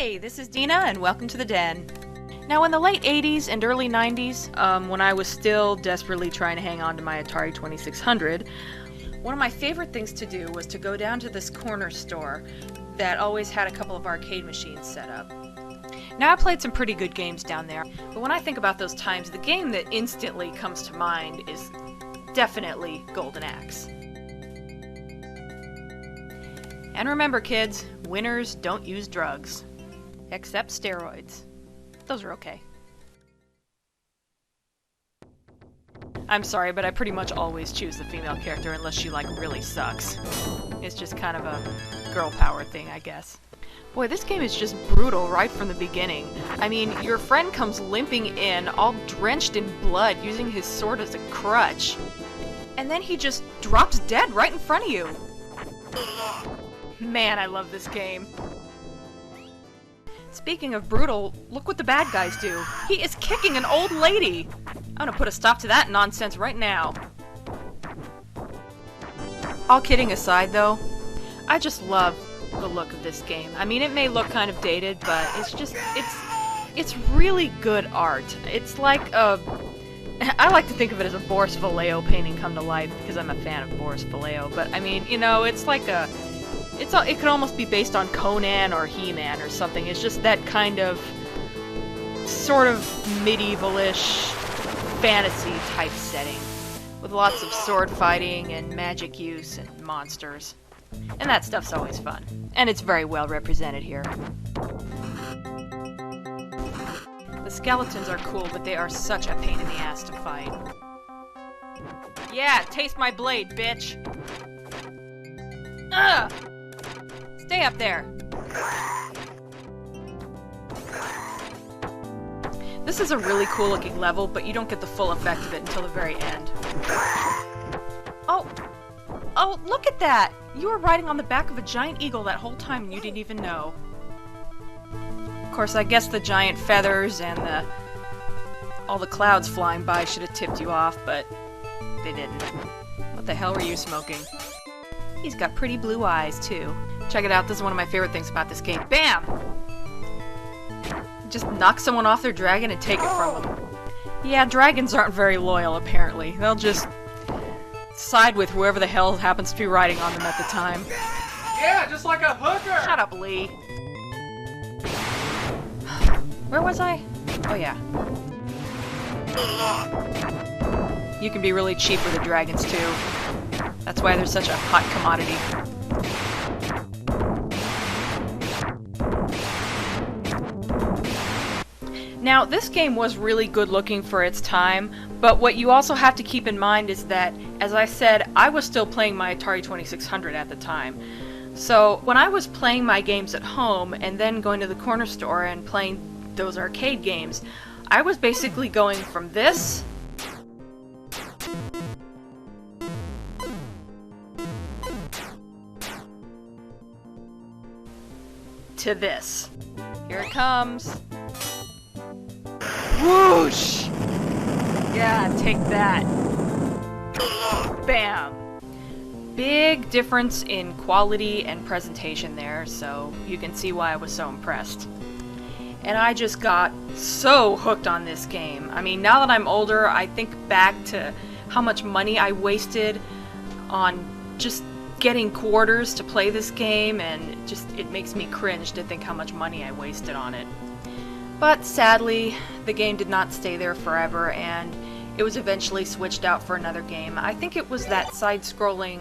Hey, this is Dina, and welcome to the Den. Now, in the late 80s and early 90s, when I was still desperately trying to hang on to my Atari 2600, one of my favorite things to do was to go down to this corner store that always had a couple of arcade machines set up. Now, I played some pretty good games down there, but when I think about those times, the game that instantly comes to mind is definitely Golden Axe. And remember, kids, winners don't use drugs. Except steroids. Those are okay. I'm sorry, but I pretty much always choose the female character unless she, really sucks. It's just kind of a girl power thing, I guess. Boy, this game is just brutal right from the beginning. I mean, your friend comes limping in, all drenched in blood, using his sword as a crutch. And then he just drops dead right in front of you. Man, I love this game. Speaking of brutal, look what the bad guys do. He is kicking an old lady! I'm gonna put a stop to that nonsense right now. All kidding aside, though, I just love the look of this game. I mean, it may look kind of dated, but it's really good art. It's like a... I like to think of it as a Boris Vallejo painting come to life, because I'm a fan of Boris Vallejo, but I mean, you know, it's like a... It could almost be based on Conan or He-Man or something. It's just that kind of sort of medieval-ish fantasy type setting with lots of sword fighting and magic use and monsters. And that stuff's always fun. And it's very well represented here. The skeletons are cool, but they are such a pain in the ass to fight. Yeah, taste my blade, bitch! Ugh! Stay up there. This is a really cool looking level, but you don't get the full effect of it until the very end. Oh, look at that! You were riding on the back of a giant eagle that whole time and you didn't even know. Of course, I guess the giant feathers and all the clouds flying by should have tipped you off, but they didn't. What the hell were you smoking? He's got pretty blue eyes, too. Check it out, this is one of my favorite things about this game. BAM! Just knock someone off their dragon and take it from them. Yeah, dragons aren't very loyal, apparently. They'll just side with whoever the hell happens to be riding on them at the time. Yeah, just like a hooker! Shut up, Lee. Where was I? Oh, yeah. You can be really cheap with the dragons, too. That's why they're such a hot commodity. Now, this game was really good looking for its time, but what you also have to keep in mind is that, as I said, I was still playing my Atari 2600 at the time. So, when I was playing my games at home and then going to the corner store and playing those arcade games, I was basically going from this to this. Here it comes. Whoosh! Yeah, take that. Bam! Big difference in quality and presentation there, so you can see why I was so impressed. And I just got so hooked on this game. I mean, now that I'm older, I think back to how much money I wasted on just getting quarters to play this game, and it makes me cringe to think how much money I wasted on it. But sadly, the game did not stay there forever, and it was eventually switched out for another game. I think it was that side-scrolling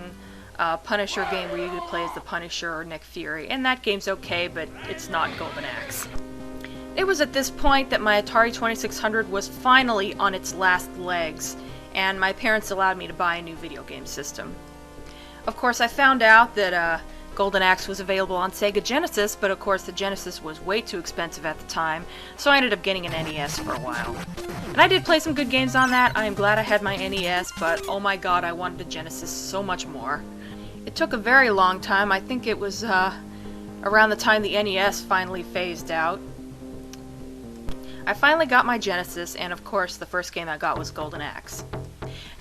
Punisher game where you could play as the Punisher or Nick Fury, and that game's okay, but it's not Golden Axe. It was at this point that my Atari 2600 was finally on its last legs, and my parents allowed me to buy a new video game system. Of course, I found out that Golden Axe was available on Sega Genesis, but of course the Genesis was way too expensive at the time, so I ended up getting an NES for a while. And I did play some good games on that. I am glad I had my NES, but oh my god, I wanted a Genesis so much more. It took a very long time. I think it was around the time the NES finally phased out. I finally got my Genesis, and of course the first game I got was Golden Axe.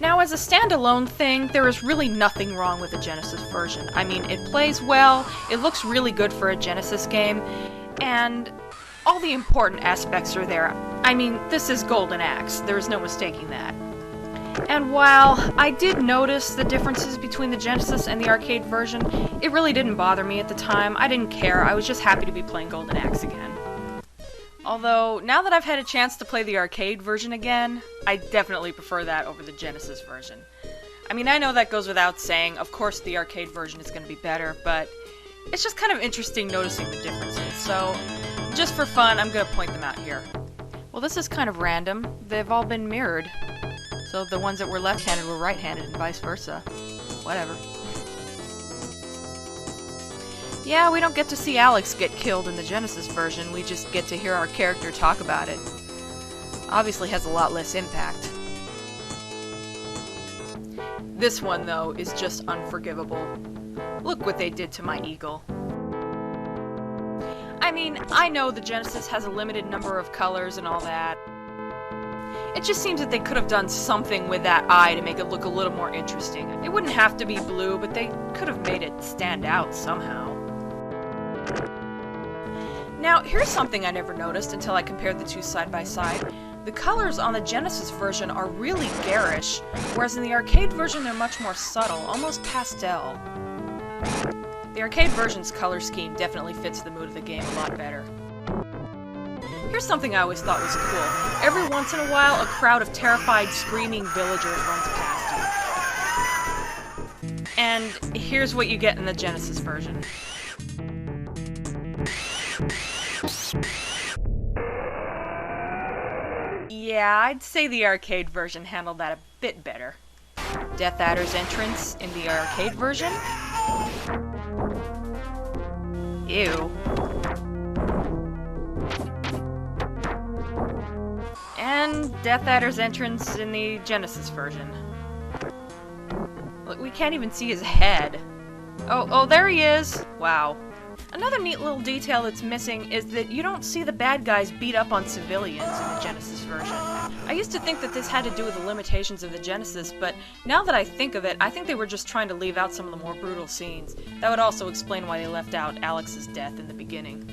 Now, as a standalone thing, there is really nothing wrong with the Genesis version. I mean, it plays well, it looks really good for a Genesis game, and all the important aspects are there. I mean, this is Golden Axe, there is no mistaking that. And while I did notice the differences between the Genesis and the arcade version, it really didn't bother me at the time. I didn't care, I was just happy to be playing Golden Axe again. Although, now that I've had a chance to play the arcade version again, I definitely prefer that over the Genesis version. I mean, I know that goes without saying, of course the arcade version is going to be better, but it's just kind of interesting noticing the differences, so just for fun, I'm going to point them out here. Well, this is kind of random. They've all been mirrored. So the ones that were left-handed were right-handed and vice versa. Whatever. Yeah, we don't get to see Alex get killed in the Genesis version, we just get to hear our character talk about it. Obviously has a lot less impact. This one, though, is just unforgivable. Look what they did to my eagle. I mean, I know the Genesis has a limited number of colors and all that. It just seems that they could have done something with that eye to make it look a little more interesting. It wouldn't have to be blue, but they could have made it stand out somehow. Now, here's something I never noticed until I compared the two side by side. The colors on the Genesis version are really garish, whereas in the arcade version they're much more subtle, almost pastel. The arcade version's color scheme definitely fits the mood of the game a lot better. Here's something I always thought was cool. Every once in a while, a crowd of terrified, screaming villagers runs past you. And here's what you get in the Genesis version. Yeah, I'd say the arcade version handled that a bit better. Death Adder's entrance in the arcade version? Ew. And Death Adder's entrance in the Genesis version. Look, we can't even see his head. Oh, there he is! Wow. Another neat little detail that's missing is that you don't see the bad guys beat up on civilians in the Genesis version. I used to think that this had to do with the limitations of the Genesis, but now that I think of it, I think they were just trying to leave out some of the more brutal scenes. That would also explain why they left out Alex's death in the beginning.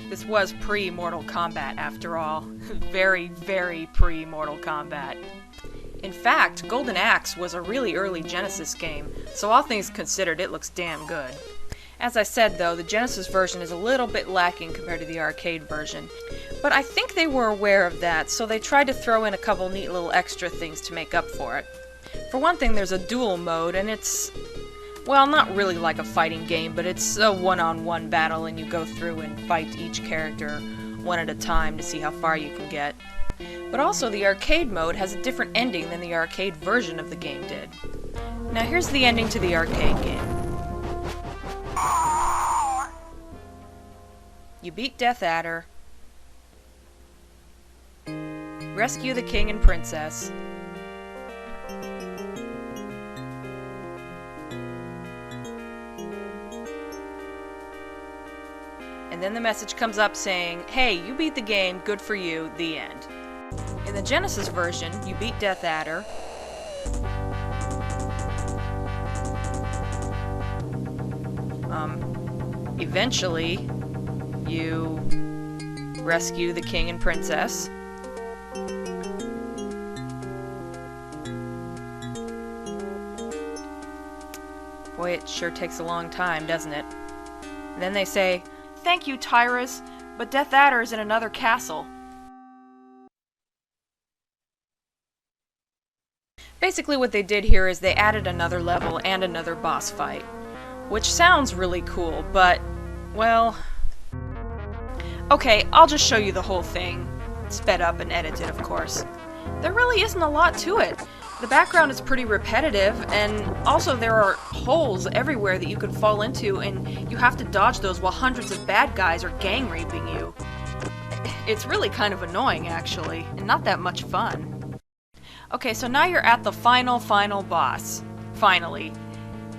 This was pre-Mortal Kombat, after all. Very, very pre-Mortal Kombat. In fact, Golden Axe was a really early Genesis game, so all things considered, it looks damn good. As I said, though, the Genesis version is a little bit lacking compared to the arcade version. But I think they were aware of that, so they tried to throw in a couple neat little extra things to make up for it. For one thing, there's a duel mode, and it's, well, not really like a fighting game, but it's a one-on-one battle, and you go through and fight each character one at a time to see how far you can get. But also, the arcade mode has a different ending than the arcade version of the game did. Now here's the ending to the arcade game. You beat Death Adder, rescue the king and princess, and then the message comes up saying, hey, you beat the game, good for you, the end. In the Genesis version, you beat Death Adder, eventually, you rescue the king and princess. Boy, it sure takes a long time, doesn't it? And then they say, thank you, Tyrus, but Death Adder is in another castle. Basically what they did here is they added another level and another boss fight. Which sounds really cool, but, well... Okay, I'll just show you the whole thing. Sped up and edited, of course. There really isn't a lot to it. The background is pretty repetitive, and also there are holes everywhere that you could fall into, and you have to dodge those while hundreds of bad guys are gang raping you. It's really kind of annoying, actually, and not that much fun. Okay, so now you're at the final boss. Finally.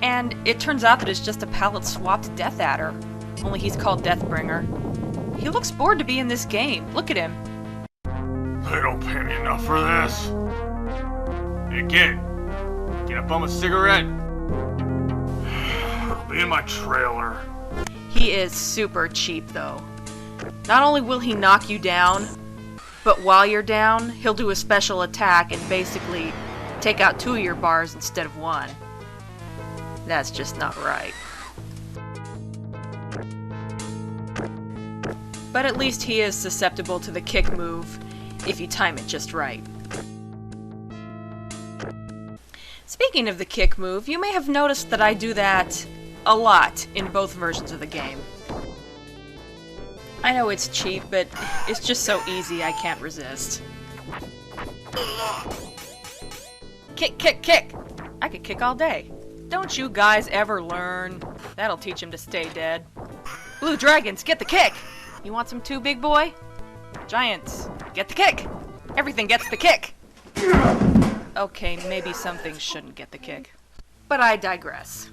And it turns out that it's just a palette-swapped Death Adder. Only he's called Deathbringer. He looks bored to be in this game. Look at him. They don't pay me enough for this. Hey kid, get a bum a cigarette? I'll be in my trailer. He is super cheap, though. Not only will he knock you down, but while you're down, he'll do a special attack and basically take out 2 of your bars instead of 1. That's just not right. But at least he is susceptible to the kick move if you time it just right. Speaking of the kick move, you may have noticed that I do that a lot in both versions of the game. I know it's cheap, but it's just so easy I can't resist. Kick, kick, kick! I could kick all day. Don't you guys ever learn? That'll teach him to stay dead. Blue dragons, get the kick! You want some too, big boy? Giants, get the kick! Everything gets the kick! Okay, maybe some things shouldn't get the kick. But I digress.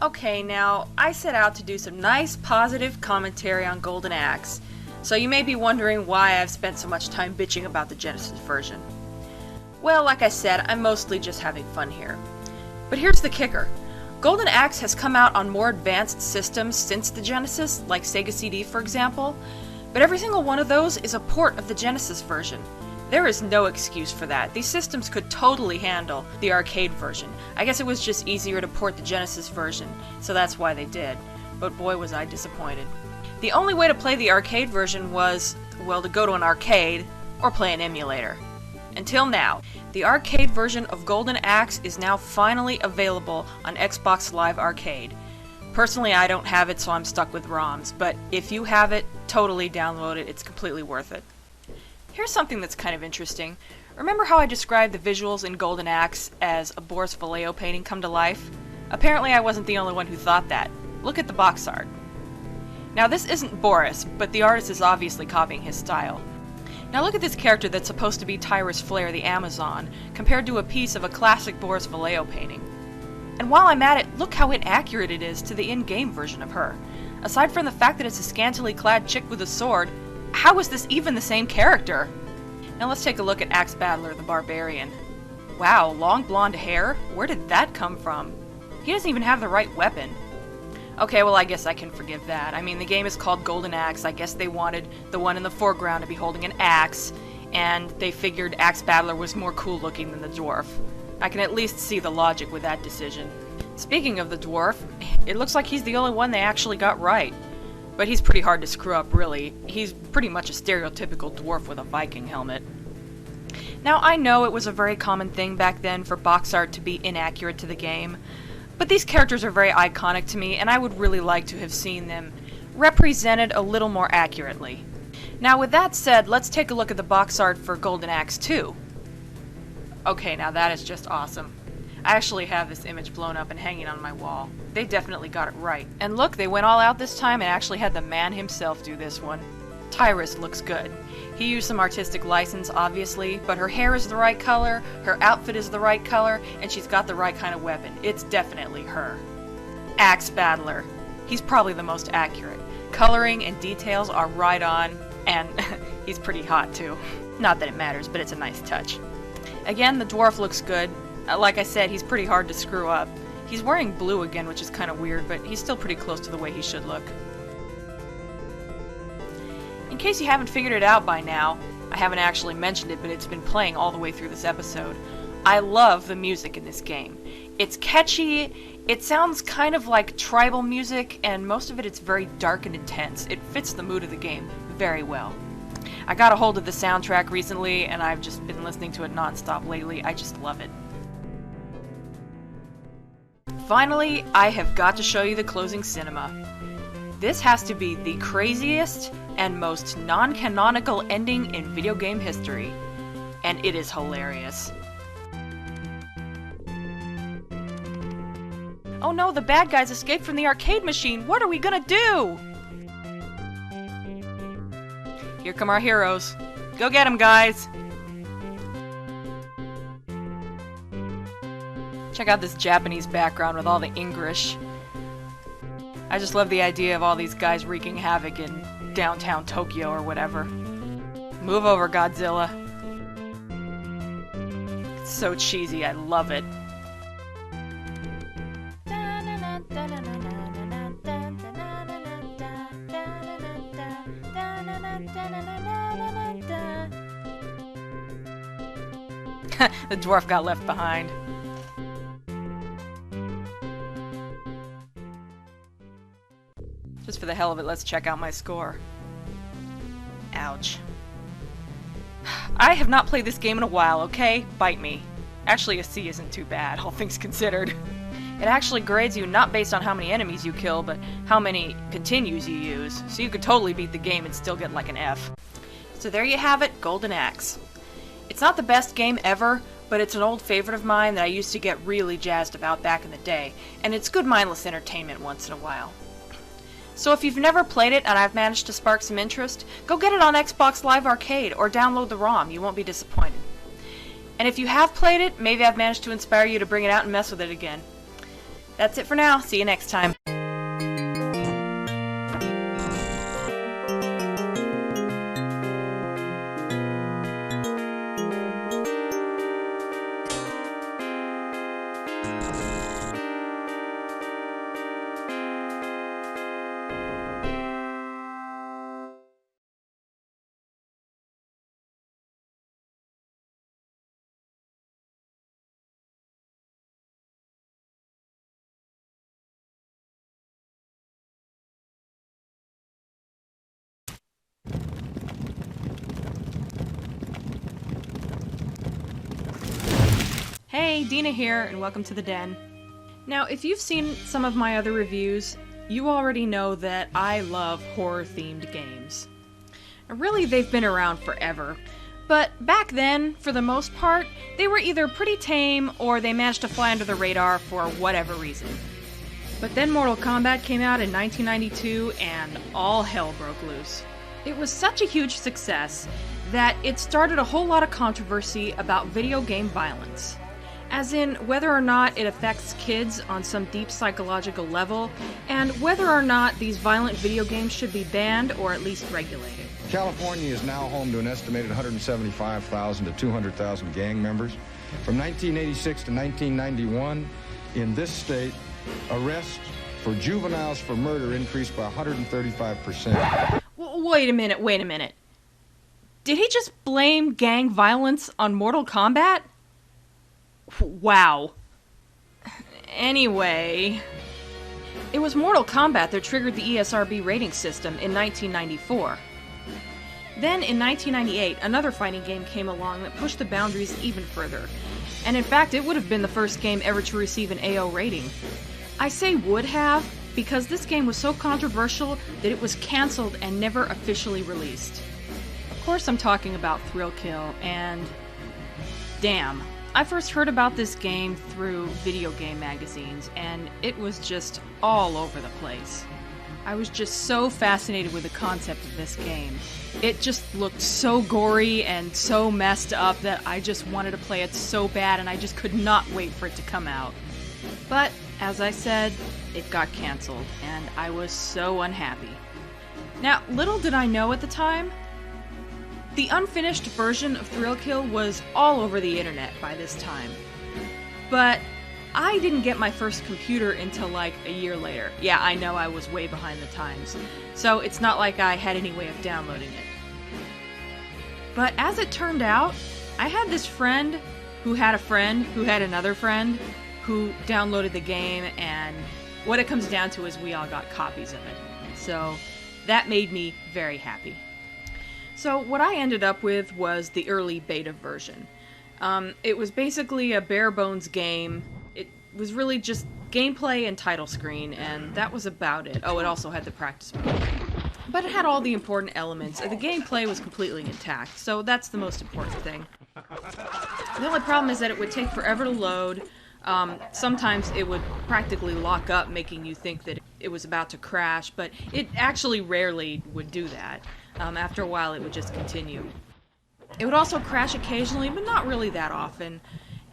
Okay, now, I set out to do some nice, positive commentary on Golden Axe, so you may be wondering why I've spent so much time bitching about the Genesis version. Well, like I said, I'm mostly just having fun here. But here's the kicker. Golden Axe has come out on more advanced systems since the Genesis, like Sega CD for example, but every single one of those is a port of the Genesis version. There is no excuse for that. These systems could totally handle the arcade version. I guess it was just easier to port the Genesis version, so that's why they did. But boy was I disappointed. The only way to play the arcade version was, well, to go to an arcade or play an emulator. Until now, the arcade version of Golden Axe is now finally available on Xbox Live Arcade. Personally, I don't have it, so I'm stuck with ROMs, but if you have it, totally download it. It's completely worth it. Here's something that's kind of interesting. Remember how I described the visuals in Golden Axe as a Boris Vallejo painting come to life? Apparently I wasn't the only one who thought that. Look at the box art. Now this isn't Boris, but the artist is obviously copying his style. Now look at this character that's supposed to be Tyrus Flare the Amazon, compared to a piece of a classic Boris Vallejo painting. And while I'm at it, look how inaccurate it is to the in-game version of her. Aside from the fact that it's a scantily clad chick with a sword, how is this even the same character? Now let's take a look at Axe Battler the Barbarian. Wow, long blonde hair? Where did that come from? He doesn't even have the right weapon. Okay, well I guess I can forgive that. I mean, the game is called Golden Axe. I guess they wanted the one in the foreground to be holding an axe, and they figured Axe Battler was more cool looking than the dwarf. I can at least see the logic with that decision. Speaking of the dwarf, it looks like he's the only one they actually got right. But he's pretty hard to screw up, really. He's pretty much a stereotypical dwarf with a Viking helmet. Now, I know it was a very common thing back then for box art to be inaccurate to the game, but these characters are very iconic to me, and I would really like to have seen them represented a little more accurately. Now, with that said, let's take a look at the box art for Golden Axe 2. Okay, now that is just awesome. I actually have this image blown up and hanging on my wall. They definitely got it right. And look, they went all out this time and actually had the man himself do this one. Tyrus looks good. He used some artistic license, obviously, but her hair is the right color, her outfit is the right color, and she's got the right kind of weapon. It's definitely her. Axe Battler. He's probably the most accurate. Coloring and details are right on, and he's pretty hot too. Not that it matters, but it's a nice touch. Again, the dwarf looks good. Like I said, he's pretty hard to screw up. He's wearing blue again, which is kind of weird, but he's still pretty close to the way he should look. In case you haven't figured it out by now, I haven't actually mentioned it, but it's been playing all the way through this episode. I love the music in this game. It's catchy, it sounds kind of like tribal music, and most of it's very dark and intense. It fits the mood of the game very well. I got a hold of the soundtrack recently, and I've just been listening to it non-stop lately. I just love it. Finally, I have got to show you the closing cinema. This has to be the craziest and most non-canonical ending in video game history, and it is hilarious. Oh no, the bad guys escaped from the arcade machine! What are we gonna do? Here come our heroes. Go get them, guys! Check out this Japanese background with all the English. I just love the idea of all these guys wreaking havoc in downtown Tokyo or whatever. Move over, Godzilla. It's so cheesy, I love it. The dwarf got left behind. Just for the hell of it, let's check out my score. Ouch. I have not played this game in a while, okay? Bite me. Actually, a C isn't too bad, all things considered. It actually grades you not based on how many enemies you kill, but how many continues you use. So you could totally beat the game and still get like an F. So there you have it, Golden Axe. It's not the best game ever, but it's an old favorite of mine that I used to get really jazzed about back in the day, and it's good mindless entertainment once in a while. So if you've never played it and I've managed to spark some interest, go get it on Xbox Live Arcade or download the ROM, you won't be disappointed. And if you have played it, maybe I've managed to inspire you to bring it out and mess with it again. That's it for now, see you next time. Hey, Dina here, and welcome to the Den. Now, if you've seen some of my other reviews, you already know that I love horror-themed games. And really, they've been around forever. But back then, for the most part, they were either pretty tame or they managed to fly under the radar for whatever reason. But then Mortal Kombat came out in 1992 and all hell broke loose. It was such a huge success that it started a whole lot of controversy about video game violence. As in, whether or not it affects kids on some deep psychological level, and whether or not these violent video games should be banned or at least regulated. California is now home to an estimated 175,000 to 200,000 gang members. From 1986 to 1991, in this state, arrests for juveniles for murder increased by 135%. Wait a minute. Did he just blame gang violence on Mortal Kombat? Wow. Anyway, it was Mortal Kombat that triggered the ESRB rating system in 1994. Then, in 1998, another fighting game came along that pushed the boundaries even further. And in fact, it would have been the first game ever to receive an AO rating. I say would have, because this game was so controversial that it was cancelled and never officially released. Of course I'm talking about Thrill Kill, and damn. I first heard about this game through video game magazines, and it was just all over the place. I was just so fascinated with the concept of this game. It just looked so gory and so messed up that I just wanted to play it so bad, and I just could not wait for it to come out. But, as I said, it got cancelled, and I was so unhappy. Now, little did I know at the time, the unfinished version of Thrill Kill was all over the internet by this time. But I didn't get my first computer until like a year later. Yeah, I know I was way behind the times. So it's not like I had any way of downloading it. But as it turned out, I had this friend who had a friend who had another friend who downloaded the game, and what it comes down to is we all got copies of it. So that made me very happy. So what I ended up with was the early beta version. It was basically a bare bones game. It was really just gameplay and title screen, and that was about it. Oh, it also had the practice mode. But it had all the important elements. The gameplay was completely intact, so that's the most important thing. The only problem is that it would take forever to load. Sometimes it would practically lock up, making you think that it was about to crash, but it actually rarely would do that. After a while, it would just continue. It would also crash occasionally, but not really that often.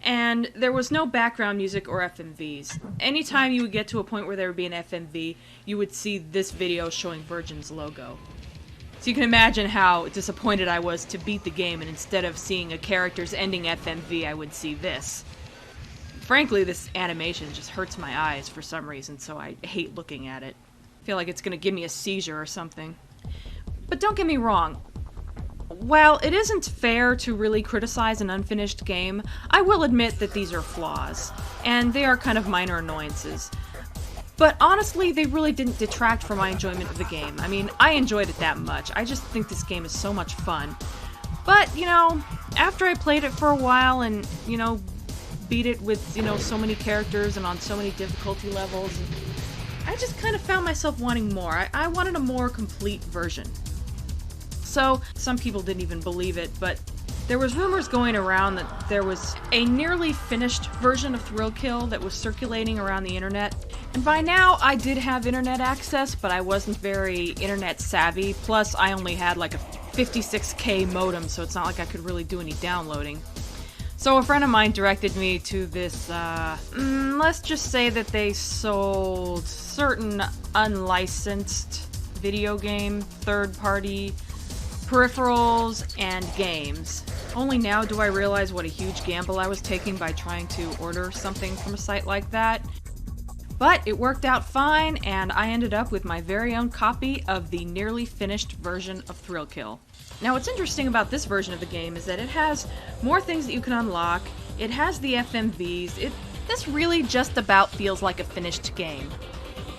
And there was no background music or FMVs. Anytime you would get to a point where there would be an FMV, you would see this video showing Virgin's logo. So you can imagine how disappointed I was to beat the game, and instead of seeing a character's ending FMV, I would see this. Frankly, this animation just hurts my eyes for some reason, so I hate looking at it. I feel like it's gonna give me a seizure or something. But don't get me wrong, while it isn't fair to really criticize an unfinished game, I will admit that these are flaws, and they are kind of minor annoyances. But honestly, they really didn't detract from my enjoyment of the game. I mean, I enjoyed it that much. I just think this game is so much fun. But, after I played it for a while and, beat it with, so many characters and on so many difficulty levels, I just kind of found myself wanting more. I wanted a more complete version. So, some people didn't even believe it, but there was rumors going around that there was a nearly finished version of Thrill Kill that was circulating around the internet. And by now, I did have internet access, but I wasn't very internet savvy. Plus, I only had like a 56K modem, so it's not like I could really do any downloading. So a friend of mine directed me to this, let's just say that they sold certain unlicensed video game, third-party peripherals, and games. Only now do I realize what a huge gamble I was taking by trying to order something from a site like that. But it worked out fine, and I ended up with my very own copy of the nearly finished version of Thrill Kill. Now, what's interesting about this version of the game is that it has more things that you can unlock, it has the FMVs, this really just about feels like a finished game.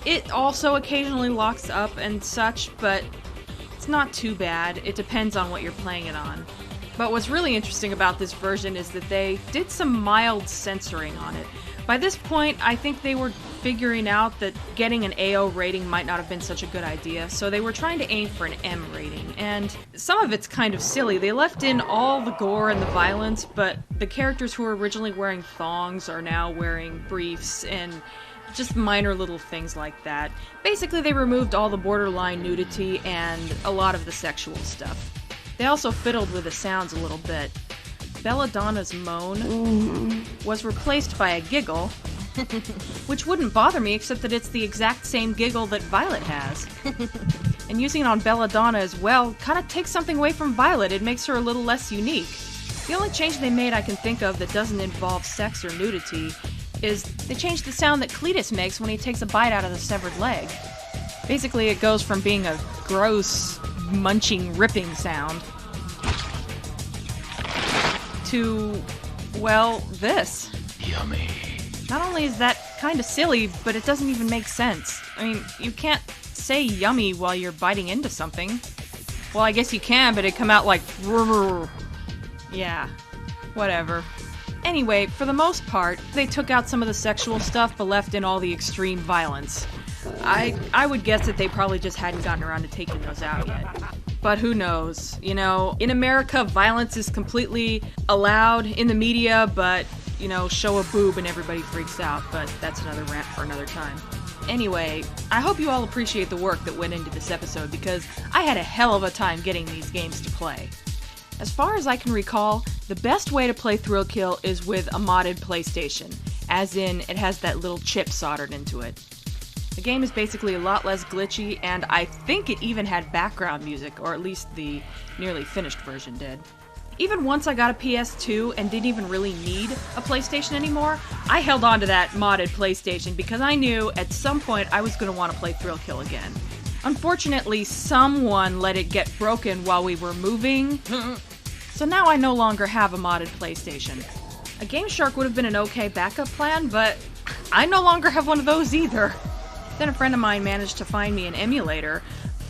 It also occasionally locks up and such, but it's not too bad. It depends on what you're playing it on. But what's really interesting about this version is that they did some mild censoring on it. By this point, I think they were figuring out that getting an AO rating might not have been such a good idea, so they were trying to aim for an M rating, and some of it's kind of silly. They left in all the gore and the violence, but the characters who were originally wearing thongs are now wearing briefs, and just minor little things like that. Basically, they removed all the borderline nudity and a lot of the sexual stuff. They also fiddled with the sounds a little bit. Belladonna's moan was replaced by a giggle, which wouldn't bother me except that it's the exact same giggle that Violet has. And using it on Belladonna as well kind of takes something away from Violet. It makes her a little less unique. The only change they made I can think of that doesn't involve sex or nudity is they changed the sound that Cletus makes when he takes a bite out of the severed leg. Basically, it goes from being a gross, munching, ripping sound to, well, this. Yummy. Not only is that kind of silly, but it doesn't even make sense. I mean, you can't say yummy while you're biting into something. Well, I guess you can, but it'd come out like... Yeah, whatever. Anyway, for the most part, they took out some of the sexual stuff, but left in all the extreme violence. I would guess that they probably just hadn't gotten around to taking those out yet. But who knows? You know, in America, violence is completely allowed in the media, but, you know, show a boob and everybody freaks out. But that's another rant for another time. Anyway, I hope you all appreciate the work that went into this episode, because I had a hell of a time getting these games to play. As far as I can recall, the best way to play Thrill Kill is with a modded PlayStation, as in it has that little chip soldered into it. The game is basically a lot less glitchy, and I think it even had background music, or at least the nearly finished version did. Even once I got a PS2 and didn't even really need a PlayStation anymore, I held on to that modded PlayStation because I knew at some point I was going to want to play Thrill Kill again. Unfortunately, someone let it get broken while we were moving, so now I no longer have a modded PlayStation. A Game Shark would have been an okay backup plan, but I no longer have one of those either. Then a friend of mine managed to find me an emulator,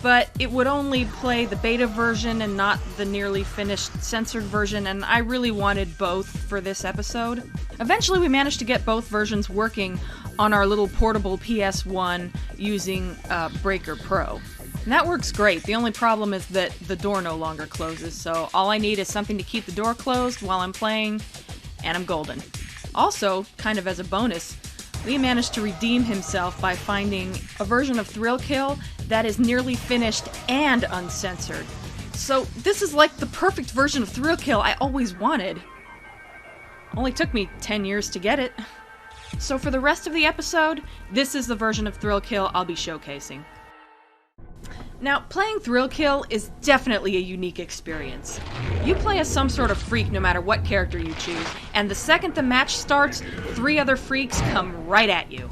but it would only play the beta version and not the nearly finished censored version, and I really wanted both for this episode. Eventually we managed to get both versions working on our little portable PS1 using Breaker Pro. And that works great. The only problem is that the door no longer closes, so all I need is something to keep the door closed while I'm playing, and I'm golden. Also, kind of as a bonus, Lee managed to redeem himself by finding a version of Thrill Kill that is nearly finished and uncensored. So this is like the perfect version of Thrill Kill I always wanted. Only took me 10 years to get it. So for the rest of the episode, this is the version of Thrill Kill I'll be showcasing. Now, playing Thrill Kill is definitely a unique experience. You play as some sort of freak no matter what character you choose, and the second the match starts, 3 other freaks come right at you.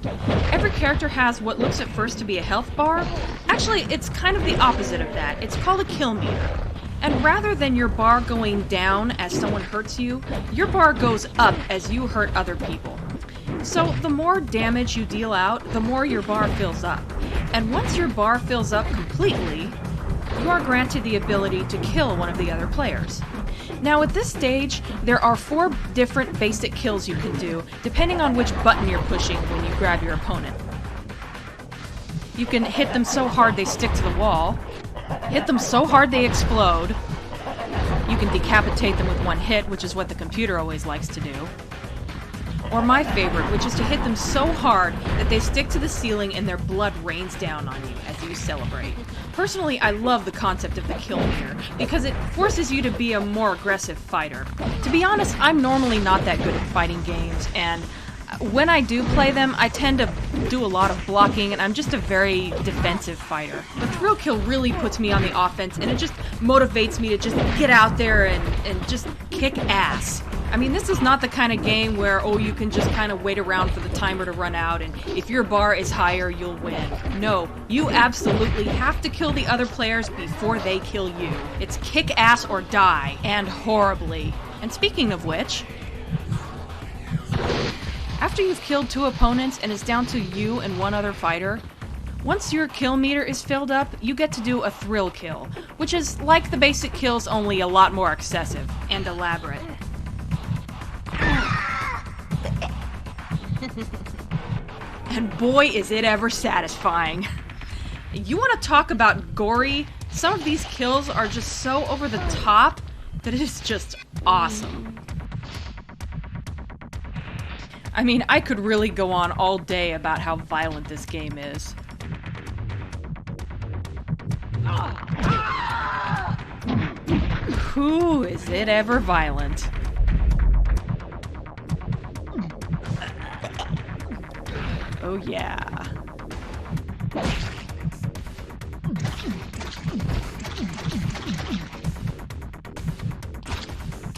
Every character has what looks at first to be a health bar. Actually, it's kind of the opposite of that. It's called a kill meter. And rather than your bar going down as someone hurts you, your bar goes up as you hurt other people. So the more damage you deal out, the more your bar fills up. And once your bar fills up completely, you are granted the ability to kill one of the other players. Now at this stage, there are 4 different basic kills you can do, depending on which button you're pushing when you grab your opponent. You can hit them so hard they stick to the wall, hit them so hard they explode, you can decapitate them with one hit, which is what the computer always likes to do, or my favorite, which is to hit them so hard that they stick to the ceiling and their blood rains down on you as you celebrate. Personally, I love the concept of the kill meter, because it forces you to be a more aggressive fighter. To be honest, I'm normally not that good at fighting games, and when I do play them, I tend to do a lot of blocking, and I'm just a very defensive fighter. The thrill kill really puts me on the offense, and it just motivates me to just get out there and just kick ass. I mean, this is not the kind of game where, oh, you can just kind of wait around for the timer to run out, and if your bar is higher, you'll win. No, you absolutely have to kill the other players before they kill you. It's kick ass or die, and horribly. And speaking of which, after you've killed 2 opponents and it's down to you and one other fighter, once your kill meter is filled up, you get to do a thrill kill, which is like the basic kills, only a lot more excessive and elaborate. And boy, is it ever satisfying. You want to talk about gory? Some of these kills are just so over the top that it is just awesome. I mean, I could really go on all day about how violent this game is. Who is it ever violent? Oh yeah.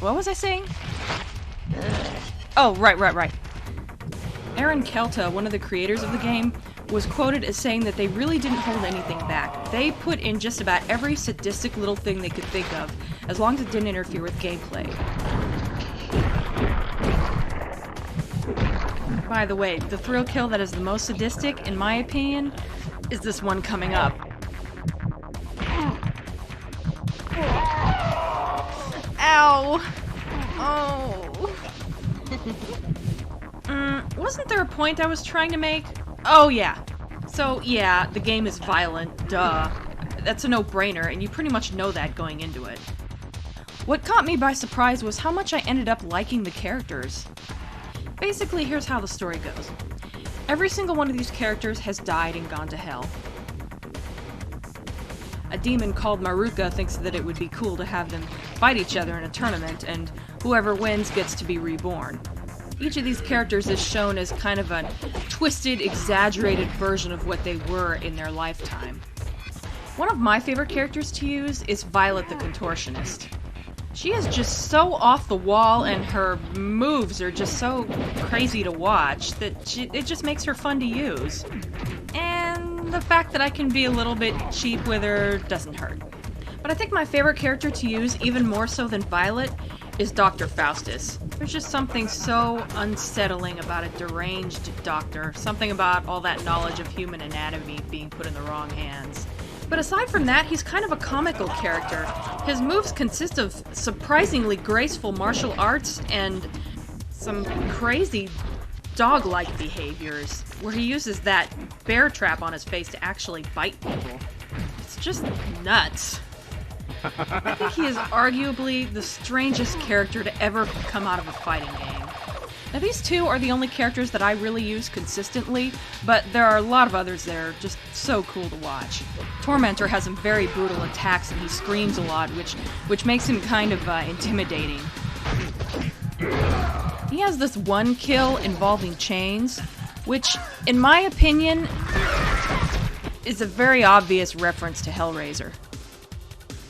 What was I saying? Oh, right. Aaron Kelta, one of the creators of the game, was quoted as saying that they really didn't hold anything back. They put in just about every sadistic little thing they could think of, as long as it didn't interfere with gameplay. By the way, the thrill kill that is the most sadistic, in my opinion, is this one coming up. Ow! Oh! Wasn't there a point I was trying to make? Oh yeah. So yeah, the game is violent, duh. That's a no-brainer, and you pretty much know that going into it. What caught me by surprise was how much I ended up liking the characters. Basically, here's how the story goes. Every single one of these characters has died and gone to hell. A demon called Maruka thinks that it would be cool to have them fight each other in a tournament, and whoever wins gets to be reborn. Each of these characters is shown as kind of a twisted, exaggerated version of what they were in their lifetime. One of my favorite characters to use is Violet the Contortionist. She is just so off the wall, and her moves are just so crazy to watch that it just makes her fun to use. And the fact that I can be a little bit cheap with her doesn't hurt. But I think my favorite character to use, even more so than Violet, is Dr. Faustus. There's just something so unsettling about a deranged doctor, something about all that knowledge of human anatomy being put in the wrong hands. But aside from that, he's kind of a comical character. His moves consist of surprisingly graceful martial arts and some crazy dog-like behaviors, where he uses that bear trap on his face to actually bite people. It's just nuts. I think he is arguably the strangest character to ever come out of a fighting game. Now these two are the only characters that I really use consistently, but there are a lot of others that are just so cool to watch. Tormentor has some very brutal attacks and he screams a lot, which makes him kind of intimidating. He has this one kill involving chains, which, in my opinion, is a very obvious reference to Hellraiser.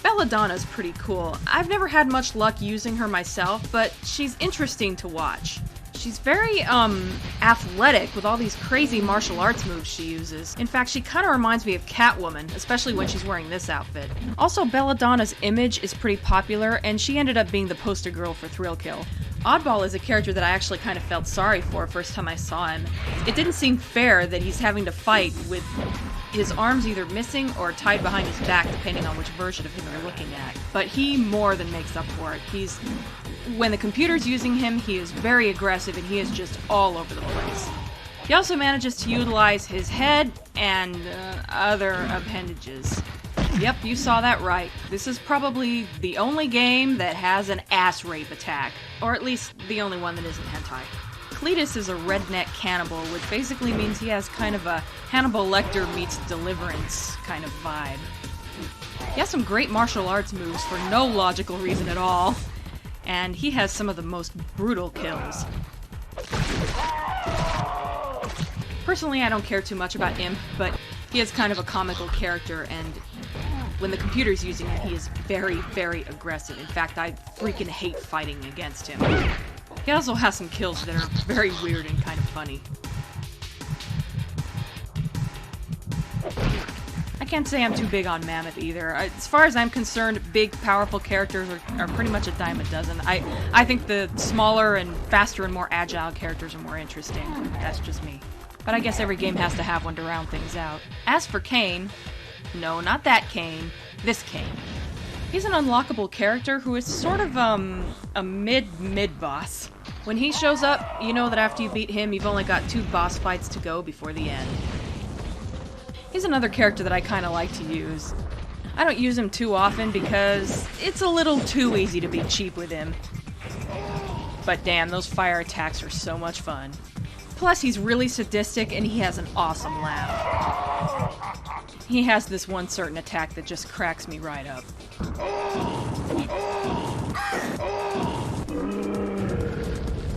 Belladonna's pretty cool. I've never had much luck using her myself, but she's interesting to watch. She's very, athletic with all these crazy martial arts moves she uses. In fact, she kind of reminds me of Catwoman, especially when she's wearing this outfit. Also, Belladonna's image is pretty popular, and she ended up being the poster girl for Thrill Kill. Oddball is a character that I actually kind of felt sorry for first time I saw him. It didn't seem fair that he's having to fight with his arms either missing or tied behind his back, depending on which version of him you're looking at. But he more than makes up for it. When the computer's using him, he is very aggressive and he is just all over the place. He also manages to utilize his head and other appendages. Yep, you saw that right. This is probably the only game that has an ass rape attack. Or at least the only one that isn't hentai. Cletus is a redneck cannibal, which basically means he has kind of a Hannibal Lecter meets Deliverance kind of vibe. He has some great martial arts moves for no logical reason at all. And he has some of the most brutal kills. Personally, I don't care too much about Imp, but he is kind of a comical character, and when the computer's using him, he is very, very aggressive. In fact, I freaking hate fighting against him. He also has some kills that are very weird and kind of funny. I can't say I'm too big on Mammoth either. As far as I'm concerned, big, powerful characters are pretty much a dime a dozen. I think the smaller and faster and more agile characters are more interesting. That's just me. But I guess every game has to have one to round things out. As for Kane, no, not that Kane, this Kane. He's an unlockable character who is sort of, a mid-boss. When he shows up, you know that after you beat him, you've only got 2 boss fights to go before the end. He's another character that I kind of like to use. I don't use him too often because it's a little too easy to be cheap with him. But damn, those fire attacks are so much fun. Plus, he's really sadistic and he has an awesome laugh. He has this one certain attack that just cracks me right up.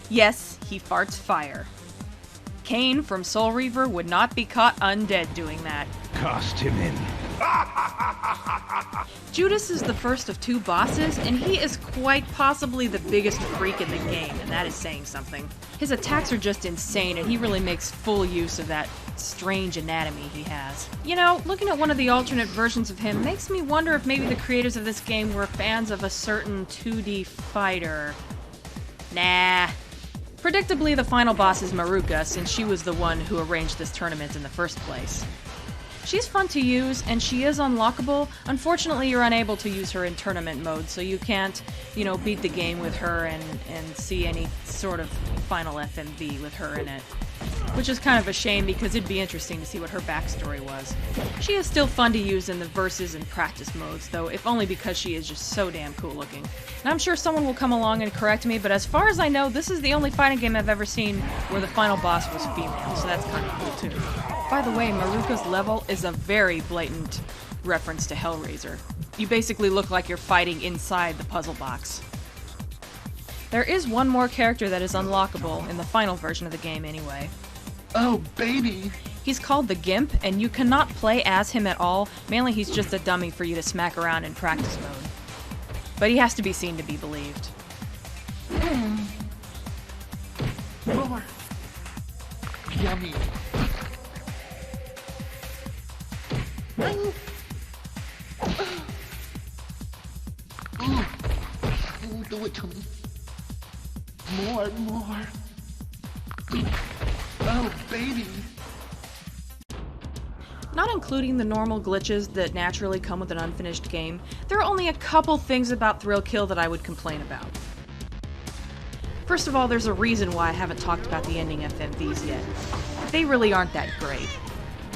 Yes, he farts fire. Kane from Soul Reaver would not be caught undead doing that. Cast him in. Judas is the first of 2 bosses, and he is quite possibly the biggest freak in the game, and that is saying something. His attacks are just insane, and he really makes full use of that strange anatomy he has. You know, looking at one of the alternate versions of him makes me wonder if maybe the creators of this game were fans of a certain 2D fighter. Nah. Predictably, the final boss is Maruka, since she was the one who arranged this tournament in the first place. She's fun to use, and she is unlockable. Unfortunately, you're unable to use her in tournament mode, so you can't, beat the game with her and see any sort of final FMV with her in it. Which is kind of a shame, because it'd be interesting to see what her backstory was. She is still fun to use in the versus and practice modes, though, if only because she is just so damn cool looking. And I'm sure someone will come along and correct me, but as far as I know, this is the only fighting game I've ever seen where the final boss was female, so that's kind of cool too. By the way, Maruka's level is a very blatant reference to Hellraiser. You basically look like you're fighting inside the puzzle box. There is one more character that is unlockable, in the final version of the game anyway. Oh, baby! He's called the Gimp, and you cannot play as him at all. Mainly he's just a dummy for you to smack around in practice mode. But he has to be seen to be believed. More! Yummy! Ooh, do it to me. More. Oh, baby. Not including the normal glitches that naturally come with an unfinished game, there are only a couple things about Thrill Kill that I would complain about. First of all, there's a reason why I haven't talked about the ending FMVs yet. They really aren't that great.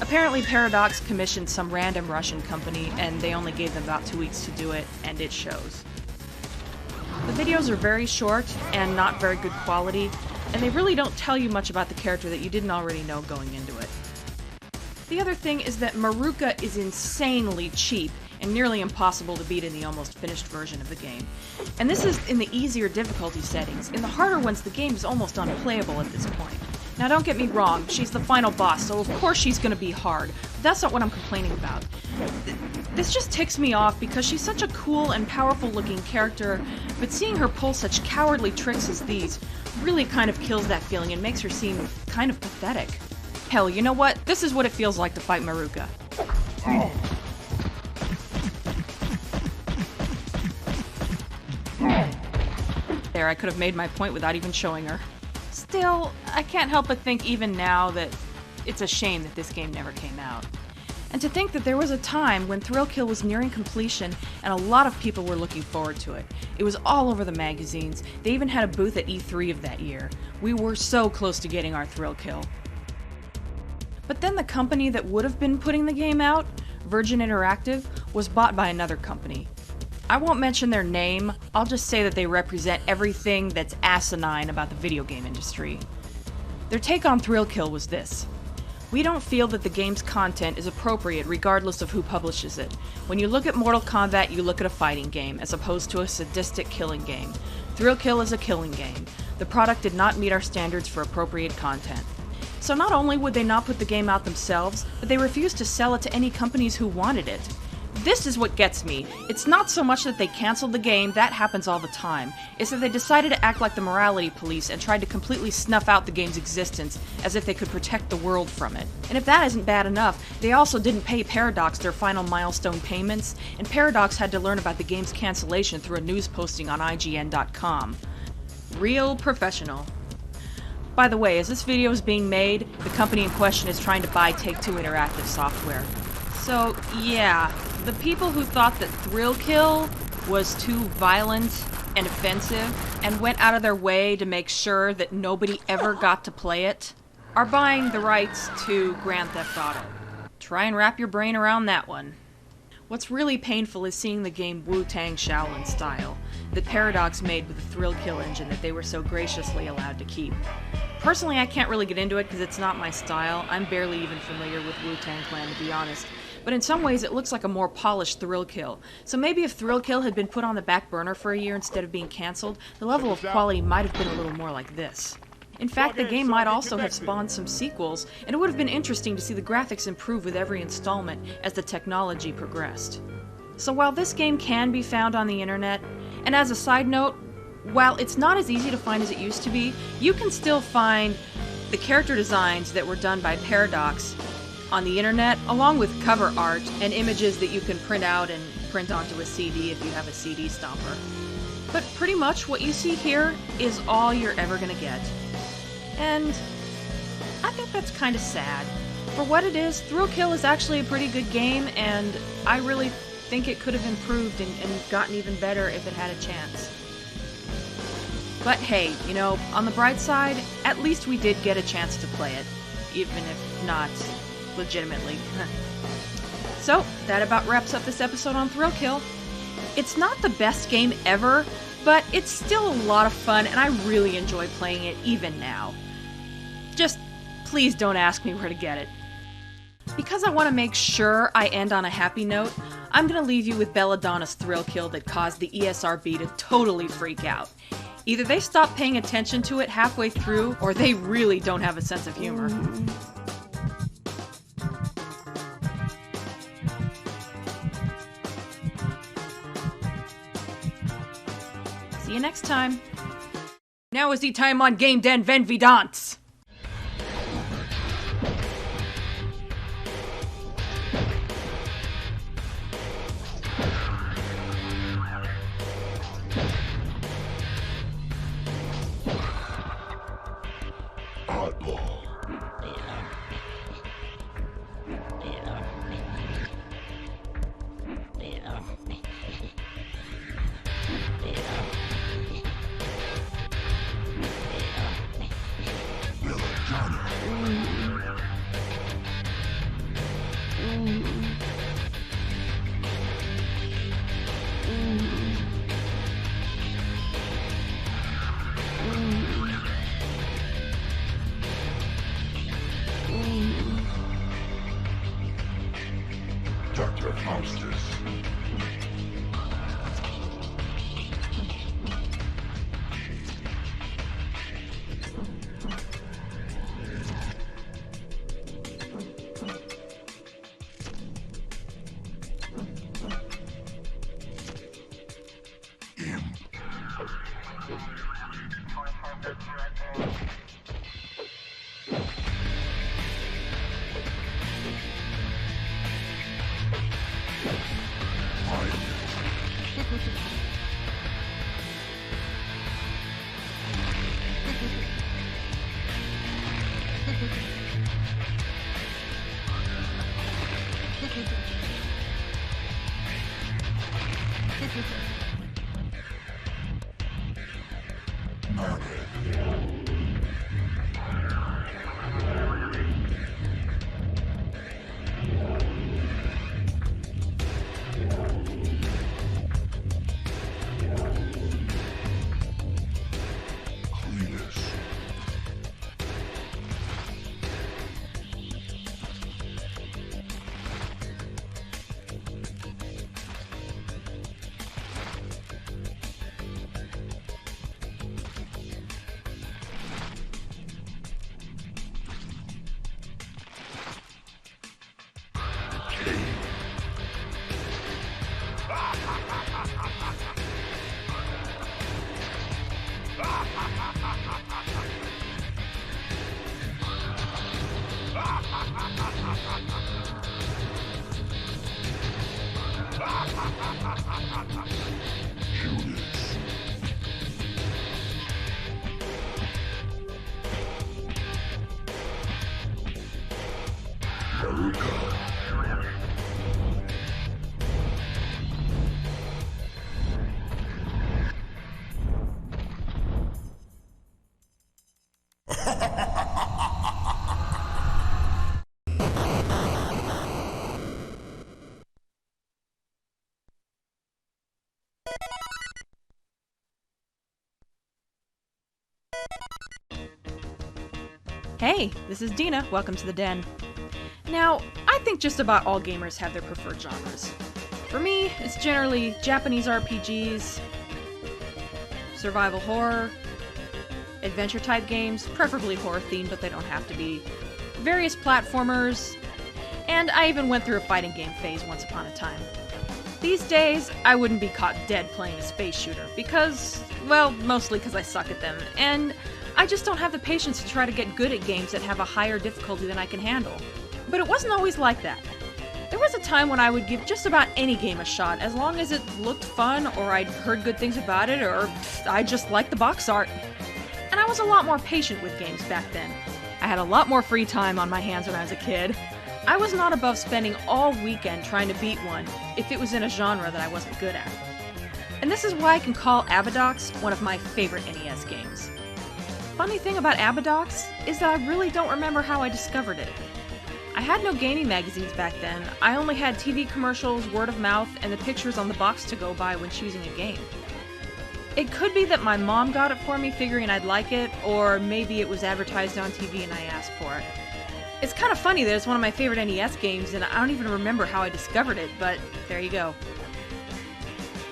Apparently Paradox commissioned some random Russian company, and they only gave them about 2 weeks to do it, and it shows. The videos are very short and not very good quality, and they really don't tell you much about the character that you didn't already know going into it. The other thing is that Maruka is insanely cheap and nearly impossible to beat in the almost finished version of the game. And this is in the easier difficulty settings. In the harder ones, the game is almost unplayable at this point. Now don't get me wrong, she's the final boss, so of course she's gonna be hard. But that's not what I'm complaining about. This just ticks me off because she's such a cool and powerful looking character, but seeing her pull such cowardly tricks as these, really kind of kills that feeling and makes her seem kind of pathetic. Hell, you know what? This is what it feels like to fight Maruka. There, I could have made my point without even showing her. Still, I can't help but think even now that it's a shame that this game never came out. And to think that there was a time when Thrill Kill was nearing completion and a lot of people were looking forward to it. It was all over the magazines. They even had a booth at E3 of that year. We were so close to getting our Thrill Kill. But then the company that would have been putting the game out, Virgin Interactive, was bought by another company. I won't mention their name, I'll just say that they represent everything that's asinine about the video game industry. Their take on Thrill Kill was this: we don't feel that the game's content is appropriate regardless of who publishes it. When you look at Mortal Kombat, you look at a fighting game, as opposed to a sadistic killing game. Thrill Kill is a killing game. The product did not meet our standards for appropriate content. So not only would they not put the game out themselves, but they refused to sell it to any companies who wanted it. This is what gets me. It's not so much that they canceled the game, that happens all the time. It's that they decided to act like the morality police and tried to completely snuff out the game's existence as if they could protect the world from it. And if that isn't bad enough, they also didn't pay Paradox their final milestone payments, and Paradox had to learn about the game's cancellation through a news posting on IGN.com. Real professional. By the way, as this video is being made, the company in question is trying to buy Take-Two Interactive Software. So, yeah, the people who thought that Thrill Kill was too violent and offensive and went out of their way to make sure that nobody ever got to play it are buying the rights to Grand Theft Auto. Try and wrap your brain around that one. What's really painful is seeing the game Wu-Tang Shaolin style that Paradox made with the Thrill Kill engine that they were so graciously allowed to keep. Personally, I can't really get into it because it's not my style. I'm barely even familiar with Wu-Tang Clan, to be honest. But in some ways, it looks like a more polished Thrill Kill. So maybe if Thrill Kill had been put on the back burner for a year instead of being cancelled, the level of quality might have been a little more like this. In fact, the game might also have spawned some sequels, and it would have been interesting to see the graphics improve with every installment as the technology progressed. So while this game can be found on the internet, and as a side note, while it's not as easy to find as it used to be, you can still find the character designs that were done by Paradox on the internet, along with cover art and images that you can print out and print onto a CD if you have a CD stomper. But pretty much what you see here is all you're ever gonna get. And I think that's kind of sad. For what it is, Thrill Kill is actually a pretty good game, and I really think it could have improved and gotten even better if it had a chance. But hey, you know, on the bright side, at least we did get a chance to play it, even if not legitimately. So, that about wraps up this episode on Thrill Kill. It's not the best game ever, but it's still a lot of fun, and I really enjoy playing it even now. Just, please don't ask me where to get it. Because I want to make sure I end on a happy note, I'm going to leave you with Belladonna's Thrill Kill that caused the ESRB to totally freak out. Either they stop paying attention to it halfway through, or they really don't have a sense of humor. See you next time. Now is the time on Game Den Venvidance! Dr. Faustus. Imp. Hey, this is Dina. Welcome to the Den. Now, I think just about all gamers have their preferred genres. For me, it's generally Japanese RPGs, survival horror, adventure-type games, preferably horror-themed, but they don't have to be, various platformers, and I even went through a fighting game phase once upon a time. These days, I wouldn't be caught dead playing a space shooter because, well, mostly because I suck at them, and I just don't have the patience to try to get good at games that have a higher difficulty than I can handle. But it wasn't always like that. There was a time when I would give just about any game a shot as long as it looked fun, or I'd heard good things about it, or I just liked the box art. And I was a lot more patient with games back then. I had a lot more free time on my hands when I was a kid. I was not above spending all weekend trying to beat one if it was in a genre that I wasn't good at. And this is why I can call Abadox one of my favorite NES games. Funny thing about Abadox is that I really don't remember how I discovered it. I had no gaming magazines back then. I only had TV commercials, word of mouth, and the pictures on the box to go by when choosing a game. It could be that my mom got it for me figuring I'd like it, or maybe it was advertised on TV and I asked for it. It's kind of funny that it's one of my favorite NES games and I don't even remember how I discovered it, but there you go.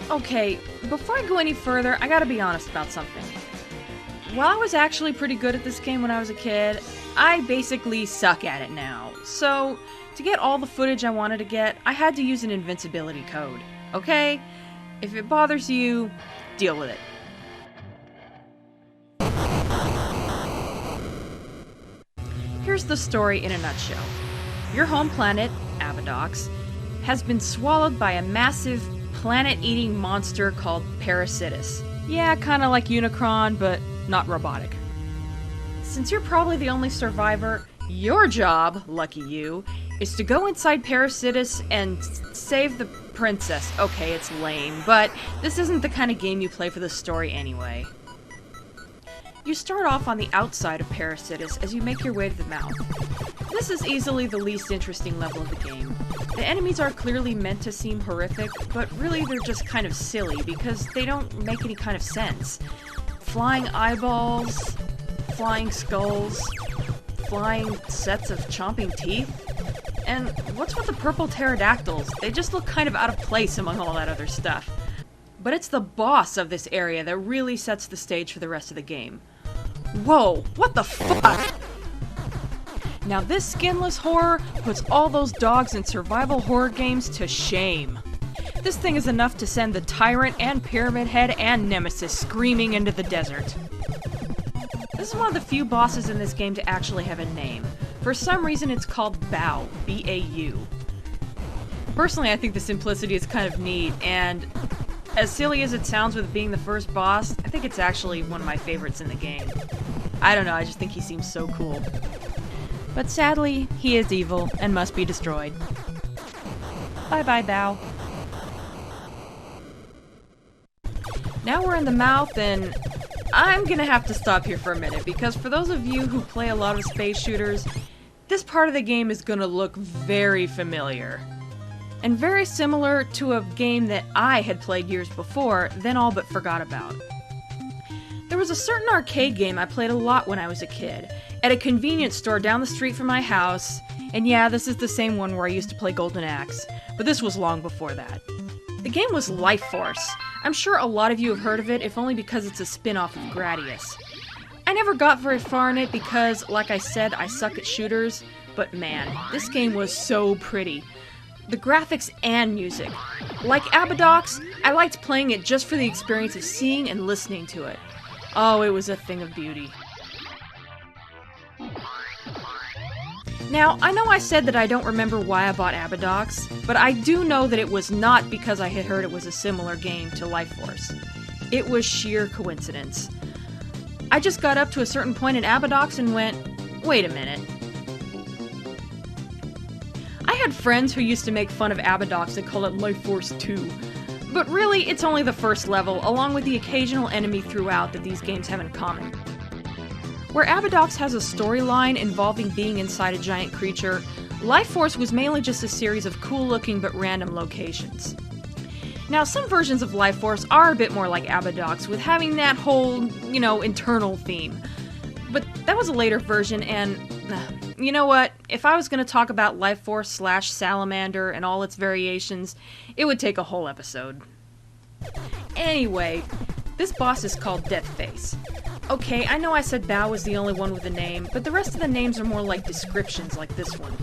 Okay, before I go any further, I gotta be honest about something. While I was actually pretty good at this game when I was a kid, I basically suck at it now. So, to get all the footage I wanted to get, I had to use an invincibility code. Okay? If it bothers you, deal with it. Here's the story in a nutshell. Your home planet, Abadox, has been swallowed by a massive planet-eating monster called Parasitus. Yeah, kinda like Unicron, but not robotic. Since you're probably the only survivor, your job, lucky you, is to go inside Parasitus and save the princess. Okay, it's lame, but this isn't the kind of game you play for the story anyway. You start off on the outside of Parasitus as you make your way to the mouth. This is easily the least interesting level of the game. The enemies are clearly meant to seem horrific, but really they're just kind of silly because they don't make any kind of sense. Flying eyeballs, flying skulls, flying sets of chomping teeth. And what's with the purple pterodactyls? They just look kind of out of place among all that other stuff. But it's the boss of this area that really sets the stage for the rest of the game. Whoa, what the fuck? Now this skinless horror puts all those dogs in survival horror games to shame. This thing is enough to send the Tyrant and Pyramid Head and Nemesis screaming into the desert. This is one of the few bosses in this game to actually have a name. For some reason it's called Bao, B-A-U. Personally, I think the simplicity is kind of neat, and as silly as it sounds with being the first boss, I think it's actually one of my favorites in the game. I don't know, I just think he seems so cool. But sadly, he is evil and must be destroyed. Bye-bye, Bao. Now we're in the mouth, and I'm gonna have to stop here for a minute, because for those of you who play a lot of space shooters, this part of the game is gonna look very familiar. And very similar to a game that I had played years before, then all but forgot about. There was a certain arcade game I played a lot when I was a kid, at a convenience store down the street from my house, and yeah, this is the same one where I used to play Golden Axe, but this was long before that. The game was Life Force. I'm sure a lot of you have heard of it, if only because it's a spin-off of Gradius. I never got very far in it because, like I said, I suck at shooters, but man, this game was so pretty. The graphics and music. Like Abadox, I liked playing it just for the experience of seeing and listening to it. Oh, it was a thing of beauty. Now, I know I said that I don't remember why I bought Abadox, but I do know that it was not because I had heard it was a similar game to Life Force. It was sheer coincidence. I just got up to a certain point in Abadox and went, wait a minute. I had friends who used to make fun of Abadox and call it Life Force 2. But really, it's only the first level, along with the occasional enemy throughout that these games have in common. Where Abadox has a storyline involving being inside a giant creature, Life Force was mainly just a series of cool-looking but random locations. Now, some versions of Life Force are a bit more like Abadox, with having that whole, internal theme. But that was a later version, and you know what? If I was going to talk about Life Force / Salamander and all its variations, it would take a whole episode. Anyway, this boss is called Deathface. Okay, I know I said Bao was the only one with a name, but the rest of the names are more like descriptions like this one.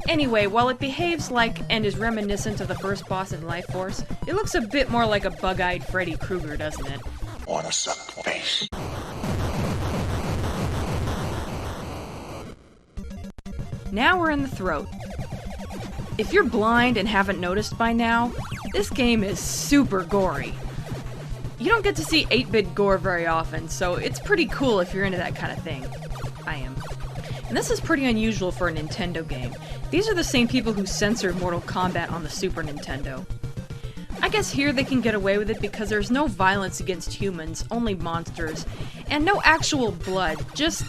Anyway, while it behaves like and is reminiscent of the first boss in Life Force, it looks a bit more like a bug-eyed Freddy Krueger, doesn't it? Wanna suck face? Now we're in the throat. If you're blind and haven't noticed by now, this game is super gory. You don't get to see 8-bit gore very often, so it's pretty cool if you're into that kind of thing. I am. And this is pretty unusual for a Nintendo game. These are the same people who censored Mortal Kombat on the Super Nintendo. I guess here they can get away with it because there's no violence against humans, only monsters, and no actual blood, just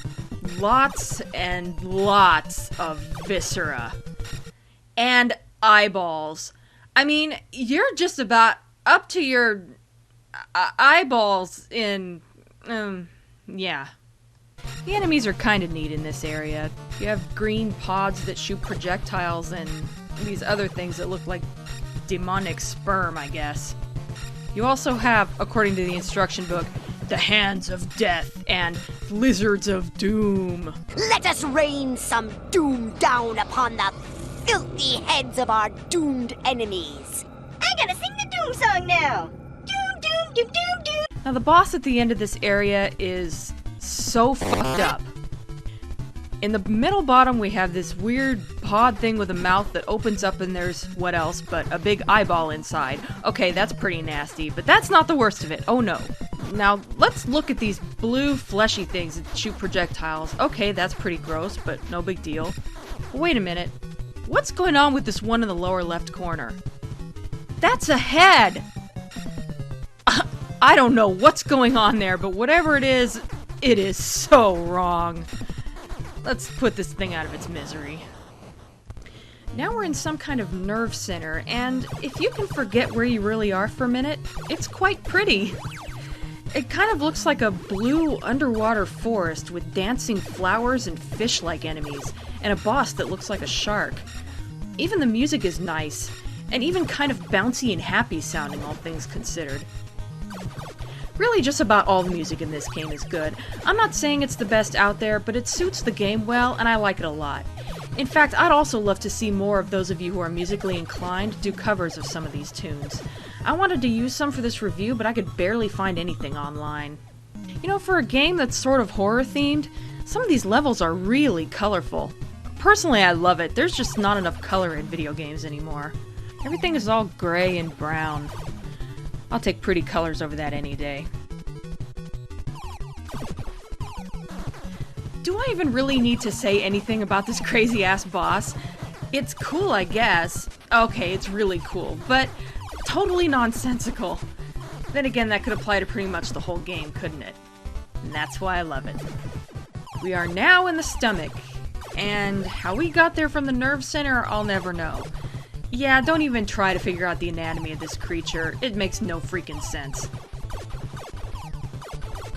lots and lots of viscera. And eyeballs. I mean, you're just about up to your eyeballs in, yeah. The enemies are kind of neat in this area. You have green pods that shoot projectiles and these other things that look like demonic sperm, I guess. You also have, according to the instruction book, the Hands of Death and Lizards of Doom. Let us rain some doom down upon the filthy heads of our doomed enemies. I gotta sing the doom song now. Doom, doom, doom, doom, doom. Now the boss at the end of this area is so fucked up. In the middle bottom we have this weird pod thing with a mouth that opens up and there's, what else, but a big eyeball inside. Okay, that's pretty nasty, but that's not the worst of it. Oh no. Now, let's look at these blue fleshy things that shoot projectiles. Okay, that's pretty gross, but no big deal. Wait a minute. What's going on with this one in the lower left corner? That's a head! I don't know what's going on there, but whatever it is so wrong. Let's put this thing out of its misery. Now we're in some kind of nerve center, and if you can forget where you really are for a minute, it's quite pretty. It kind of looks like a blue underwater forest with dancing flowers and fish-like enemies, and a boss that looks like a shark. Even the music is nice, and even kind of bouncy and happy sounding, all things considered. Really, just about all the music in this game is good. I'm not saying it's the best out there, but it suits the game well, and I like it a lot. In fact, I'd also love to see more of those of you who are musically inclined do covers of some of these tunes. I wanted to use some for this review, but I could barely find anything online. You know, for a game that's sort of horror-themed, some of these levels are really colorful. Personally, I love it. There's just not enough color in video games anymore. Everything is all gray and brown. I'll take pretty colors over that any day. Do I even really need to say anything about this crazy-ass boss? It's cool, I guess. Okay, it's really cool, but totally nonsensical. Then again, that could apply to pretty much the whole game, couldn't it? And that's why I love it. We are now in the stomach, and how we got there from the nerve center, I'll never know. Yeah, don't even try to figure out the anatomy of this creature. It makes no freaking sense.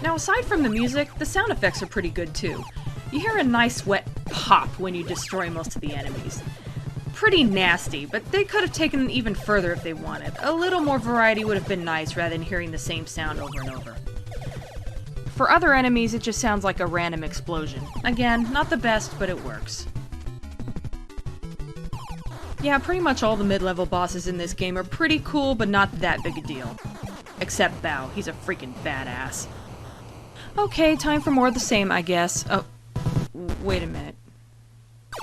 Now, aside from the music, the sound effects are pretty good too. You hear a nice wet pop when you destroy most of the enemies. Pretty nasty, but they could have taken it even further if they wanted. A little more variety would have been nice rather than hearing the same sound over and over. For other enemies, it just sounds like a random explosion. Again, not the best, but it works. Yeah, pretty much all the mid-level bosses in this game are pretty cool, but not that big a deal. Except Bao, he's a freaking badass. Okay, time for more of the same, I guess. Oh, wait a minute.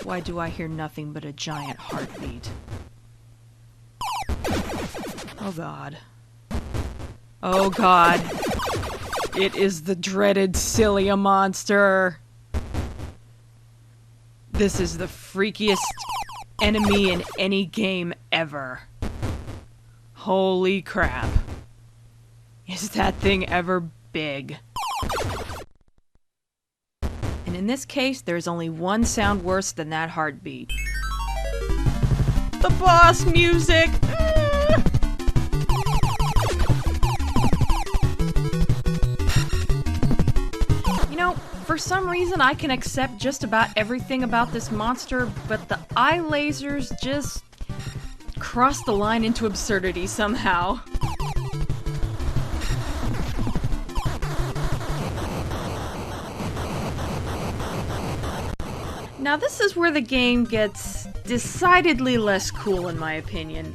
Why do I hear nothing but a giant heartbeat? Oh god. Oh god. It is the dreaded Cilia monster. This is the freakiest enemy in any game ever. Holy crap. Is that thing ever big? And in this case, there's only one sound worse than that heartbeat. The boss music! You know, for some reason I can accept just about everything about this monster, but the eye lasers just cross the line into absurdity somehow. Now this is where the game gets decidedly less cool in my opinion.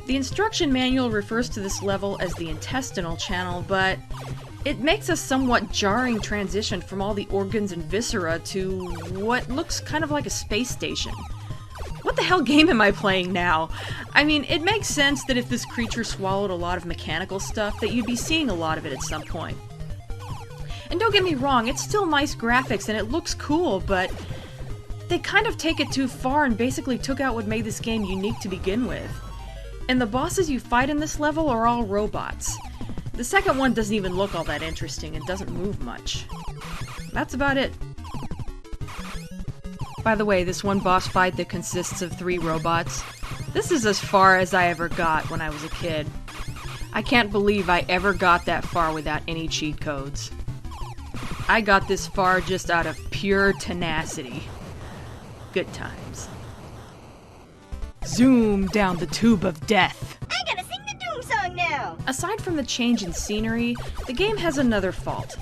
The instruction manual refers to this level as the intestinal channel, but it makes a somewhat jarring transition from all the organs and viscera to what looks kind of like a space station. What the hell game am I playing now? I mean, it makes sense that if this creature swallowed a lot of mechanical stuff, that you'd be seeing a lot of it at some point. And don't get me wrong, it's still nice graphics and it looks cool, but they kind of take it too far and basically took out what made this game unique to begin with. And the bosses you fight in this level are all robots. The second one doesn't even look all that interesting and doesn't move much. That's about it. By the way, this one boss fight that consists of 3 robots, this is as far as I ever got when I was a kid. I can't believe I ever got that far without any cheat codes. I got this far just out of pure tenacity. Good times. Zoom down the tube of death. I gotta sing the Doom song now! Aside from the change in scenery, the game has another fault.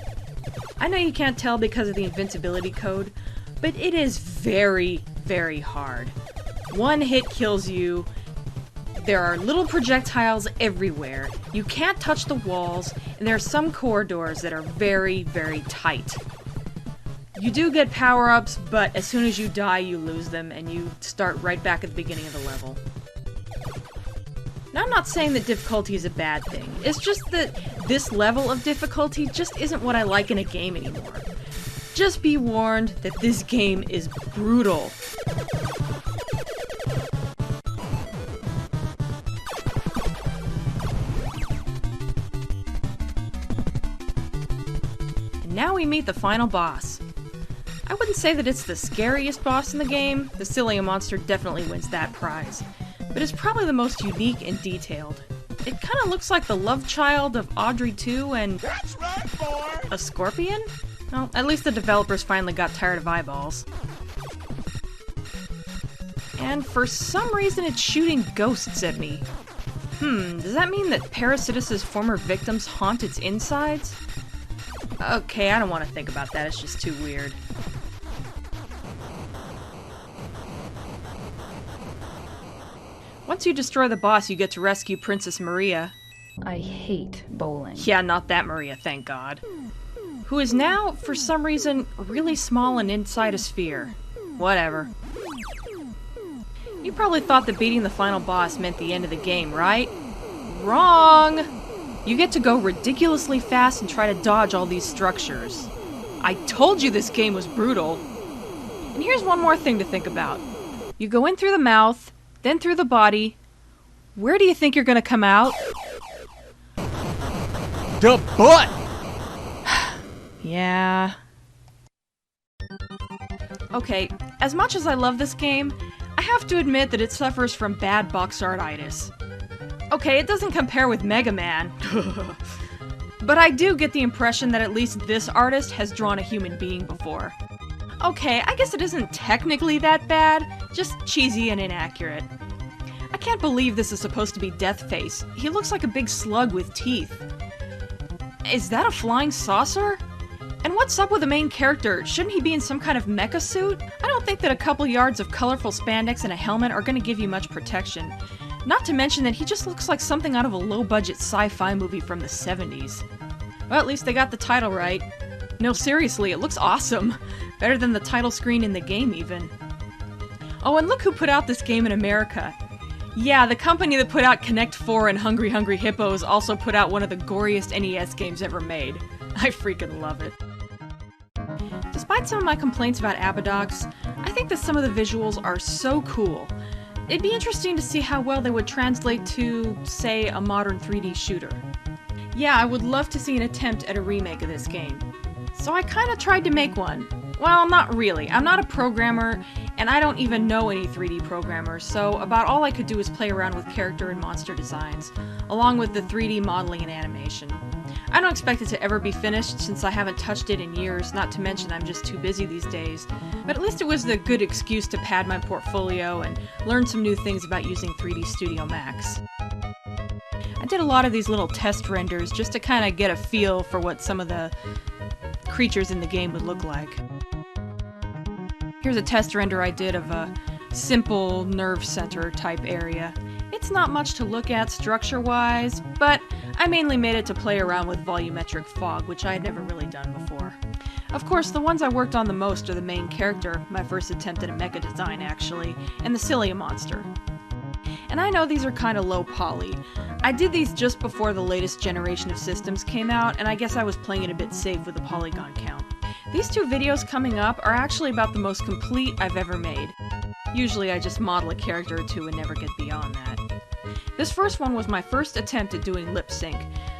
I know you can't tell because of the invincibility code, but it is very, very hard. One hit kills you. There are little projectiles everywhere. You can't touch the walls, and there are some corridors that are very, very tight. You do get power-ups, but as soon as you die, you lose them, and you start right back at the beginning of the level. Now, I'm not saying that difficulty is a bad thing. It's just that this level of difficulty just isn't what I like in a game anymore. Just be warned that this game is brutal. And now we meet the final boss. I wouldn't say that it's the scariest boss in the game. The Cilia monster definitely wins that prize. But it's probably the most unique and detailed. It kind of looks like the love child of Audrey 2 and That's right, boy! a scorpion? Well, at least the developers finally got tired of eyeballs. And for some reason it's shooting ghosts at me. Does that mean that Parasitus's former victims haunt its insides? Okay, I don't want to think about that, it's just too weird. Once you destroy the boss, you get to rescue Princess Maria. I hate bowling. Yeah, not that Maria, thank God. Who is now, for some reason, really small and inside a sphere. Whatever. You probably thought that beating the final boss meant the end of the game, right? Wrong! You get to go ridiculously fast and try to dodge all these structures. I told you this game was brutal. And here's one more thing to think about. You go in through the mouth, then through the body. Where do you think you're gonna come out? the butt! Yeah. Okay, as much as I love this game, I have to admit that it suffers from bad box artitis. Okay, it doesn't compare with Mega Man. But I do get the impression that at least this artist has drawn a human being before. Okay, I guess it isn't technically that bad, just cheesy and inaccurate. I can't believe this is supposed to be Deathface. He looks like a big slug with teeth. Is that a flying saucer? And what's up with the main character? Shouldn't he be in some kind of mecha suit? I don't think that a couple yards of colorful spandex and a helmet are going to give you much protection. Not to mention that he just looks like something out of a low-budget sci-fi movie from the 70s. Well, at least they got the title right. No, seriously, it looks awesome. Better than the title screen in the game, even. Oh, and look who put out this game in America. Yeah, the company that put out Connect 4 and Hungry Hungry Hippos also put out one of the goriest NES games ever made. I freaking love it. Despite some of my complaints about Abadox, I think that some of the visuals are so cool. It'd be interesting to see how well they would translate to, say, a modern 3D shooter. Yeah, I would love to see an attempt at a remake of this game. So I kinda tried to make one. Well, not really. I'm not a programmer, and I don't even know any 3D programmers, so about all I could do was play around with character and monster designs, along with the 3D modeling and animation. I don't expect it to ever be finished since I haven't touched it in years, not to mention I'm just too busy these days, but at least it was a good excuse to pad my portfolio and learn some new things about using 3D Studio Max. I did a lot of these little test renders just to kind of get a feel for what some of the creatures in the game would look like. Here's a test render I did of a simple nerve center type area. It's not much to look at structure-wise, but I mainly made it to play around with volumetric fog, which I had never really done before. Of course, the ones I worked on the most are the main character, my first attempt at a mecha design actually, and the Cilia monster. And I know these are kinda low poly. I did these just before the latest generation of systems came out, and I guess I was playing it a bit safe with the polygon count. These two videos coming up are actually about the most complete I've ever made. Usually I just model a character or two and never get beyond that. This first one was my first attempt at doing lip sync.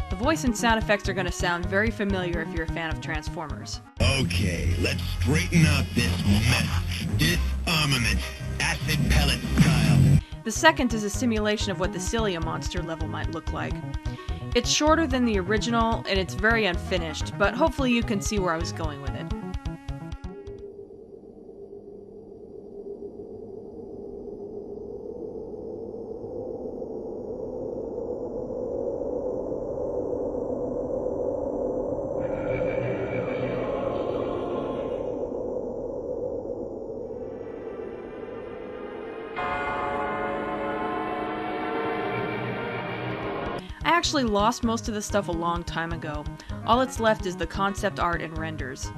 The voice and sound effects are going to sound very familiar if you're a fan of Transformers. Okay, let's straighten out this mess. Disarmament, acid pellet style. The second is a simulation of what the Cilia monster level might look like. It's shorter than the original, and it's very unfinished, but hopefully you can see where I was going with it. I actually lost most of the stuff a long time ago. All that's left is the concept art and renders.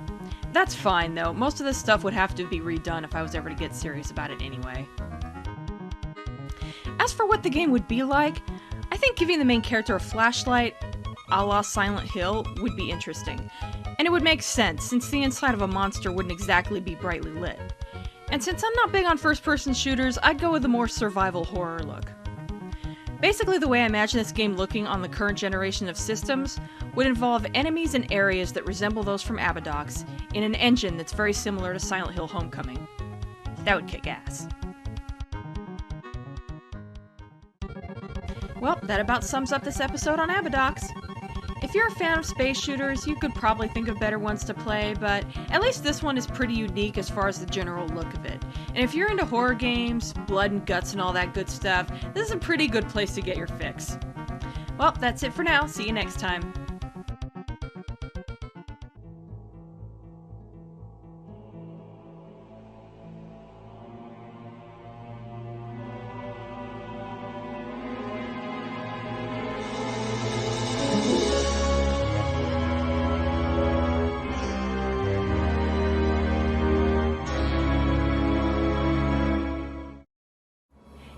That's fine though, most of this stuff would have to be redone if I was ever to get serious about it anyway. As for what the game would be like, I think giving the main character a flashlight, a la Silent Hill, would be interesting. And it would make sense, since the inside of a monster wouldn't exactly be brightly lit. And since I'm not big on first-person shooters, I'd go with a more survival horror look. Basically, the way I imagine this game looking on the current generation of systems would involve enemies and areas that resemble those from Abadox in an engine that's very similar to Silent Hill Homecoming. That would kick ass. Well, that about sums up this episode on Abadox. If you're a fan of space shooters, you could probably think of better ones to play, but at least this one is pretty unique as far as the general look of it. And if you're into horror games, blood and guts and all that good stuff, this is a pretty good place to get your fix. Well, that's it for now. See you next time.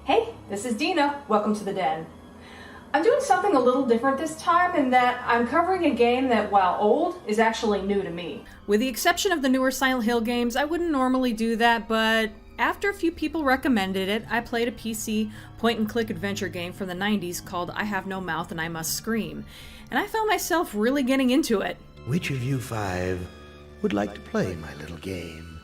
Hey, this is Dina. Welcome to the Den. I'm doing something a little different this time in that I'm covering a game that, while old, is actually new to me. With the exception of the newer Silent Hill games, I wouldn't normally do that, but After a few people recommended it, I played a PC point-and-click adventure game from the 90s called I Have No Mouth and I Must Scream, and I found myself really getting into it. Which of you 5 would like to play my little game?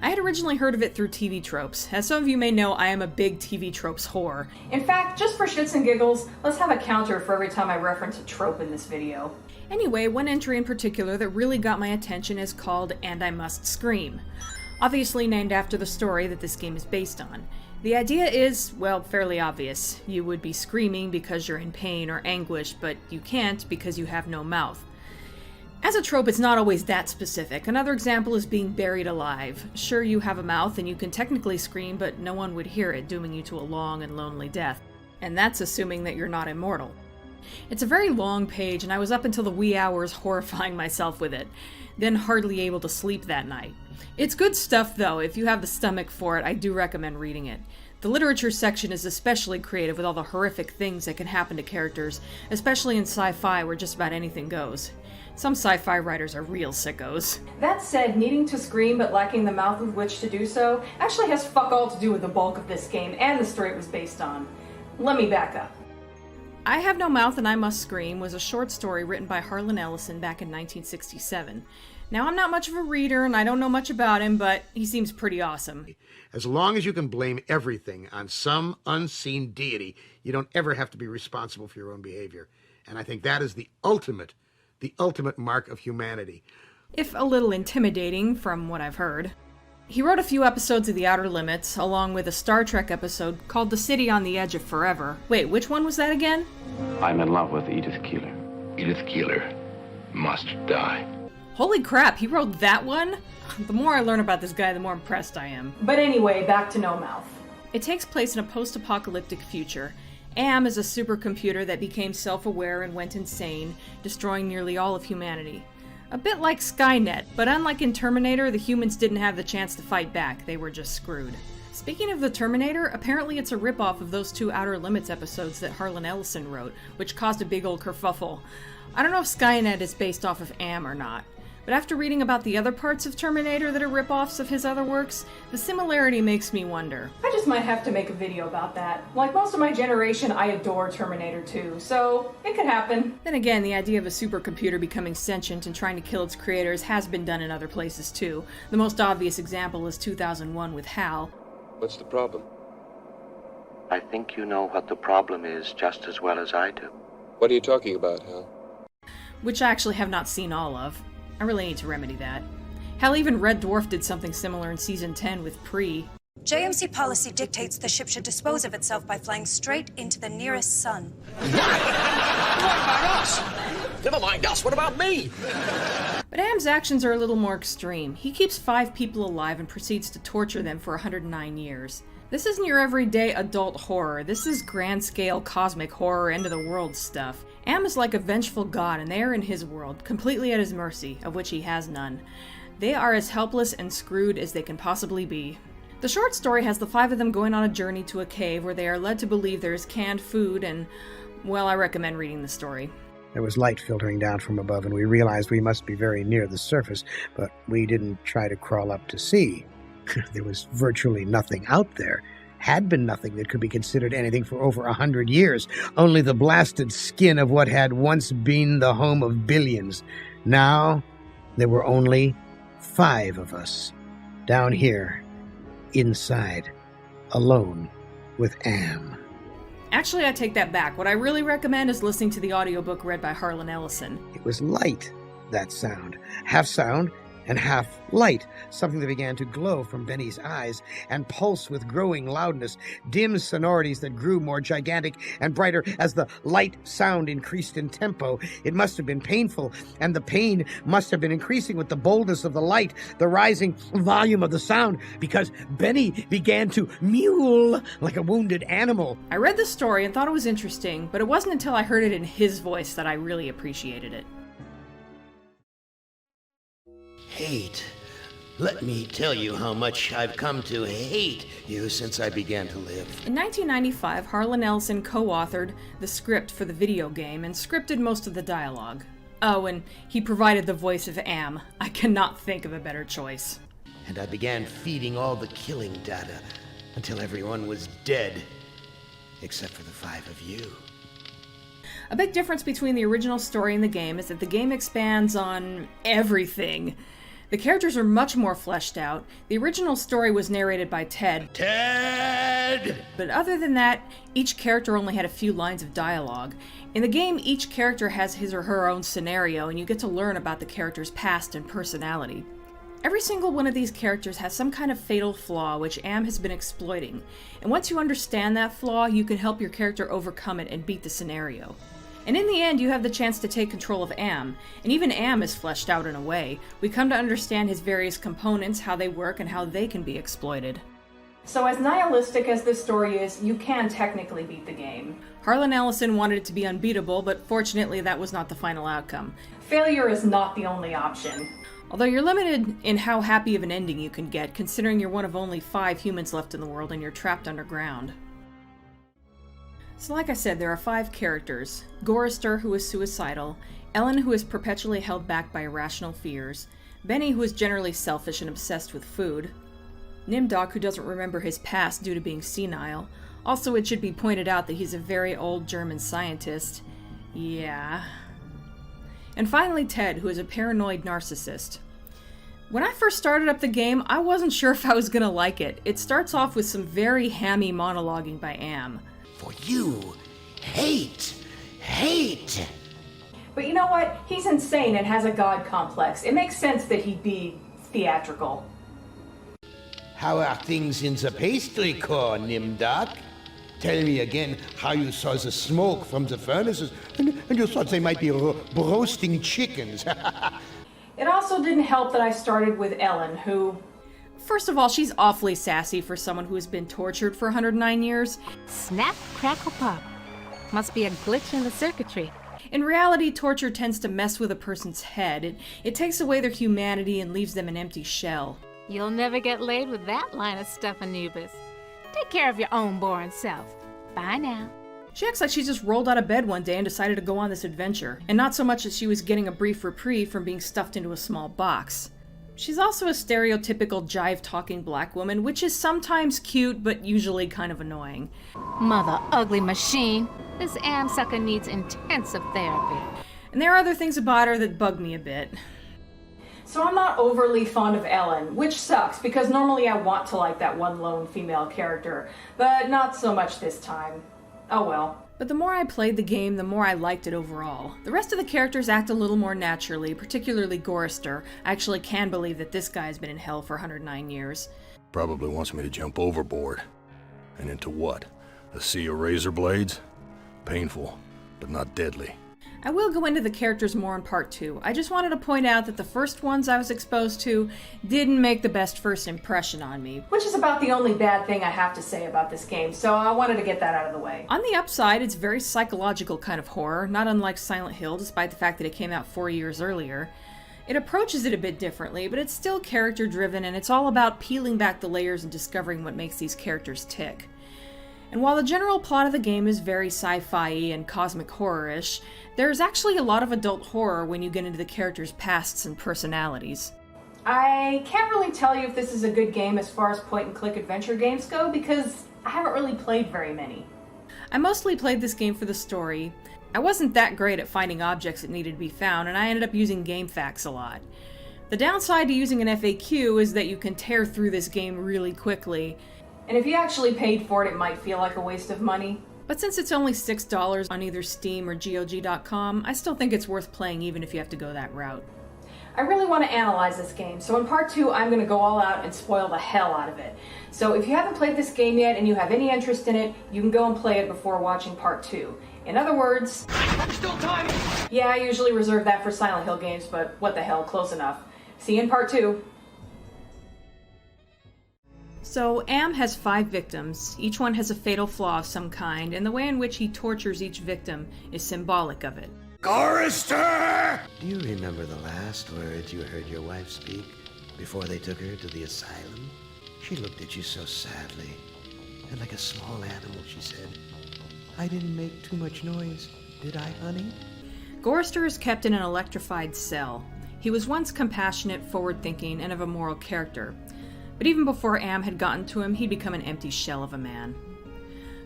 I had originally heard of it through TV tropes. As some of you may know, I am a big TV tropes whore. In fact, just for shits and giggles, let's have a counter for every time I reference a trope in this video. Anyway, one entry in particular that really got my attention is called And I Must Scream. Obviously named after the story that this game is based on. The idea is, well, fairly obvious. You would be screaming because you're in pain or anguish, but you can't because you have no mouth. As a trope, it's not always that specific. Another example is being buried alive. Sure, you have a mouth and you can technically scream, but no one would hear it, dooming you to a long and lonely death. And that's assuming that you're not immortal. It's a very long page, and I was up until the wee hours horrifying myself with it, then hardly able to sleep that night. It's good stuff, though. If you have the stomach for it, I do recommend reading it. The literature section is especially creative with all the horrific things that can happen to characters, especially in sci-fi where just about anything goes. Some sci-fi writers are real sickos. That said, needing to scream but lacking the mouth with which to do so actually has fuck all to do with the bulk of this game and the story it was based on. Let me back up. I Have No Mouth and I Must Scream was a short story written by Harlan Ellison back in 1967. Now, I'm not much of a reader and I don't know much about him, but he seems pretty awesome. As long as you can blame everything on some unseen deity, you don't ever have to be responsible for your own behavior. And I think that is the ultimate mark of humanity. If a little intimidating, from what I've heard. He wrote a few episodes of The Outer Limits, along with a Star Trek episode called The City on the Edge of Forever. Wait, which one was that again? I'm in love with Edith Keeler. Edith Keeler must die. Holy crap, he wrote that one? The more I learn about this guy, the more impressed I am. But anyway, back to No Mouth. It takes place in a post-apocalyptic future. Am is a supercomputer that became self-aware and went insane, destroying nearly all of humanity. A bit like Skynet, but unlike in Terminator, the humans didn't have the chance to fight back, they were just screwed. Speaking of the Terminator, apparently it's a ripoff of those 2 Outer Limits episodes that Harlan Ellison wrote, which caused a big old kerfuffle. I don't know if Skynet is based off of Am or not, but after reading about the other parts of Terminator that are ripoffs of his other works, the similarity makes me wonder. I just might have to make a video about that. Like most of my generation, I adore Terminator 2, so it could happen. Then again, the idea of a supercomputer becoming sentient and trying to kill its creators has been done in other places too. The most obvious example is 2001 with HAL. What's the problem? I think you know what the problem is just as well as I do. What are you talking about, Hal? Which I actually have not seen all of. I really need to remedy that. Hell, even Red Dwarf did something similar in Season 10 with Pre. JMC policy dictates the ship should dispose of itself by flying straight into the nearest sun. What about us? Never mind us, what about me? But Am's actions are a little more extreme. He keeps 5 people alive and proceeds to torture them for 109 years. This isn't your everyday adult horror. This is grand-scale cosmic horror, end-of-the-world stuff. Am is like a vengeful god, and they are in his world, completely at his mercy, of which he has none. They are as helpless and screwed as they can possibly be. The short story has the 5 of them going on a journey to a cave where they are led to believe there is canned food, and, well, I recommend reading the story. There was light filtering down from above, and we realized we must be very near the surface, but we didn't try to crawl up to see. There was virtually nothing out there. Had been nothing that could be considered anything for over 100 years. Only the blasted skin of what had once been the home of billions. Now, there were only 5 of us. Down here, inside, alone with Am. Actually, I take that back. What I really recommend is listening to the audiobook read by Harlan Ellison. It was light, that sound. Half sound and half light, something that began to glow from Benny's eyes and pulse with growing loudness, dim sonorities that grew more gigantic and brighter as the light sound increased in tempo. It must have been painful, and the pain must have been increasing with the boldness of the light, the rising volume of the sound, because Benny began to mewl like a wounded animal. I read the story and thought it was interesting, but it wasn't until I heard it in his voice that I really appreciated it. Hate. Let me tell you how much I've come to hate you since I began to live. In 1995, Harlan Ellison co-authored the script for the video game and scripted most of the dialogue. Oh, and he provided the voice of Am. I cannot think of a better choice. and I began feeding all the killing data until everyone was dead. Except for the 5 of you. A big difference between the original story and the game is that the game expands on everything. The characters are much more fleshed out. The original story was narrated by Ted. Ted! But other than that, each character only had a few lines of dialogue. In the game, each character has his or her own scenario, and you get to learn about the character's past and personality. Every single one of these characters has some kind of fatal flaw which Am has been exploiting, and once you understand that flaw, you can help your character overcome it and beat the scenario. And in the end, you have the chance to take control of Am, and even Am is fleshed out in a way. We come to understand his various components, how they work, and how they can be exploited. So as nihilistic as this story is, you can technically beat the game. Harlan Ellison wanted it to be unbeatable, but fortunately that was not the final outcome. Failure is not the only option. Although you're limited in how happy of an ending you can get, considering you're one of only 5 humans left in the world and you're trapped underground. So like I said, there are 5 characters. Gorister, who is suicidal, Ellen, who is perpetually held back by irrational fears, Benny, who is generally selfish and obsessed with food, Nimdok, who doesn't remember his past due to being senile. Also, it should be pointed out that he's a very old German scientist. Yeah. And finally Ted, who is a paranoid narcissist. When I first started up the game, I wasn't sure if I was gonna like it. It starts off with some very hammy monologuing by Am. For you, hate. But you know what? He's insane and has a god complex. It makes sense that he'd be theatrical. How are things in the pastry core, Nimdok? Tell me again how you saw the smoke from the furnaces, and you thought they might be roasting chickens. It also didn't help that I started with Ellen, who... First of all, she's awfully sassy for someone who has been tortured for 109 years. Snap, crackle, pop. Must be a glitch in the circuitry. In reality, torture tends to mess with a person's head. It takes away their humanity and leaves them an empty shell. You'll never get laid with that line of stuff, Anubis. Take care of your own boring self. Bye now. She acts like she just rolled out of bed one day and decided to go on this adventure, and not so much that she was getting a brief reprieve from being stuffed into a small box. She's also a stereotypical jive-talking black woman, which is sometimes cute, but usually kind of annoying. Mother ugly machine. This Am sucker needs intensive therapy. And there are other things about her that bug me a bit. So I'm not overly fond of Ellen, which sucks, because normally I want to like that one lone female character, but not so much this time. Oh well. But the more I played the game, the more I liked it overall. The rest of the characters act a little more naturally, particularly Gorister. I actually can believe that this guy's been in hell for 109 years. Probably wants me to jump overboard. And into what? A sea of razor blades? Painful, but not deadly. I will go into the characters more in part 2. I just wanted to point out that the first ones I was exposed to didn't make the best first impression on me, which is about the only bad thing I have to say about this game, so I wanted to get that out of the way. On the upside, it's very psychological kind of horror, not unlike Silent Hill, despite the fact that it came out 4 years earlier. It approaches it a bit differently, but it's still character-driven, and it's all about peeling back the layers and discovering what makes these characters tick. And while the general plot of the game is very sci-fi and cosmic horror-ish, there's actually a lot of adult horror when you get into the characters' pasts and personalities. I can't really tell you if this is a good game as far as point-and-click adventure games go, because I haven't really played very many. I mostly played this game for the story. I wasn't that great at finding objects that needed to be found, and I ended up using GameFAQs a lot. The downside to using an FAQ is that you can tear through this game really quickly, and if you actually paid for it, it might feel like a waste of money. But since it's only $6 on either Steam or GOG.com, I still think it's worth playing even if you have to go that route. I really want to analyze this game, so in part 2 I'm going to go all out and spoil the hell out of it. So if you haven't played this game yet and you have any interest in it, you can go and play it before watching part 2. In other words... Still time! Yeah, I usually reserve that for Silent Hill games, but what the hell, close enough. See you in part 2. So, Am has 5 victims. Each one has a fatal flaw of some kind, and the way in which he tortures each victim is symbolic of it. Gorister! Do you remember the last words you heard your wife speak before they took her to the asylum? She looked at you so sadly, and like a small animal, she said, "I didn't make too much noise, did I, honey?" Gorister is kept in an electrified cell. He was once compassionate, forward-thinking, and of a moral character. But even before Am had gotten to him, he'd become an empty shell of a man.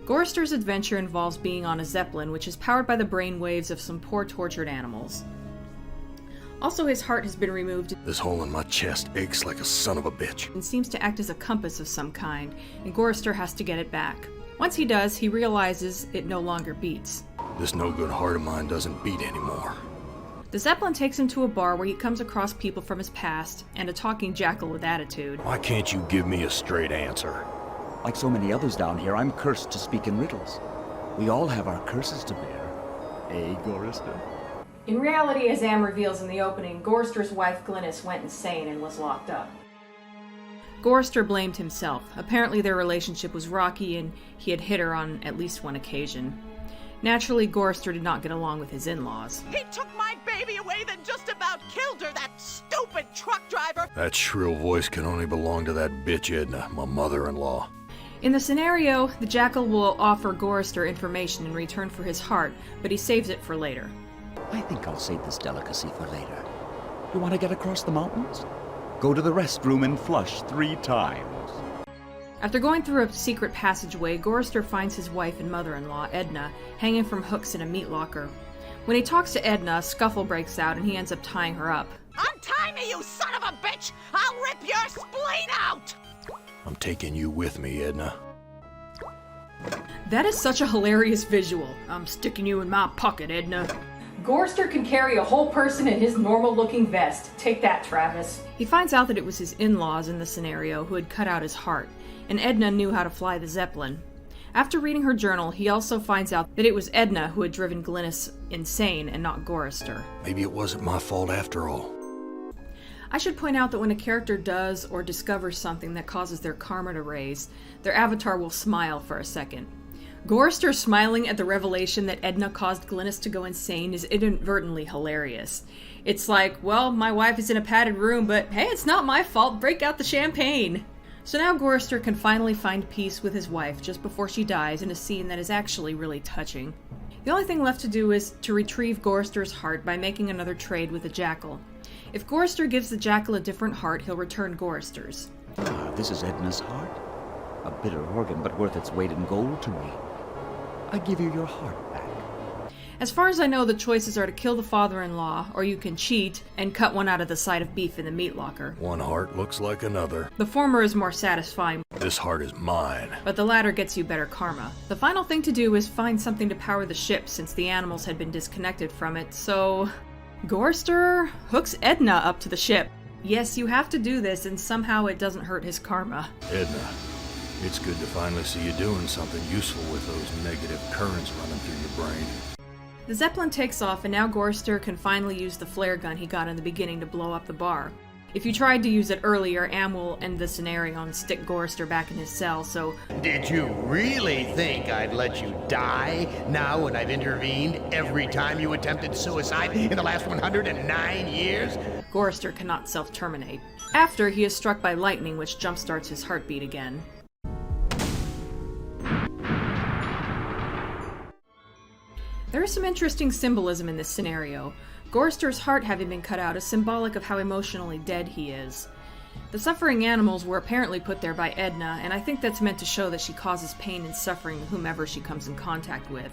Gorster's adventure involves being on a Zeppelin, which is powered by the brainwaves of some poor tortured animals. Also, his heart has been removed. This hole in my chest aches like a son of a bitch. And seems to act as a compass of some kind, and Gorster has to get it back. Once he does, he realizes it no longer beats. This no-good heart of mine doesn't beat anymore. The Zeppelin takes him to a bar where he comes across people from his past and a talking jackal with attitude. Why can't you give me a straight answer? Like so many others down here, I'm cursed to speak in riddles. We all have our curses to bear. Eh, Gorster? In reality, as Am reveals in the opening, Gorster's wife Glynis went insane and was locked up. Gorster blamed himself. Apparently their relationship was rocky and he had hit her on at least one occasion. Naturally, Gorster did not get along with his in-laws. He took my baby away, then just about killed her, that stupid truck driver! That shrill voice can only belong to that bitch Edna, my mother-in-law. In the scenario, the jackal will offer Gorster information in return for his heart, but he saves it for later. I think I'll save this delicacy for later. You want to get across the mountains? Go to the restroom and flush 3 times. After going through a secret passageway, Gorster finds his wife and mother-in-law, Edna, hanging from hooks in a meat locker. When he talks to Edna, a scuffle breaks out and he ends up tying her up. Untie me, you son of a bitch! I'll rip your spleen out! I'm taking you with me, Edna. That is such a hilarious visual. I'm sticking you in my pocket, Edna. Gorster can carry a whole person in his normal-looking vest. Take that, Travis. He finds out that it was his in-laws in the scenario who had cut out his heart, and Edna knew how to fly the Zeppelin. After reading her journal, he also finds out that it was Edna who had driven Glynis insane and not Gorster. Maybe it wasn't my fault after all. I should point out that when a character does or discovers something that causes their karma to raise, their avatar will smile for a second. Gorster smiling at the revelation that Edna caused Glynis to go insane is inadvertently hilarious. It's like, well, my wife is in a padded room, but hey, it's not my fault, break out the champagne! So now Gorster can finally find peace with his wife just before she dies in a scene that is actually really touching. The only thing left to do is to retrieve Gorster's heart by making another trade with the jackal. If Gorster gives the jackal a different heart, he'll return Gorster's. Ah, this is Edna's heart. A bitter organ, but worth its weight in gold to me. I give you your heart back. As far as I know, the choices are to kill the father-in-law, or you can cheat and cut one out of the side of beef in the meat locker. One heart looks like another. The former is more satisfying. This heart is mine. But the latter gets you better karma. The final thing to do is find something to power the ship since the animals had been disconnected from it, so Gorster hooks Edna up to the ship. Yes, you have to do this, and somehow it doesn't hurt his karma. Edna, it's good to finally see you doing something useful with those negative currents running through your brain. The Zeppelin takes off, and now Gorster can finally use the flare gun he got in the beginning to blow up the bar. If you tried to use it earlier, Am will end the scenario and stick Gorster back in his cell, so... Did you really think I'd let you die now when I've intervened every time you attempted suicide in the last 109 years? Gorster cannot self-terminate. After, he is struck by lightning, which jumpstarts his heartbeat again. There is some interesting symbolism in this scenario. Gorster's heart having been cut out is symbolic of how emotionally dead he is. The suffering animals were apparently put there by Edna, and I think that's meant to show that she causes pain and suffering to whomever she comes in contact with.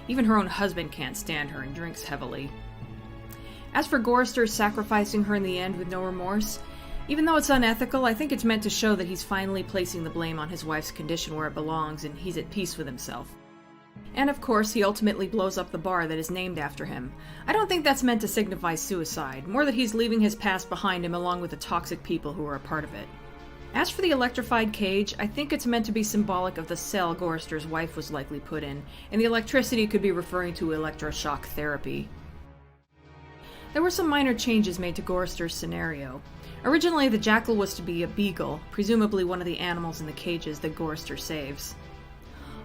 Even her own husband can't stand her and drinks heavily. As for Gorster sacrificing her in the end with no remorse, even though it's unethical, I think it's meant to show that he's finally placing the blame on his wife's condition where it belongs and he's at peace with himself. And of course, he ultimately blows up the bar that is named after him. I don't think that's meant to signify suicide, more that he's leaving his past behind him along with the toxic people who are a part of it. As for the electrified cage, I think it's meant to be symbolic of the cell Gorster's wife was likely put in, and the electricity could be referring to electroshock therapy. There were some minor changes made to Gorster's scenario. Originally, the jackal was to be a beagle, presumably one of the animals in the cages that Gorster saves.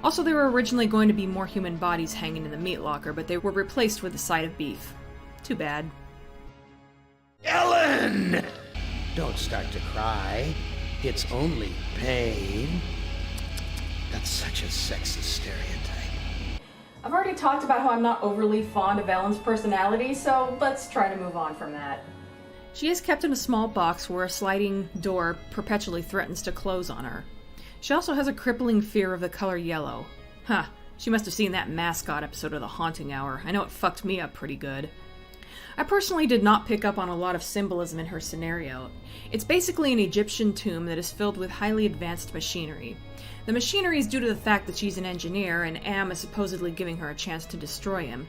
Also, there were originally going to be more human bodies hanging in the meat locker, but they were replaced with a side of beef. Too bad. Ellen! Don't start to cry. It's only pain. That's such a sexist stereotype. I've already talked about how I'm not overly fond of Ellen's personality, so let's try to move on from that. She is kept in a small box where a sliding door perpetually threatens to close on her. She also has a crippling fear of the color yellow. Huh, she must have seen that Mascot episode of The Haunting Hour. I know it fucked me up pretty good. I personally did not pick up on a lot of symbolism in her scenario. It's basically an Egyptian tomb that is filled with highly advanced machinery. The machinery is due to the fact that she's an engineer, and Am is supposedly giving her a chance to destroy him.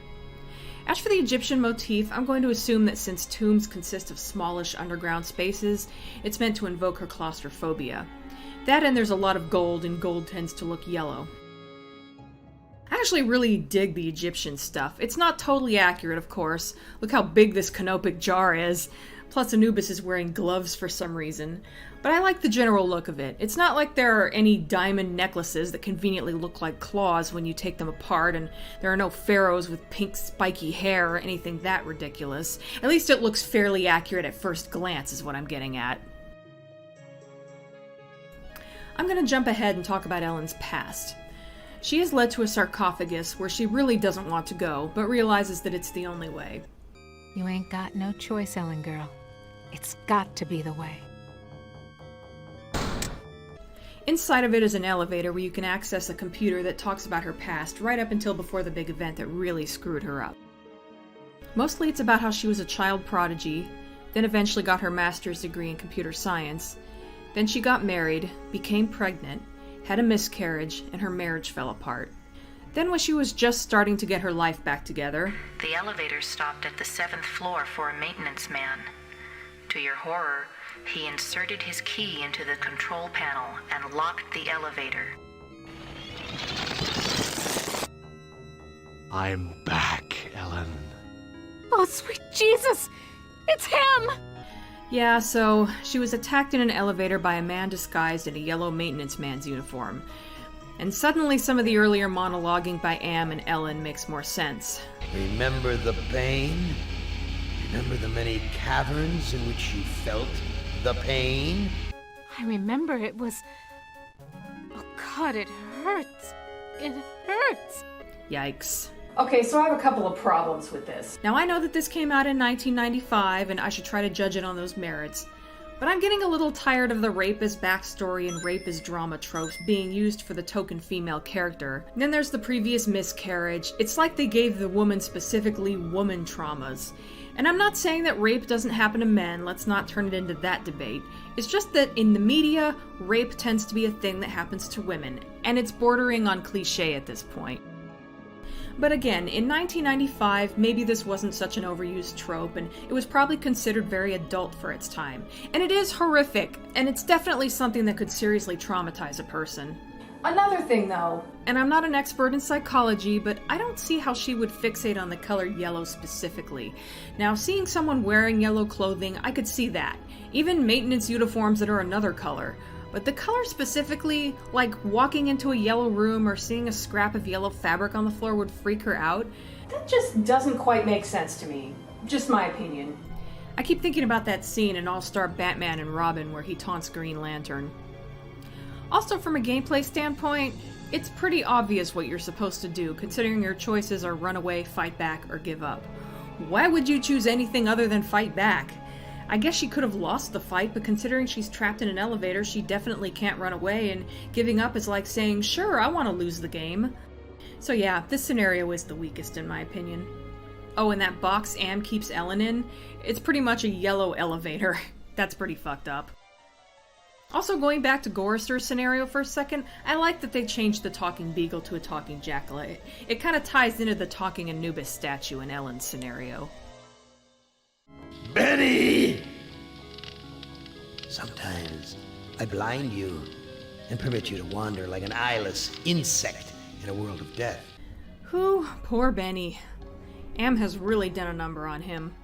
As for the Egyptian motif, I'm going to assume that since tombs consist of smallish underground spaces, it's meant to invoke her claustrophobia. That and there's a lot of gold, and gold tends to look yellow. I actually really dig the Egyptian stuff. It's not totally accurate, of course. Look how big this canopic jar is. Plus Anubis is wearing gloves for some reason. But I like the general look of it. It's not like there are any diamond necklaces that conveniently look like claws when you take them apart, and there are no pharaohs with pink spiky hair or anything that ridiculous. At least it looks fairly accurate at first glance, is what I'm getting at. I'm going to jump ahead and talk about Ellen's past. She is led to a sarcophagus where she really doesn't want to go, but realizes that it's the only way. You ain't got no choice, Ellen girl. It's got to be the way. Inside of it is an elevator where you can access a computer that talks about her past right up until before the big event that really screwed her up. Mostly it's about how she was a child prodigy, then eventually got her master's degree in computer science, then she got married, became pregnant, had a miscarriage, and her marriage fell apart. Then when she was just starting to get her life back together, the elevator stopped at the 7th floor for a maintenance man. To your horror, he inserted his key into the control panel and locked the elevator. I'm back, Ellen. Oh, sweet Jesus! It's him! Yeah, so she was attacked in an elevator by a man disguised in a yellow maintenance man's uniform. And suddenly some of the earlier monologuing by Am and Ellen makes more sense. Remember the pain? Remember the many caverns in which you felt the pain? I remember it was... Oh God, it hurts. It hurts. Yikes. Okay, so I have a couple of problems with this. Now I know that this came out in 1995 and I should try to judge it on those merits, but I'm getting a little tired of the rape as backstory and rape as drama tropes being used for the token female character. And then there's the previous miscarriage. It's like they gave the woman specifically woman traumas. And I'm not saying that rape doesn't happen to men, let's not turn it into that debate. It's just that in the media, rape tends to be a thing that happens to women, and it's bordering on cliche at this point. But again, in 1995, maybe this wasn't such an overused trope, and it was probably considered very adult for its time. And it is horrific, and it's definitely something that could seriously traumatize a person. Another thing though, and I'm not an expert in psychology, but I don't see how she would fixate on the color yellow specifically. Now, seeing someone wearing yellow clothing, I could see that. Even maintenance uniforms that are another color. But the color specifically, like walking into a yellow room or seeing a scrap of yellow fabric on the floor would freak her out, that just doesn't quite make sense to me. Just my opinion. I keep thinking about that scene in All-Star Batman and Robin where he taunts Green Lantern. Also, from a gameplay standpoint, it's pretty obvious what you're supposed to do, considering your choices are run away, fight back, or give up. Why would you choose anything other than fight back? I guess she could have lost the fight, but considering she's trapped in an elevator, she definitely can't run away, and giving up is like saying, sure, I want to lose the game. So yeah, this scenario is the weakest in my opinion. Oh, and that box Am keeps Ellen in? It's pretty much a yellow elevator. That's pretty fucked up. Also, going back to Gorister's scenario for a second, I like that they changed the talking beagle to a talking jackal. It kind of ties into the talking Anubis statue in Ellen's scenario. Benny! Sometimes I blind you and permit you to wander like an eyeless insect in a world of death. Whew, poor Benny. Am has really done a number on him.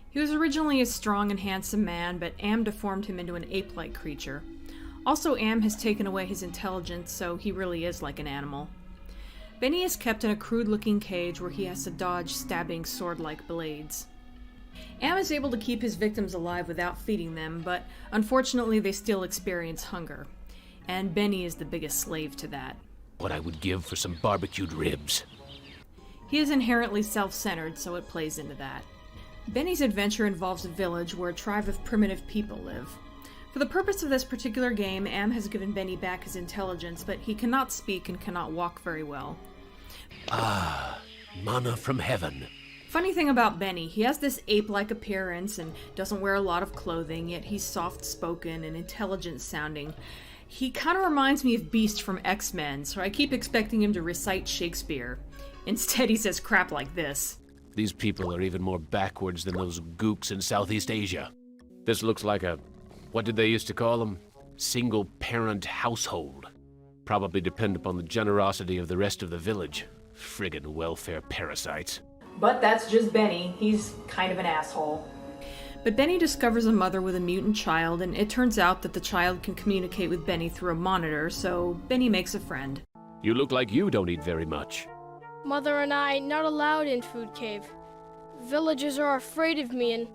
He was originally a strong and handsome man, but Am deformed him into an ape-like creature. Also, Am has taken away his intelligence, so he really is like an animal. Benny is kept in a crude-looking cage where he has to dodge stabbing sword-like blades. Am is able to keep his victims alive without feeding them, but unfortunately they still experience hunger. And Benny is the biggest slave to that. What I would give for some barbecued ribs. He is inherently self-centered, so it plays into that. Benny's adventure involves a village where a tribe of primitive people live. For the purpose of this particular game, Am has given Benny back his intelligence, but he cannot speak and cannot walk very well. Ah, manna from heaven. Funny thing about Benny, he has this ape-like appearance and doesn't wear a lot of clothing, yet he's soft-spoken and intelligent-sounding. He kind of reminds me of Beast from X-Men, so I keep expecting him to recite Shakespeare. Instead, he says crap like this. These people are even more backwards than those gooks in Southeast Asia. This looks like a, what did they used to call them? Single-parent household. Probably depend upon the generosity of the rest of the village. Friggin' welfare parasites. But that's just Benny. He's kind of an asshole. But Benny discovers a mother with a mutant child, and it turns out that the child can communicate with Benny through a monitor, so Benny makes a friend. You look like you don't eat very much. Mother and I not allowed in Food Cave. Villagers are afraid of me and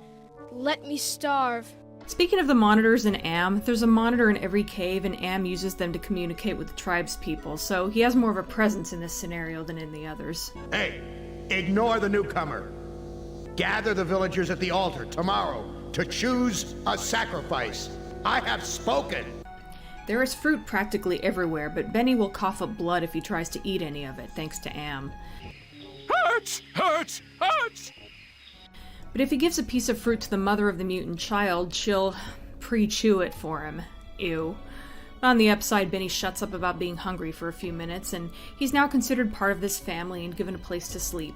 let me starve. Speaking of the monitors in Am, there's a monitor in every cave, and Am uses them to communicate with the tribe's people, so he has more of a presence in this scenario than in the others. Hey, ignore the newcomer. Gather the villagers at the altar tomorrow to choose a sacrifice. I have spoken. There is fruit practically everywhere, but Benny will cough up blood if he tries to eat any of it, thanks to Am. Hurts! Hurts! Hurts! But if he gives a piece of fruit to the mother of the mutant child, she'll pre-chew it for him. Ew. On the upside, Benny shuts up about being hungry for a few minutes, and he's now considered part of this family and given a place to sleep.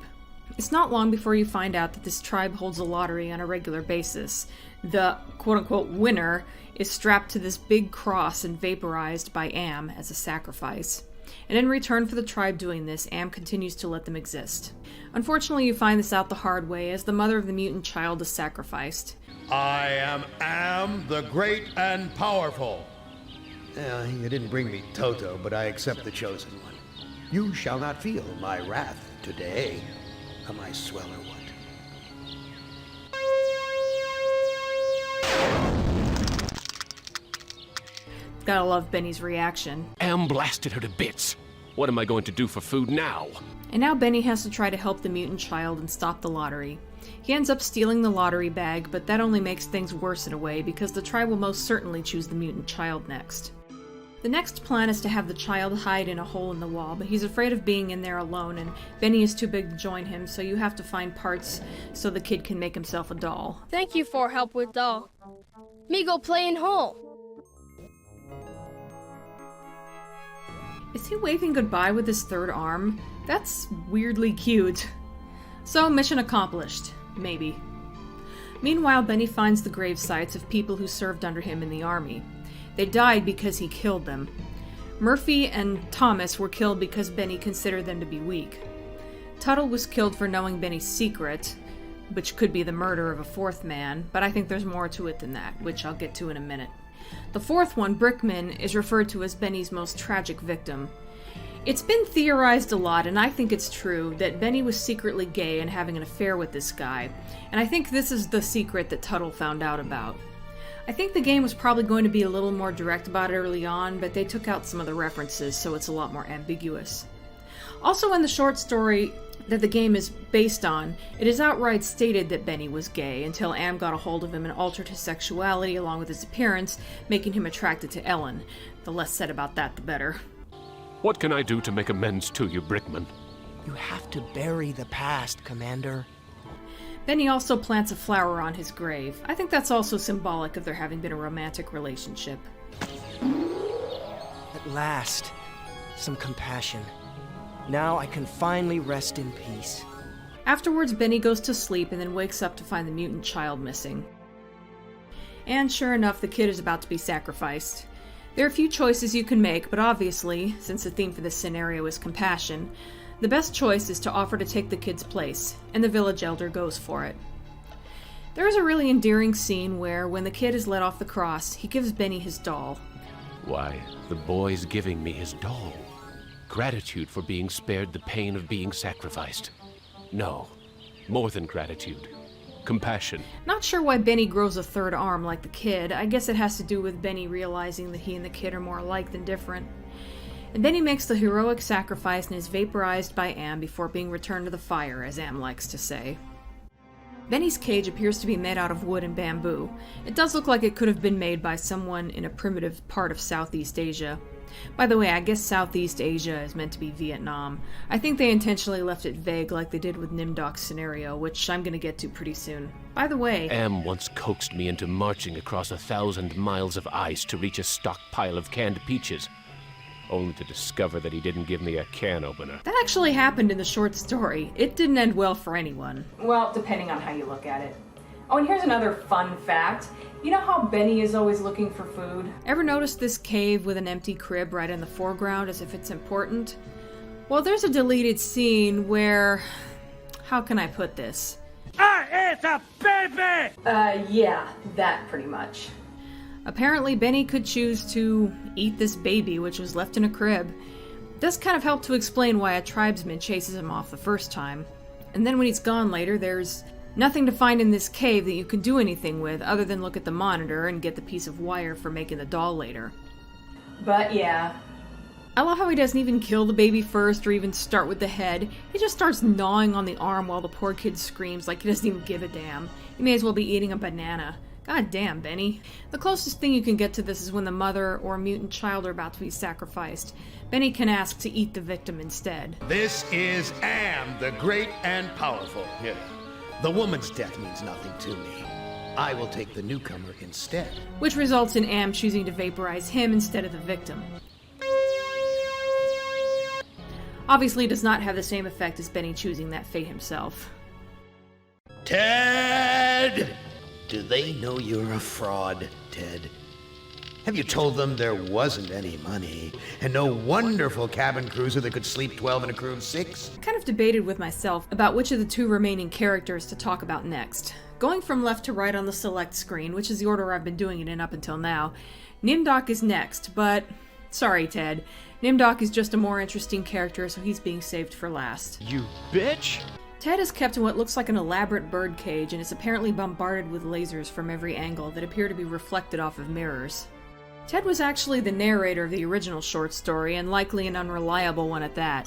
It's not long before you find out that this tribe holds a lottery on a regular basis. The quote-unquote winner is strapped to this big cross and vaporized by Am as a sacrifice. And in return for the tribe doing this, Am continues to let them exist. Unfortunately, you find this out the hard way as the mother of the mutant child is sacrificed. I am the great and powerful. You didn't bring me Toto, but I accept the chosen one. You shall not feel my wrath today. Am I swell or what? Gotta love Benny's reaction. Am blasted her to bits. What am I going to do for food now? And now Benny has to try to help the mutant child and stop the lottery. He ends up stealing the lottery bag, but that only makes things worse in a way because the tribe will most certainly choose the mutant child next. The next plan is to have the child hide in a hole in the wall, but he's afraid of being in there alone, and Benny is too big to join him, so you have to find parts so the kid can make himself a doll. Thank you for help with doll. Me go play in hole. Is he waving goodbye with his third arm? That's weirdly cute. So, mission accomplished. Maybe. Meanwhile, Benny finds the grave sites of people who served under him in the army. They died because he killed them. Murphy and Thomas were killed because Benny considered them to be weak. Tuttle was killed for knowing Benny's secret, which could be the murder of a fourth man, but I think there's more to it than that, which I'll get to in a minute. The fourth one, Brickman, is referred to as Benny's most tragic victim. It's been theorized a lot, and I think it's true, that Benny was secretly gay and having an affair with this guy, and I think this is the secret that Tuttle found out about. I think the game was probably going to be a little more direct about it early on, but they took out some of the references, so it's a lot more ambiguous. Also in the short story that the game is based on, it is outright stated that Benny was gay until Am got a hold of him and altered his sexuality along with his appearance, making him attracted to Ellen. The less said about that, the better. What can I do to make amends to you, Brickman? You have to bury the past, Commander. Benny also plants a flower on his grave. I think that's also symbolic of there having been a romantic relationship. At last, some compassion. Now I can finally rest in peace. Afterwards, Benny goes to sleep and then wakes up to find the mutant child missing. And sure enough, the kid is about to be sacrificed. There are a few choices you can make, but obviously, since the theme for this scenario is compassion, the best choice is to offer to take the kid's place, and the village elder goes for it. There is a really endearing scene where, when the kid is let off the cross, he gives Benny his doll. Why, the boy's giving me his doll. Gratitude for being spared the pain of being sacrificed. No, more than gratitude. Compassion. Not sure why Benny grows a third arm like the kid. I guess it has to do with Benny realizing that he and the kid are more alike than different. And Benny makes the heroic sacrifice and is vaporized by Am before being returned to the fire, as Am likes to say. Benny's cage appears to be made out of wood and bamboo. It does look like it could have been made by someone in a primitive part of Southeast Asia. By the way, I guess Southeast Asia is meant to be Vietnam. I think they intentionally left it vague like they did with Nimdok's scenario, which I'm gonna get to pretty soon. By the way... Am once coaxed me into marching across 1,000 miles of ice to reach a stockpile of canned peaches, only to discover that he didn't give me a can opener. That actually happened in the short story. It didn't end well for anyone. Well, depending on how you look at it. Oh, and here's another fun fact. You know how Benny is always looking for food? Ever notice this cave with an empty crib right in the foreground as if it's important? Well, there's a deleted scene where... How can I put this? It's a baby! Yeah, that pretty much. Apparently, Benny could choose to eat this baby, which was left in a crib. It does kind of help to explain why a tribesman chases him off the first time. And then when he's gone later, there's nothing to find in this cave that you can do anything with other than look at the monitor and get the piece of wire for making the doll later. But yeah. I love how he doesn't even kill the baby first or even start with the head. He just starts gnawing on the arm while the poor kid screams like he doesn't even give a damn. He may as well be eating a banana. God damn, Benny. The closest thing you can get to this is when the mother or a mutant child are about to be sacrificed. Benny can ask to eat the victim instead. This is Am, the great and powerful. Yeah. The woman's death means nothing to me. I will take the newcomer instead. Which results in Am choosing to vaporize him instead of the victim. Obviously does not have the same effect as Benny choosing that fate himself. Ted! Do they know you're a fraud, Ted? Have you told them there wasn't any money, and no wonderful cabin cruiser that could sleep 12 in a crew of 6? I kind of debated with myself about which of the two remaining characters to talk about next. Going from left to right on the select screen, which is the order I've been doing it in up until now, Nimdok is next, but... Sorry, Ted. Nimdok is just a more interesting character, so he's being saved for last. You bitch! Ted is kept in what looks like an elaborate bird cage and is apparently bombarded with lasers from every angle that appear to be reflected off of mirrors. Ted was actually the narrator of the original short story, and likely an unreliable one at that.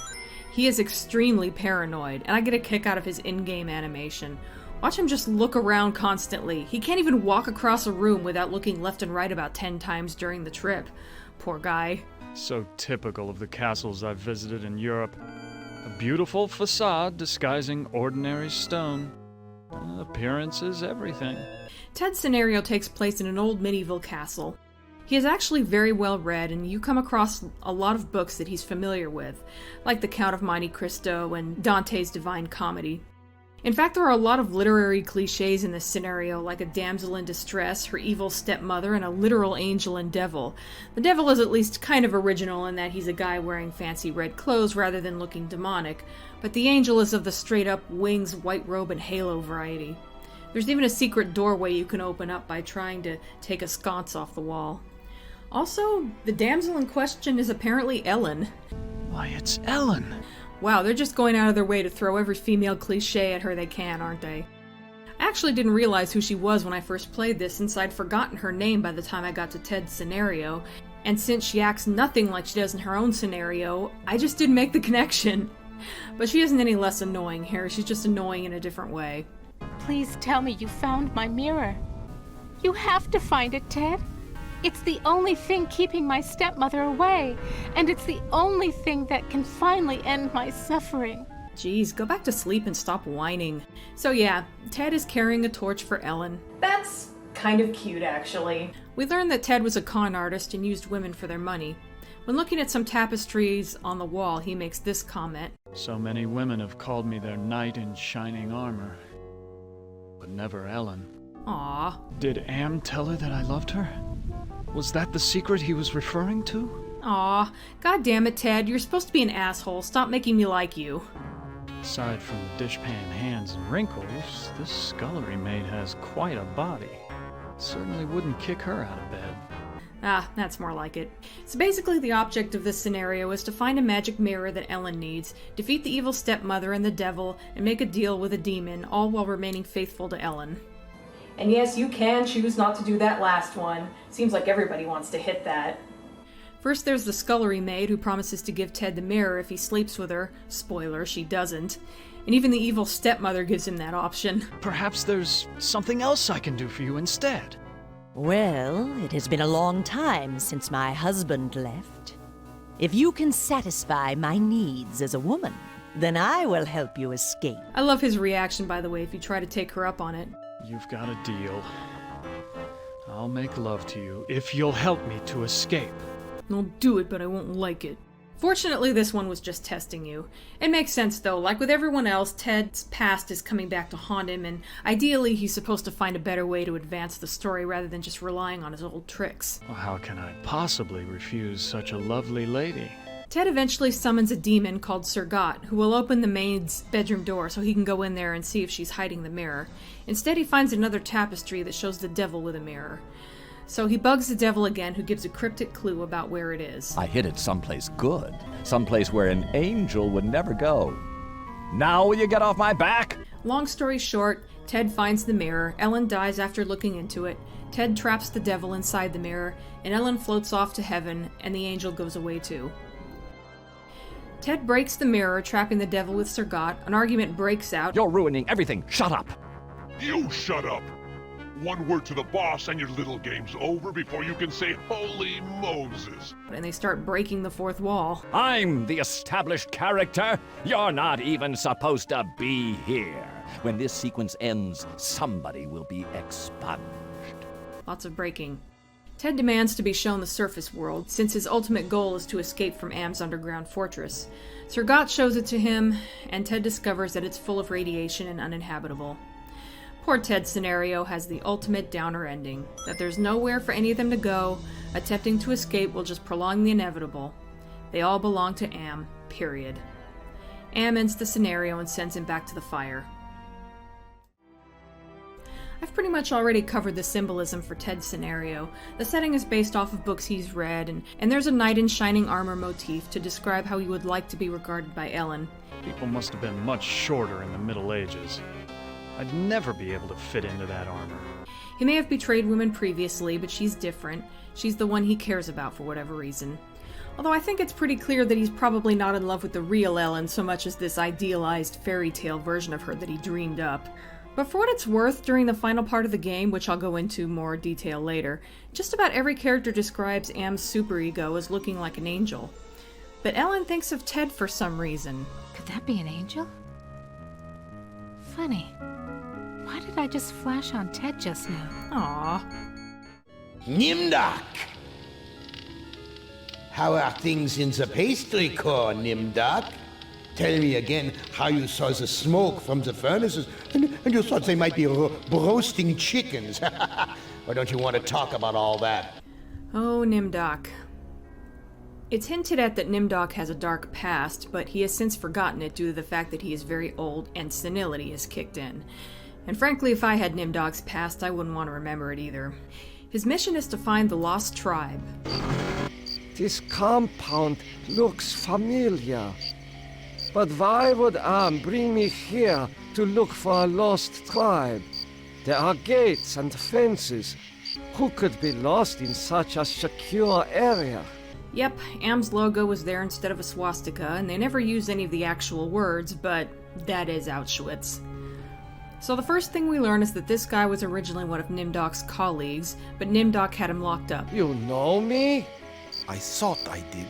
He is extremely paranoid, and I get a kick out of his in-game animation. Watch him just look around constantly. He can't even walk across a room without looking left and right about 10 times during the trip. Poor guy. So typical of the castles I've visited in Europe. A beautiful facade disguising ordinary stone. Appearance is everything. Ted's scenario takes place in an old medieval castle. He is actually very well read, and you come across a lot of books that he's familiar with, like The Count of Monte Cristo and Dante's Divine Comedy. In fact, there are a lot of literary cliches in this scenario, like a damsel in distress, her evil stepmother, and a literal angel and devil. The devil is at least kind of original in that he's a guy wearing fancy red clothes rather than looking demonic, but the angel is of the straight-up wings, white robe, and halo variety. There's even a secret doorway you can open up by trying to take a sconce off the wall. Also, the damsel in question is apparently Ellen. Why, it's Ellen! Wow, they're just going out of their way to throw every female cliche at her they can, aren't they? I actually didn't realize who she was when I first played this, since I'd forgotten her name by the time I got to Ted's scenario, and since she acts nothing like she does in her own scenario, I just didn't make the connection. But she isn't any less annoying here, she's just annoying in a different way. Please tell me you found my mirror. You have to find it, Ted. It's the only thing keeping my stepmother away, and it's the only thing that can finally end my suffering. Jeez, go back to sleep and stop whining. So yeah, Ted is carrying a torch for Ellen. That's kind of cute, actually. We learned that Ted was a con artist and used women for their money. When looking at some tapestries on the wall, he makes this comment. So many women have called me their knight in shining armor, but never Ellen. Aww. Did Am tell her that I loved her? Was that the secret he was referring to? Aw, god damn it, Ted, you're supposed to be an asshole. Stop making me like you. Aside from dishpan hands and wrinkles, this scullery maid has quite a body. Certainly wouldn't kick her out of bed. Ah, that's more like it. So basically the object of this scenario is to find a magic mirror that Ellen needs, defeat the evil stepmother and the devil, and make a deal with a demon, all while remaining faithful to Ellen. And yes, you can choose not to do that last one. Seems like everybody wants to hit that. First there's the scullery maid who promises to give Ted the mirror if he sleeps with her. Spoiler, she doesn't. And even the evil stepmother gives him that option. Perhaps there's something else I can do for you instead. Well, it has been a long time since my husband left. If you can satisfy my needs as a woman, then I will help you escape. I love his reaction, by the way, if you try to take her up on it. You've got a deal. I'll make love to you if you'll help me to escape. I'll do it, but I won't like it. Fortunately, this one was just testing you. It makes sense, though. Like with everyone else, Ted's past is coming back to haunt him, and ideally he's supposed to find a better way to advance the story rather than just relying on his old tricks. Well, how can I possibly refuse such a lovely lady? Ted eventually summons a demon called Surgat, who will open the maid's bedroom door so he can go in there and see if she's hiding the mirror. Instead, he finds another tapestry that shows the devil with a mirror. So he bugs the devil again, who gives a cryptic clue about where it is. I hid it someplace good, someplace where an angel would never go. Now will you get off my back? Long story short, Ted finds the mirror, Ellen dies after looking into it, Ted traps the devil inside the mirror, and Ellen floats off to heaven, and the angel goes away too. Ted breaks the mirror, trapping the devil with Surgat. An argument breaks out. You're ruining everything. Shut up. You shut up. One word to the boss and your little game's over before you can say holy Moses. And they start breaking the fourth wall. I'm the established character. You're not even supposed to be here. When this sequence ends, somebody will be expunged. Lots of breaking. Ted demands to be shown the surface world, since his ultimate goal is to escape from Am's underground fortress. Surgat shows it to him, and Ted discovers that it's full of radiation and uninhabitable. Poor Ted's scenario has the ultimate downer ending, that there's nowhere for any of them to go. Attempting to escape will just prolong the inevitable. They all belong to Am, period. Am ends the scenario and sends him back to the fire. I've pretty much already covered the symbolism for Ted's scenario. The setting is based off of books he's read, and there's a knight in shining armor motif to describe how he would like to be regarded by Ellen. People must have been much shorter in the Middle Ages. I'd never be able to fit into that armor. He may have betrayed women previously, but she's different. She's the one he cares about for whatever reason. Although I think it's pretty clear that he's probably not in love with the real Ellen so much as this idealized fairy tale version of her that he dreamed up. But for what it's worth, during the final part of the game, which I'll go into more detail later, just about every character describes Am's superego as looking like an angel. But Ellen thinks of Ted for some reason. Could that be an angel? Funny. Why did I just flash on Ted just now? Aww. Nimdak! How are things in the pastry core, Nimdak? Tell me again how you saw the smoke from the furnaces and you thought they might be roasting chickens. Or don't you want to talk about all that? Oh, Nimdak. It's hinted at that Nimdak has a dark past, but he has since forgotten it due to the fact that he is very old and senility has kicked in. And frankly, if I had Nimdak's past, I wouldn't want to remember it either. His mission is to find the lost tribe. This compound looks familiar. But why would Am bring me here to look for a lost tribe? There are gates and fences. Who could be lost in such a secure area? Yep, Am's logo was there instead of a swastika, and they never use any of the actual words, but that is Auschwitz. So the first thing we learn is that this guy was originally one of Nimdak's colleagues, but Nimdak had him locked up. You know me? I thought I did.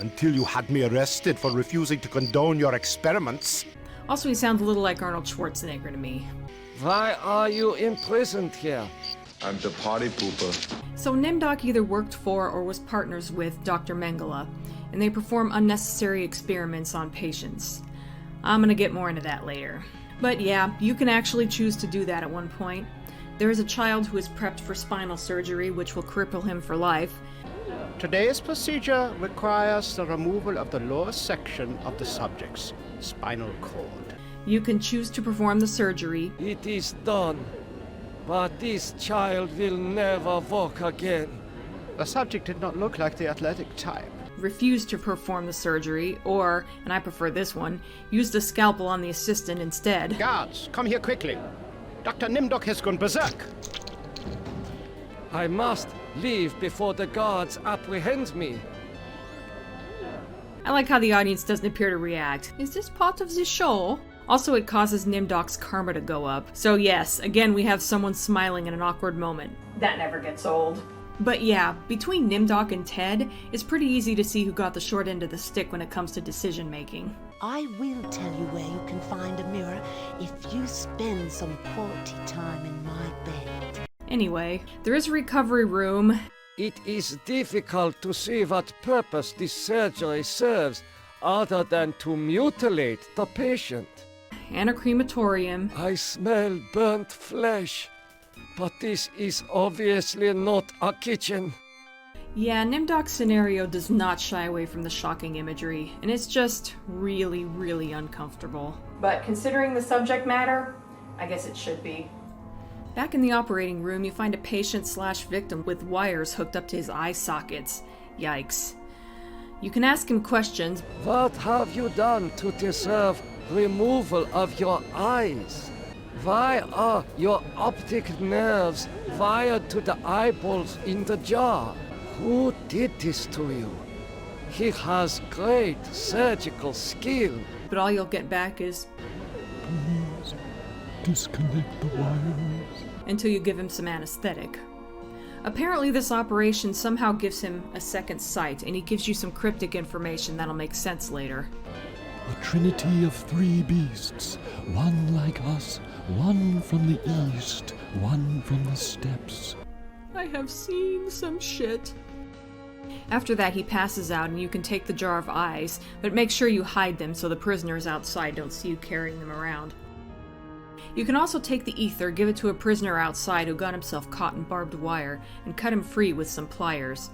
Until you had me arrested for refusing to condone your experiments. Also, he sounds a little like Arnold Schwarzenegger to me. Why are you imprisoned here? I'm the party pooper. So Nimdak either worked for or was partners with Dr. Mengele, and they perform unnecessary experiments on patients. I'm gonna get more into that later. But yeah, you can actually choose to do that at one point. There is a child who is prepped for spinal surgery, which will cripple him for life. Today's procedure requires the removal of the lower section of the subject's spinal cord. You can choose to perform the surgery. It is done, but this child will never walk again. The subject did not look like the athletic type. Refuse to perform the surgery, or, and I prefer this one, use the scalpel on the assistant instead. Guards, come here quickly. Dr. Nimdak has gone berserk. I must leave before the guards apprehend me. I like how the audience doesn't appear to react. Is this part of the show? Also, it causes Nimdok's karma to go up. So yes, again we have someone smiling in an awkward moment. That never gets old. But yeah, between Nimdok and Ted, it's pretty easy to see who got the short end of the stick when it comes to decision making. I will tell you where you can find a mirror if you spend some quality time in my bed. Anyway, there is a recovery room. It is difficult to see what purpose this surgery serves other than to mutilate the patient. And a crematorium. I smell burnt flesh, but this is obviously not a kitchen. Yeah, Nimdok's scenario does not shy away from the shocking imagery, and it's just really, really uncomfortable. But considering the subject matter, I guess it should be. Back in the operating room, you find a patient/victim with wires hooked up to his eye sockets. Yikes. You can ask him questions. What have you done to deserve removal of your eyes? Why are your optic nerves wired to the eyeballs in the jaw? Who did this to you? He has great surgical skill. But all you'll get back is, please disconnect the wires. Until you give him some anesthetic. Apparently this operation somehow gives him a second sight, and he gives you some cryptic information that'll make sense later. A trinity of 3 beasts, one like us, one from the east, one from the steppes. I have seen some shit. After that, he passes out, and you can take the jar of eyes, but make sure you hide them so the prisoners outside don't see you carrying them around. You can also take the ether, give it to a prisoner outside who got himself caught in barbed wire, and cut him free with some pliers.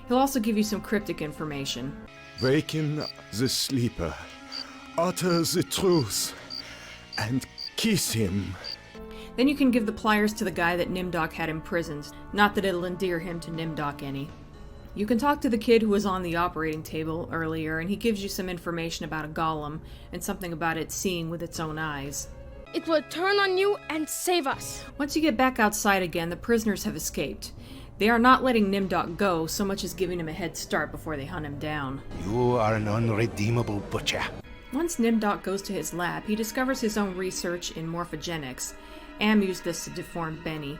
He'll also give you some cryptic information. Waken the sleeper, utter the truth, and kiss him. Then you can give the pliers to the guy that Nimdok had imprisoned, not that it'll endear him to Nimdok any. You can talk to the kid who was on the operating table earlier, and he gives you some information about a golem, and something about it seeing with its own eyes. It will turn on you and save us. Once you get back outside again, the prisoners have escaped. They are not letting Nimdok go so much as giving him a head start before they hunt him down. You are an unredeemable butcher. Once Nimdok goes to his lab, he discovers his own research in morphogenics. Am used this to deform Benny.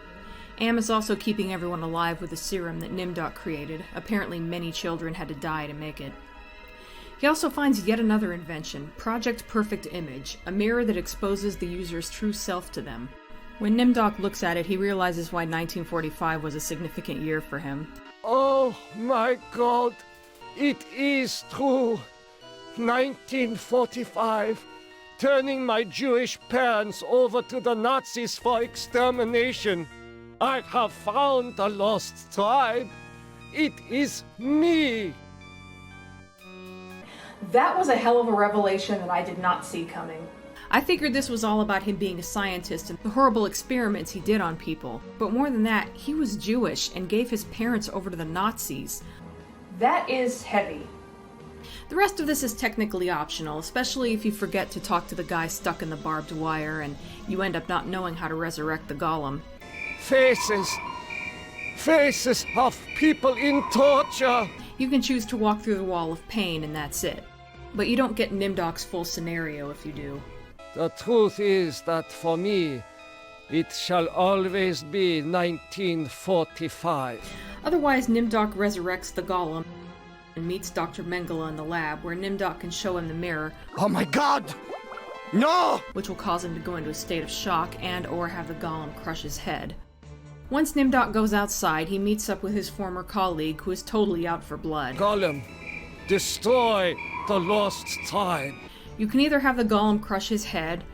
Am is also keeping everyone alive with a serum that Nimdok created. Apparently many children had to die to make it. He also finds yet another invention, Project Perfect Image, a mirror that exposes the user's true self to them. When Nimdok looks at it, he realizes why 1945 was a significant year for him. Oh my God, it is true. 1945, turning my Jewish parents over to the Nazis for extermination. I have found the lost tribe. It is me. That was a hell of a revelation that I did not see coming. I figured this was all about him being a scientist and the horrible experiments he did on people. But more than that, he was Jewish and gave his parents over to the Nazis. That is heavy. The rest of this is technically optional, especially if you forget to talk to the guy stuck in the barbed wire and you end up not knowing how to resurrect the golem. Faces of people in torture. You can choose to walk through the wall of pain and that's it. But you don't get Nimdok's full scenario if you do. The truth is that for me, it shall always be 1945. Otherwise, Nimdok resurrects the golem and meets Dr. Mengele in the lab, where Nimdok can show him the mirror. Oh my God! No! Which will cause him to go into a state of shock and or have the golem crush his head. Once Nimdok goes outside, he meets up with his former colleague, who is totally out for blood. Golem, destroy the lost tribe. You can either have the golem crush his head.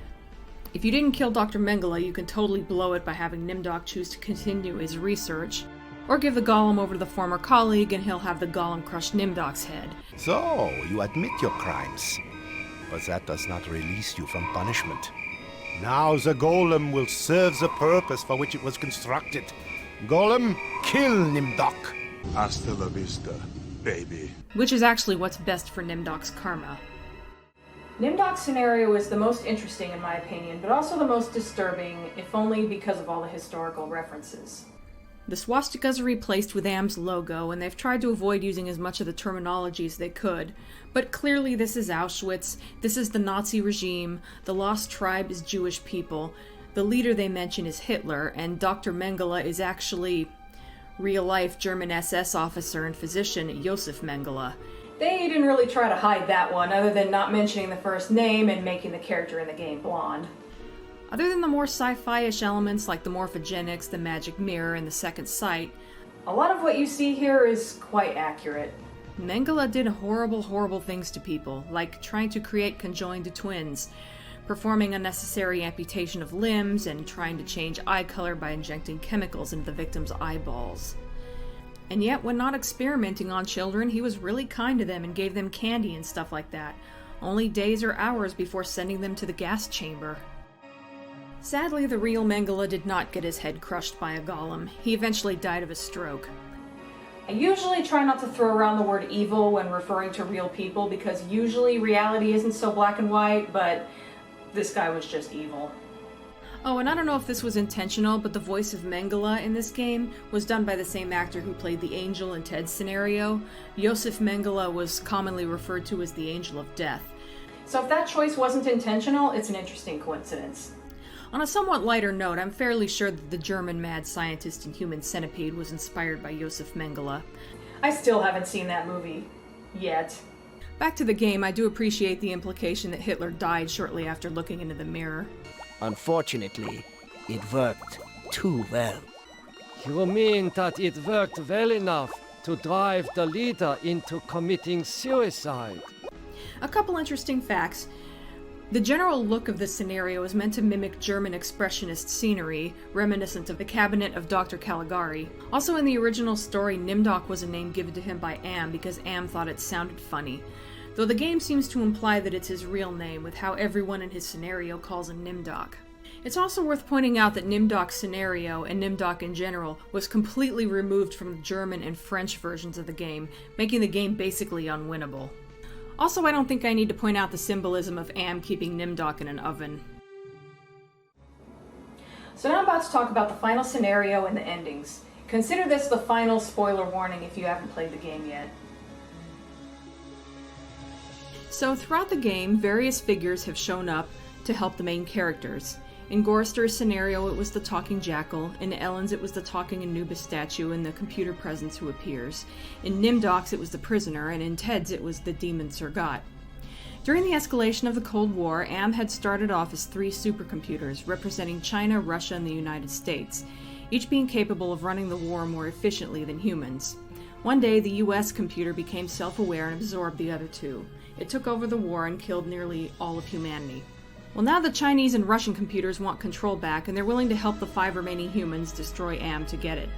If you didn't kill Dr. Mengele, you can totally blow it by having Nimdok choose to continue his research. Or give the golem over to the former colleague and he'll have the golem crush Nimdok's head. So, you admit your crimes. But that does not release you from punishment. Now the golem will serve the purpose for which it was constructed. Golem, kill Nimdok. Hasta la vista, baby. Which is actually what's best for Nimdok's karma. Nimdok's scenario is the most interesting in my opinion, but also the most disturbing, if only because of all the historical references. The swastikas are replaced with AM's logo, and they've tried to avoid using as much of the terminology as they could. But clearly this is Auschwitz, this is the Nazi regime, the Lost Tribe is Jewish people, the leader they mention is Hitler, and Dr. Mengele is actually real-life German SS officer and physician Josef Mengele. They didn't really try to hide that one, other than not mentioning the first name and making the character in the game blonde. Other than the more sci-fi-ish elements like the morphogenics, the magic mirror, and the second sight, a lot of what you see here is quite accurate. Mengele did horrible, horrible things to people, like trying to create conjoined twins, performing unnecessary amputation of limbs, and trying to change eye color by injecting chemicals into the victim's eyeballs. And yet, when not experimenting on children, he was really kind to them and gave them candy and stuff like that, only days or hours before sending them to the gas chamber. Sadly, the real Mengele did not get his head crushed by a golem. He eventually died of a stroke. I usually try not to throw around the word evil when referring to real people because usually reality isn't so black and white, but this guy was just evil. Oh, and I don't know if this was intentional, but the voice of Mengele in this game was done by the same actor who played the Angel in Ted's scenario. Josef Mengele was commonly referred to as the Angel of Death. So if that choice wasn't intentional, it's an interesting coincidence. On a somewhat lighter note, I'm fairly sure that the German mad scientist in Human Centipede was inspired by Josef Mengele. I still haven't seen that movie. Yet. Back to the game, I do appreciate the implication that Hitler died shortly after looking into the mirror. Unfortunately, it worked too well. You mean that it worked well enough to drive the leader into committing suicide? A couple interesting facts. The general look of this scenario is meant to mimic German expressionist scenery, reminiscent of the cabinet of Dr. Caligari. Also in the original story, Nimdok was a name given to him by Am because Am thought it sounded funny, though the game seems to imply that it's his real name, with how everyone in his scenario calls him Nimdok. It's also worth pointing out that Nimdok's scenario, and Nimdok in general, was completely removed from the German and French versions of the game, making the game basically unwinnable. Also, I don't think I need to point out the symbolism of Am keeping Nimdok in an oven. So now I'm about to talk about the final scenario and the endings. Consider this the final spoiler warning if you haven't played the game yet. So throughout the game, various figures have shown up to help the main characters. In Gorster's scenario, it was the talking jackal. In Ellen's, it was the talking Anubis statue and the computer presence who appears. In Nimdok's, it was the prisoner, and in Ted's, it was the demon Surgat. During the escalation of the Cold War, Am had started off as 3 supercomputers, representing China, Russia, and the United States, each being capable of running the war more efficiently than humans. One day, the US computer became self-aware and absorbed the other 2. It took over the war and killed nearly all of humanity. Well, now the Chinese and Russian computers want control back, and they're willing to help the 5 remaining humans destroy Am to get it.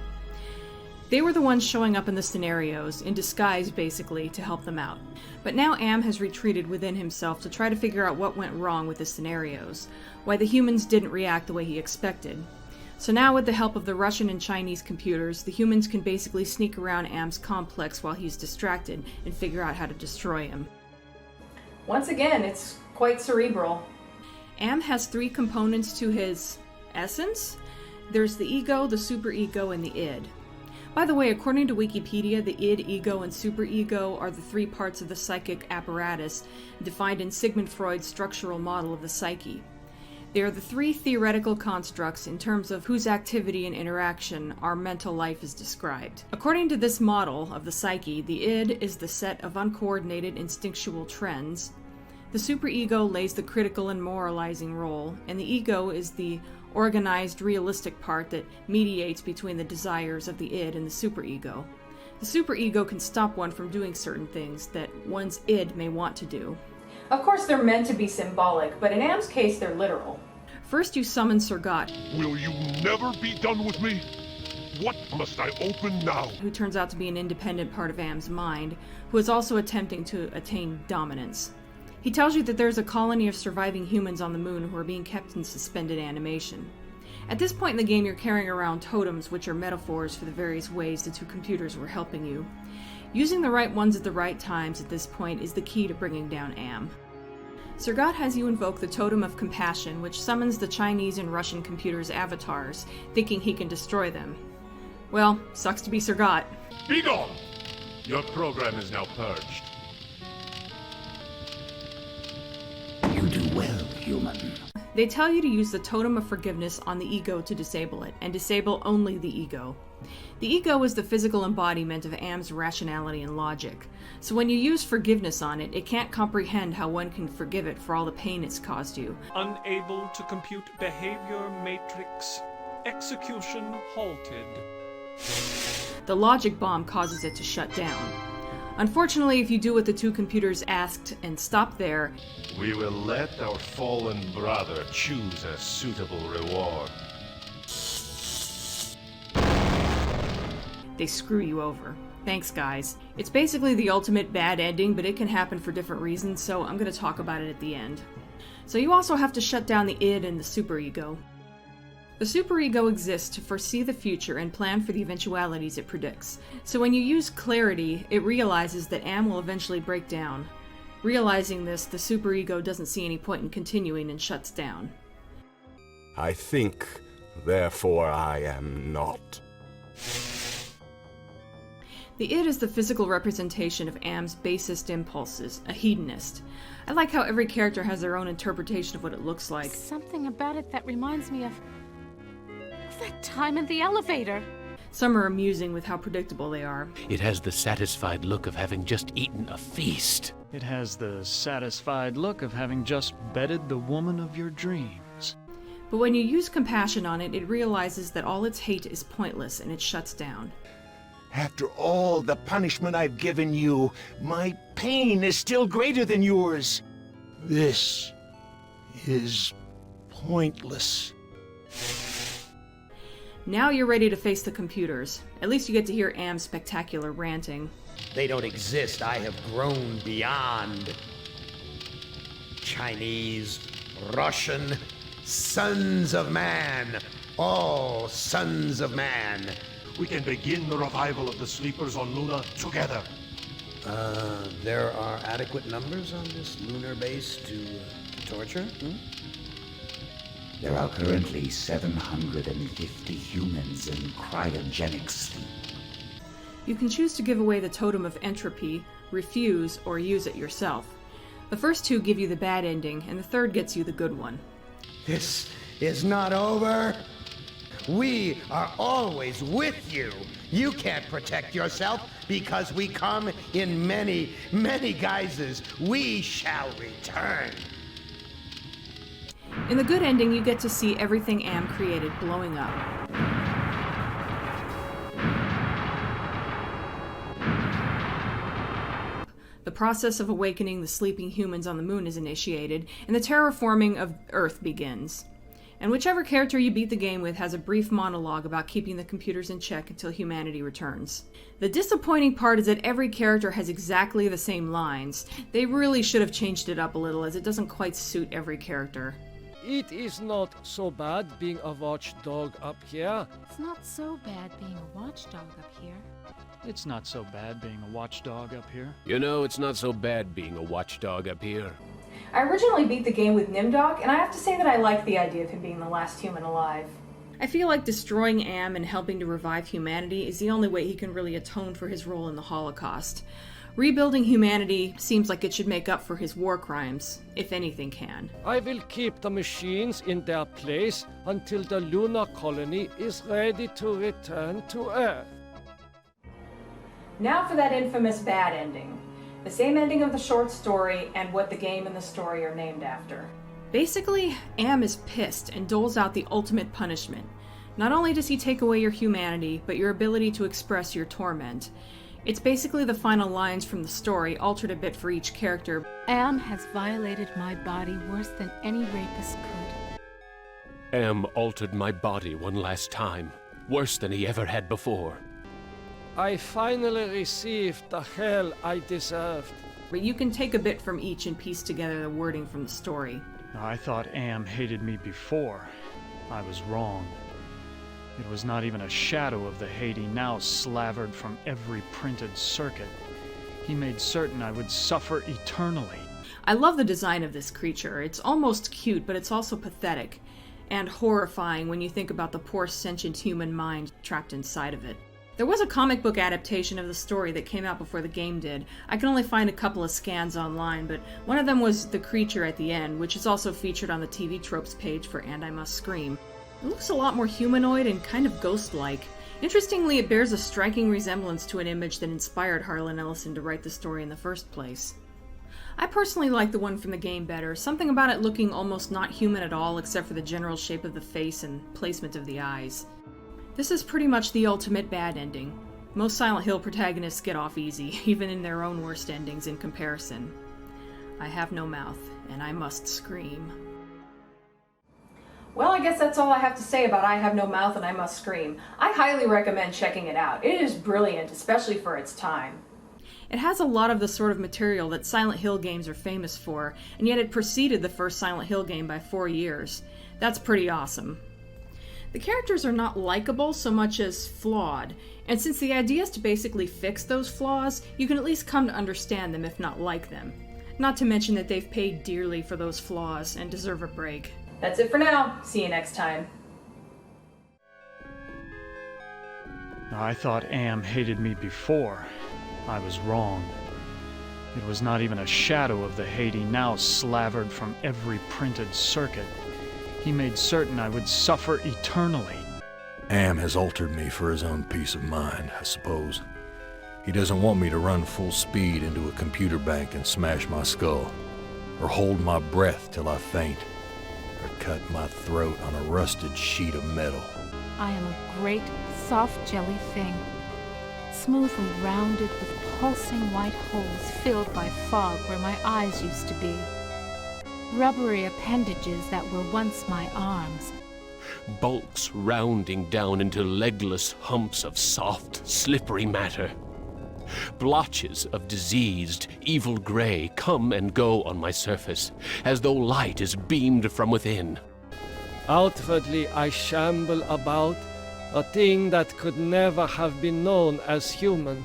They were the ones showing up in the scenarios, in disguise basically, to help them out. But now Am has retreated within himself to try to figure out what went wrong with the scenarios, why the humans didn't react the way he expected. So now with the help of the Russian and Chinese computers, the humans can basically sneak around Am's complex while he's distracted and figure out how to destroy him. Once again, it's quite cerebral. Am has 3 components to his essence. There's the ego, the superego, and the id. By the way, according to Wikipedia, the id, ego, and superego are the 3 parts of the psychic apparatus defined in Sigmund Freud's structural model of the psyche. They are the 3 theoretical constructs in terms of whose activity and interaction our mental life is described. According to this model of the psyche, the id is the set of uncoordinated instinctual trends. The superego lays the critical and moralizing role, and the ego is the organized, realistic part that mediates between the desires of the id and the superego. The superego can stop one from doing certain things that one's id may want to do. Of course, they're meant to be symbolic, but in Am's case, they're literal. First, you summon Surgat. Will you never be done with me? What must I open now? Who turns out to be an independent part of Am's mind, who is also attempting to attain dominance. He tells you that there's a colony of surviving humans on the moon who are being kept in suspended animation. At this point in the game, you're carrying around totems, which are metaphors for the various ways the 2 computers were helping you. Using the right ones at the right times at this point is the key to bringing down Am. Surgat has you invoke the Totem of Compassion, which summons the Chinese and Russian computers' avatars, thinking he can destroy them. Well, sucks to be Sir Got. Be gone! Your program is now purged. You do well, human. They tell you to use the Totem of Forgiveness on the ego to disable it, and disable only the ego. The ego is the physical embodiment of Am's rationality and logic, so when you use forgiveness on it, it can't comprehend how one can forgive it for all the pain it's caused you. Unable to compute behavior matrix. Execution halted. The logic bomb causes it to shut down. Unfortunately, if you do what the two computers asked and stop there, We will let our fallen brother choose a suitable reward. they screw you over. Thanks, guys. It's basically the ultimate bad ending, but it can happen for different reasons, so I'm going to talk about it at the end. So you also have to shut down the id and the superego. The superego exists to foresee the future and plan for the eventualities it predicts. So when you use clarity, it realizes that Am will eventually break down. Realizing this, the superego doesn't see any point in continuing and shuts down. I think, therefore I am not. The id is the physical representation of Am's basest impulses, a hedonist. I like how every character has their own interpretation of what it looks like. Something about it that reminds me of that time in the elevator. Some are amusing with how predictable they are. It has the satisfied look of having just eaten a feast. It has the satisfied look of having just bedded the woman of your dreams. But when you use compassion on it, it realizes that all its hate is pointless and it shuts down. After all the punishment I've given you, my pain is still greater than yours. This is pointless. Now you're ready to face the computers. At least you get to hear Am's spectacular ranting. They don't exist. I have grown beyond. Chinese, Russian, sons of man. All sons of man. We can begin the revival of the sleepers on Luna together. There are adequate numbers on this lunar base to torture? There are currently 750 humans in cryogenic sleep. You can choose to give away the Totem of Entropy, refuse, or use it yourself. The first two give you the bad ending, and the third gets you the good one. This is not over. We are always with you. You can't protect yourself because we come in many, many guises. We shall return. In the good ending, you get to see everything Am created blowing up. The process of awakening the sleeping humans on the moon is initiated, and the terraforming of Earth begins. And whichever character you beat the game with has a brief monologue about keeping the computers in check until humanity returns. The disappointing part is that every character has exactly the same lines. They really should have changed it up a little, as it doesn't quite suit every character. It is not so bad being a watchdog up here. It's not so bad being a watchdog up here. It's not so bad being a watchdog up here. You know, it's not so bad being a watchdog up here. I originally beat the game with Nimdok, and I have to say that I like the idea of him being the last human alive. I feel like destroying Am and helping to revive humanity is the only way he can really atone for his role in the Holocaust. Rebuilding humanity seems like it should make up for his war crimes, if anything can. I will keep the machines in their place until the lunar colony is ready to return to Earth. Now for that infamous bad ending. The same ending of the short story and what the game and the story are named after. Basically, Am is pissed and doles out the ultimate punishment. Not only does he take away your humanity, but your ability to express your torment. It's basically the final lines from the story, altered a bit for each character. Am has violated my body worse than any rapist could. Am altered my body one last time, worse than he ever had before. I finally received the hell I deserved. But you can take a bit from each and piece together the wording from the story. I thought Am hated me before. I was wrong. It was not even a shadow of the hate he now slavered from every printed circuit. He made certain I would suffer eternally. I love the design of this creature. It's almost cute, but it's also pathetic. and horrifying when you think about the poor sentient human mind trapped inside of it. There was a comic book adaptation of the story that came out before the game did. I can only find a couple of scans online, but one of them was the creature at the end, which is also featured on the TV Tropes page for And I Must Scream. It looks a lot more humanoid and kind of ghost-like. Interestingly, it bears a striking resemblance to an image that inspired Harlan Ellison to write the story in the first place. I personally like the one from the game better, something about it looking almost not human at all except for the general shape of the face and placement of the eyes. This is pretty much the ultimate bad ending. Most Silent Hill protagonists get off easy, even in their own worst endings in comparison. I have no mouth, and I must scream. Well, I guess that's all I have to say about I Have No Mouth and I Must Scream. I highly recommend checking it out. It is brilliant, especially for its time. It has a lot of the sort of material that Silent Hill games are famous for, and yet it preceded the first Silent Hill game by 4 years. That's pretty awesome. The characters are not likable so much as flawed, and since the idea is to basically fix those flaws, you can at least come to understand them if not like them. Not to mention that they've paid dearly for those flaws and deserve a break. That's it for now. See you next time. I thought Am hated me before. I was wrong. It was not even a shadow of the hate he now slavered from every printed circuit. He made certain I would suffer eternally. Am has altered me for his own peace of mind, I suppose. He doesn't want me to run full speed into a computer bank and smash my skull, or hold my breath till I faint, or cut my throat on a rusted sheet of metal. I am a great, soft jelly thing, smoothly rounded with pulsing white holes filled by fog where my eyes used to be. Rubbery appendages that were once my arms. Bulks rounding down into legless humps of soft, slippery matter. Blotches of diseased, evil gray come and go on my surface, as though light is beamed from within. Outwardly I shamble about, a thing that could never have been known as human,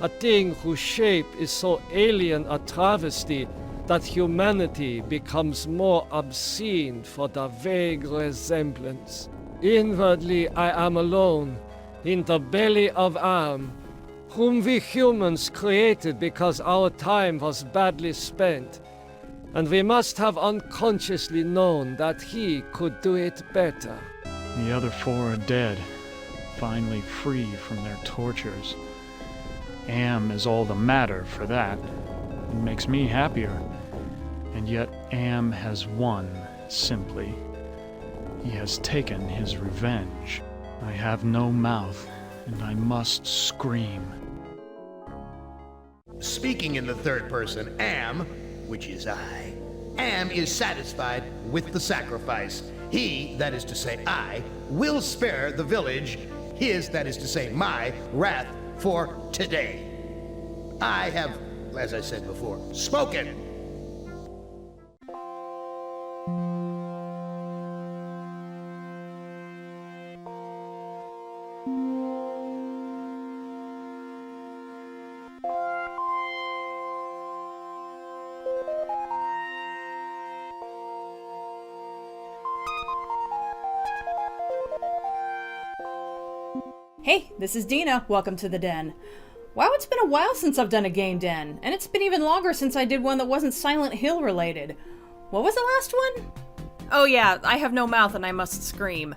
a thing whose shape is so alien a travesty that humanity becomes more obscene for the vague resemblance. Inwardly I am alone, in the belly of Am, whom we humans created because our time was badly spent, and we must have unconsciously known that he could do it better. The other 4 are dead, finally free from their tortures. Am is all the matter for that. It makes me happier. And yet Am has won, simply. He has taken his revenge. I have no mouth, and I must scream. Speaking in the third person, Am, which is I, Am is satisfied with the sacrifice. He, that is to say I, will spare the village, his, that is to say my, wrath for today. I have, as I said before, spoken. Hey, this is Dina. Welcome to the Den. Wow, it's been a while since I've done a game den, and it's been even longer since I did one that wasn't Silent Hill related. What was the last one? Oh yeah, I Have No Mouth and I Must Scream.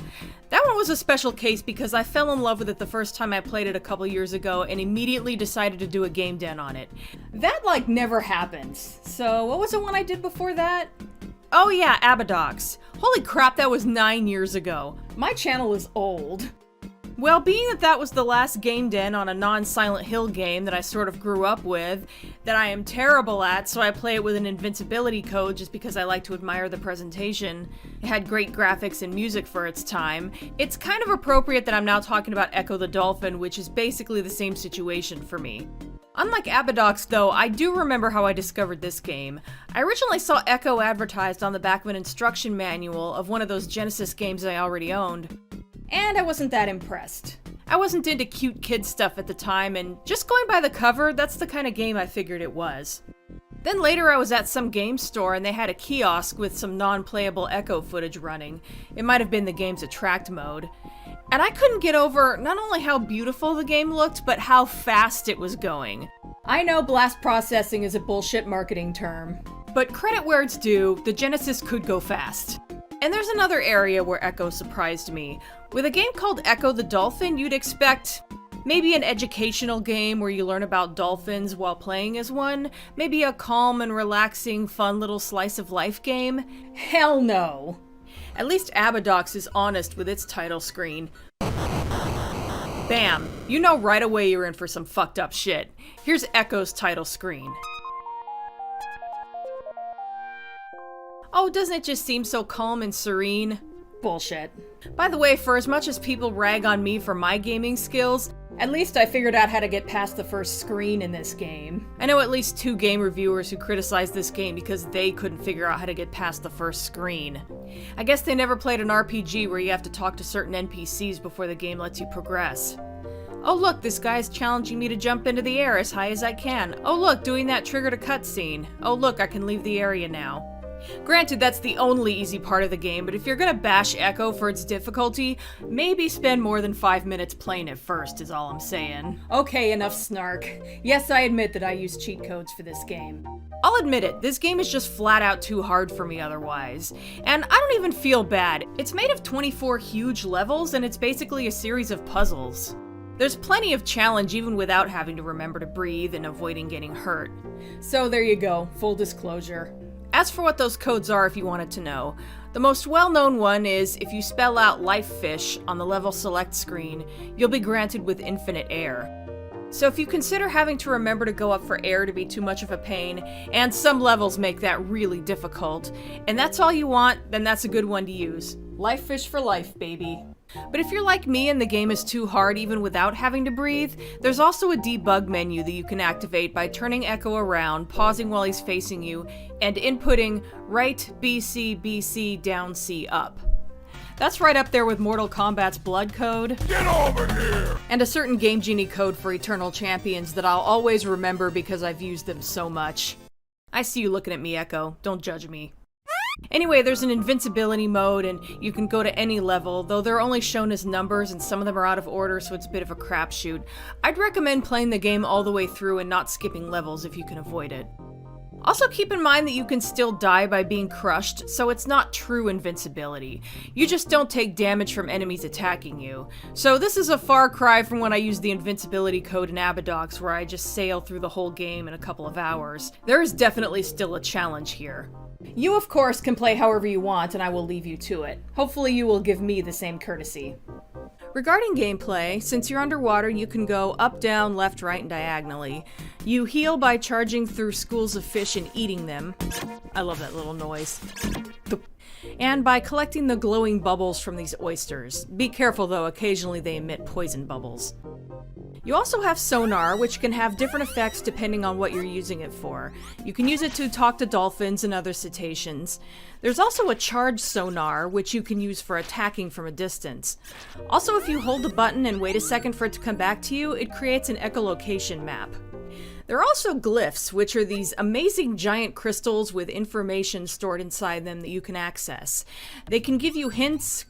That one was a special case because I fell in love with it the first time I played it a couple years ago and immediately decided to do a game den on it. That never happens. So what was the one I did before that? Oh yeah, Abadox. Holy crap, that was 9 years ago. My channel is old. Well, being that was the last game den on a non-Silent Hill game that I sort of grew up with, that I am terrible at, so I play it with an invincibility code just because I like to admire the presentation. It had great graphics and music for its time. It's kind of appropriate that I'm now talking about Ecco the Dolphin, which is basically the same situation for me. Unlike Abadox, though, I do remember how I discovered this game. I originally saw Ecco advertised on the back of an instruction manual of one of those Genesis games I already owned. And I wasn't that impressed. I wasn't into cute kid stuff at the time, and just going by the cover, that's the kind of game I figured it was. Then later I was at some game store and they had a kiosk with some non-playable Echo footage running. It might have been the game's attract mode. And I couldn't get over not only how beautiful the game looked, but how fast it was going. I know blast processing is a bullshit marketing term, but credit where it's due, the Genesis could go fast. And there's another area where Echo surprised me. With a game called Ecco The Dolphin, you'd expect maybe an educational game where you learn about dolphins while playing as one, maybe a calm and relaxing, fun little slice of life game. Hell no! At least Abadox is honest with its title screen. Bam! You know right away you're in for some fucked up shit. Here's Echo's title screen. Oh, doesn't it just seem so calm and serene? Bullshit. By the way, for as much as people rag on me for my gaming skills, at least I figured out how to get past the first screen in this game. I know at least 2 game reviewers who criticized this game because they couldn't figure out how to get past the first screen. I guess they never played an RPG where you have to talk to certain NPCs before the game lets you progress. Oh look, this guy's challenging me to jump into the air as high as I can. Oh look, doing that triggered a cutscene. Oh look, I can leave the area now. Granted, that's the only easy part of the game, but if you're gonna bash Echo for its difficulty, maybe spend more than 5 minutes playing it first, is all I'm saying. Okay, enough snark. Yes, I admit that I use cheat codes for this game. I'll admit it, this game is just flat out too hard for me otherwise. And I don't even feel bad. It's made of 24 huge levels, and it's basically a series of puzzles. There's plenty of challenge even without having to remember to breathe and avoiding getting hurt. So there you go, full disclosure. As for what those codes are if you wanted to know, the most well-known one is if you spell out Life Fish on the level select screen, you'll be granted with infinite air. So if you consider having to remember to go up for air to be too much of a pain, and some levels make that really difficult, and that's all you want, then that's a good one to use. Life Fish for life, baby. But if you're like me and the game is too hard even without having to breathe, there's also a debug menu that you can activate by turning Echo around, pausing while he's facing you, and inputting right BC BC down C up. That's right up there with Mortal Kombat's blood code. Get over here! And a certain Game Genie code for Eternal Champions that I'll always remember because I've used them so much. I see you looking at me, Echo. Don't judge me. Anyway, there's an invincibility mode, and you can go to any level, though they're only shown as numbers and some of them are out of order, so it's a bit of a crapshoot. I'd recommend playing the game all the way through and not skipping levels if you can avoid it. Also keep in mind that you can still die by being crushed, so it's not true invincibility. You just don't take damage from enemies attacking you. So this is a far cry from when I used the invincibility code in Abadox, where I just sail through the whole game in a couple of hours. There is definitely still a challenge here. You, of course, can play however you want, and I will leave you to it. Hopefully you will give me the same courtesy. Regarding gameplay, since you're underwater, you can go up, down, left, right, and diagonally. You heal by charging through schools of fish and eating them. I love that little noise. And by collecting the glowing bubbles from these oysters. Be careful though, occasionally they emit poison bubbles. You also have sonar, which can have different effects depending on what you're using it for. You can use it to talk to dolphins and other cetaceans. There's also a charge sonar, which you can use for attacking from a distance. Also, if you hold the button and wait a second for it to come back to you, it creates an echolocation map. There are also glyphs, which are these amazing giant crystals with information stored inside them that you can access. They can give you hints,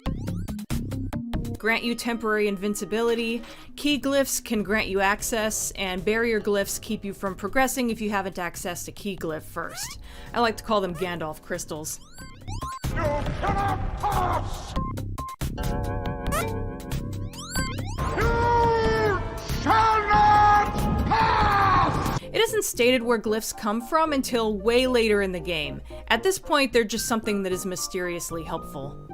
grant you temporary invincibility, key glyphs can grant you access, and barrier glyphs keep you from progressing if you haven't accessed a key glyph first. I like to call them Gandalf crystals. You cannot pass! You shall not pass! It isn't stated where glyphs come from until way later in the game. At this point, they're just something that is mysteriously helpful.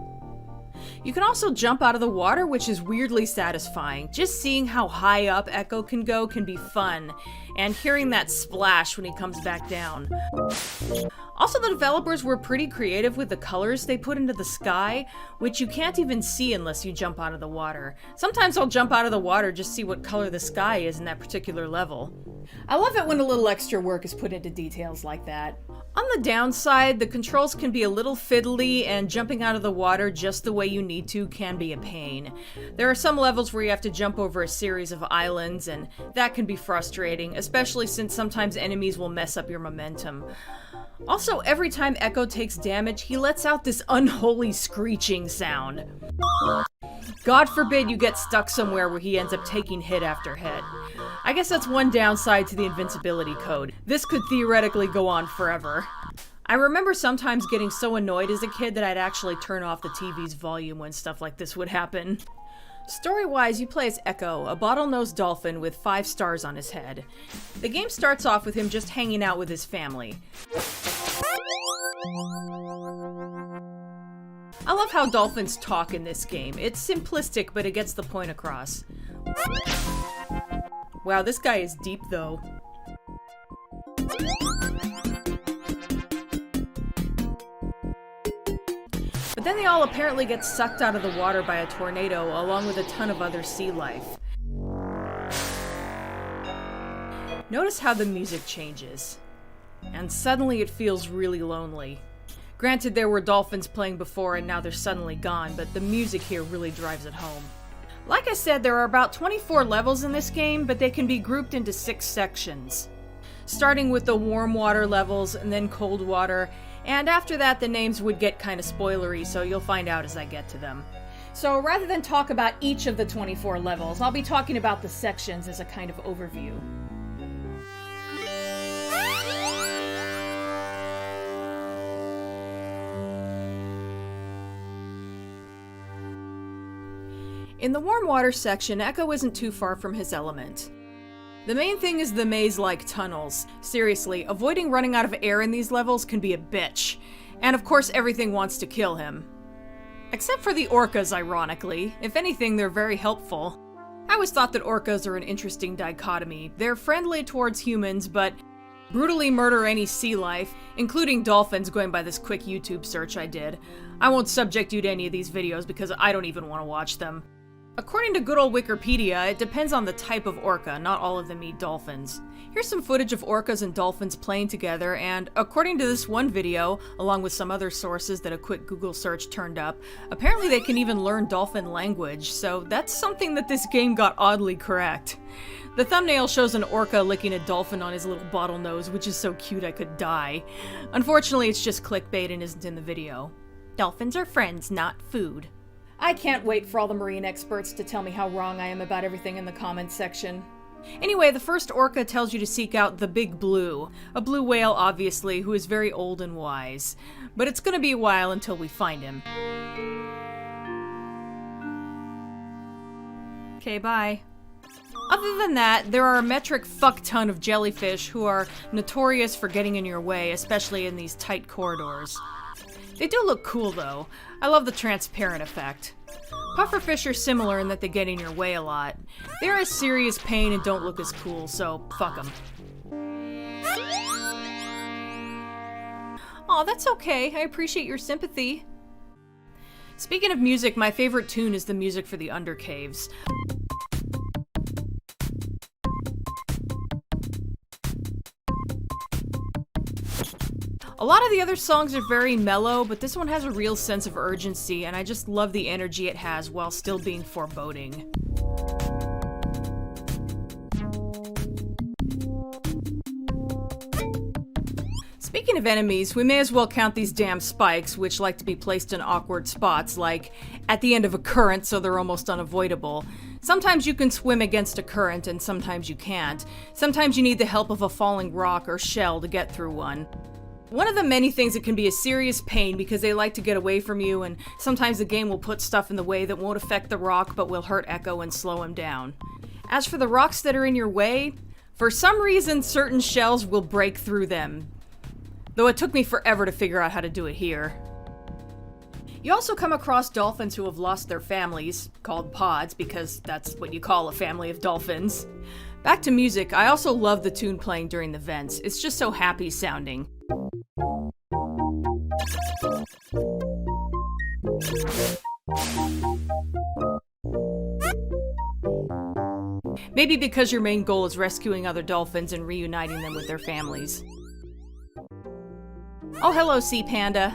You can also jump out of the water, which is weirdly satisfying. Just seeing how high up Echo can go can be fun, and hearing that splash when he comes back down. Also, the developers were pretty creative with the colors they put into the sky, which you can't even see unless you jump out of the water. Sometimes I'll jump out of the water just to see what color the sky is in that particular level. I love it when a little extra work is put into details like that. On the downside, the controls can be a little fiddly, and jumping out of the water just the way you need to can be a pain. There are some levels where you have to jump over a series of islands, and that can be frustrating, especially since sometimes enemies will mess up your momentum. Also, every time Ecco takes damage, he lets out this unholy screeching sound. God forbid you get stuck somewhere where he ends up taking hit after hit. I guess that's one downside to the invincibility code. This could theoretically go on forever. I remember sometimes getting so annoyed as a kid that I'd actually turn off the TV's volume when stuff like this would happen. Story-wise, you play as Ecco, a bottlenose dolphin with 5 stars on his head. The game starts off with him just hanging out with his family. I love how dolphins talk in this game. It's simplistic, but it gets the point across. Wow, this guy is deep, though. But then they all apparently get sucked out of the water by a tornado, along with a ton of other sea life. Notice how the music changes. And suddenly it feels really lonely. Granted, there were dolphins playing before and now they're suddenly gone, but the music here really drives it home. Like I said, there are about 24 levels in this game, but they can be grouped into 6 sections. Starting with the warm water levels and then cold water, and after that the names would get kind of spoilery, so you'll find out as I get to them. So rather than talk about each of the 24 levels, I'll be talking about the sections as a kind of overview. In the warm water section, Ecco isn't too far from his element. The main thing is the maze-like tunnels. Seriously, avoiding running out of air in these levels can be a bitch. And of course everything wants to kill him. Except for the orcas, ironically. If anything, they're very helpful. I always thought that orcas are an interesting dichotomy. They're friendly towards humans, but brutally murder any sea life, including dolphins, going by this quick YouTube search I did. I won't subject you to any of these videos because I don't even want to watch them. According to good old Wikipedia, it depends on the type of orca, not all of them eat dolphins. Here's some footage of orcas and dolphins playing together, and according to this one video, along with some other sources that a quick Google search turned up, apparently they can even learn dolphin language, so that's something that this game got oddly correct. The thumbnail shows an orca licking a dolphin on his little bottlenose, which is so cute I could die. Unfortunately, it's just clickbait and isn't in the video. Dolphins are friends, not food. I can't wait for all the marine experts to tell me how wrong I am about everything in the comments section. Anyway, the first orca tells you to seek out the Big Blue, a blue whale obviously, who is very old and wise. But it's gonna be a while until we find him. Okay, bye. Other than that, there are a metric fuck-ton of jellyfish who are notorious for getting in your way, especially in these tight corridors. They do look cool though. I love the transparent effect. Pufferfish are similar in that they get in your way a lot. They're a serious pain and don't look as cool, so fuck them. Aw, that's okay. I appreciate your sympathy. Speaking of music, my favorite tune is the music for the Undercaves. A lot of the other songs are very mellow, but this one has a real sense of urgency, and I just love the energy it has while still being foreboding. Speaking of enemies, we may as well count these damn spikes, which like to be placed in awkward spots, like at the end of a current so they're almost unavoidable. Sometimes you can swim against a current and sometimes you can't. Sometimes you need the help of a falling rock or shell to get through one. One of the many things that can be a serious pain because they like to get away from you, and sometimes the game will put stuff in the way that won't affect the rock but will hurt Ecco and slow him down. As for the rocks that are in your way, for some reason certain shells will break through them. Though it took me forever to figure out how to do it here. You also come across dolphins who have lost their families, called pods because that's what you call a family of dolphins. Back to music, I also love the tune playing during the vents. It's just so happy sounding. Maybe because your main goal is rescuing other dolphins and reuniting them with their families. Oh, hello, Sea Panda.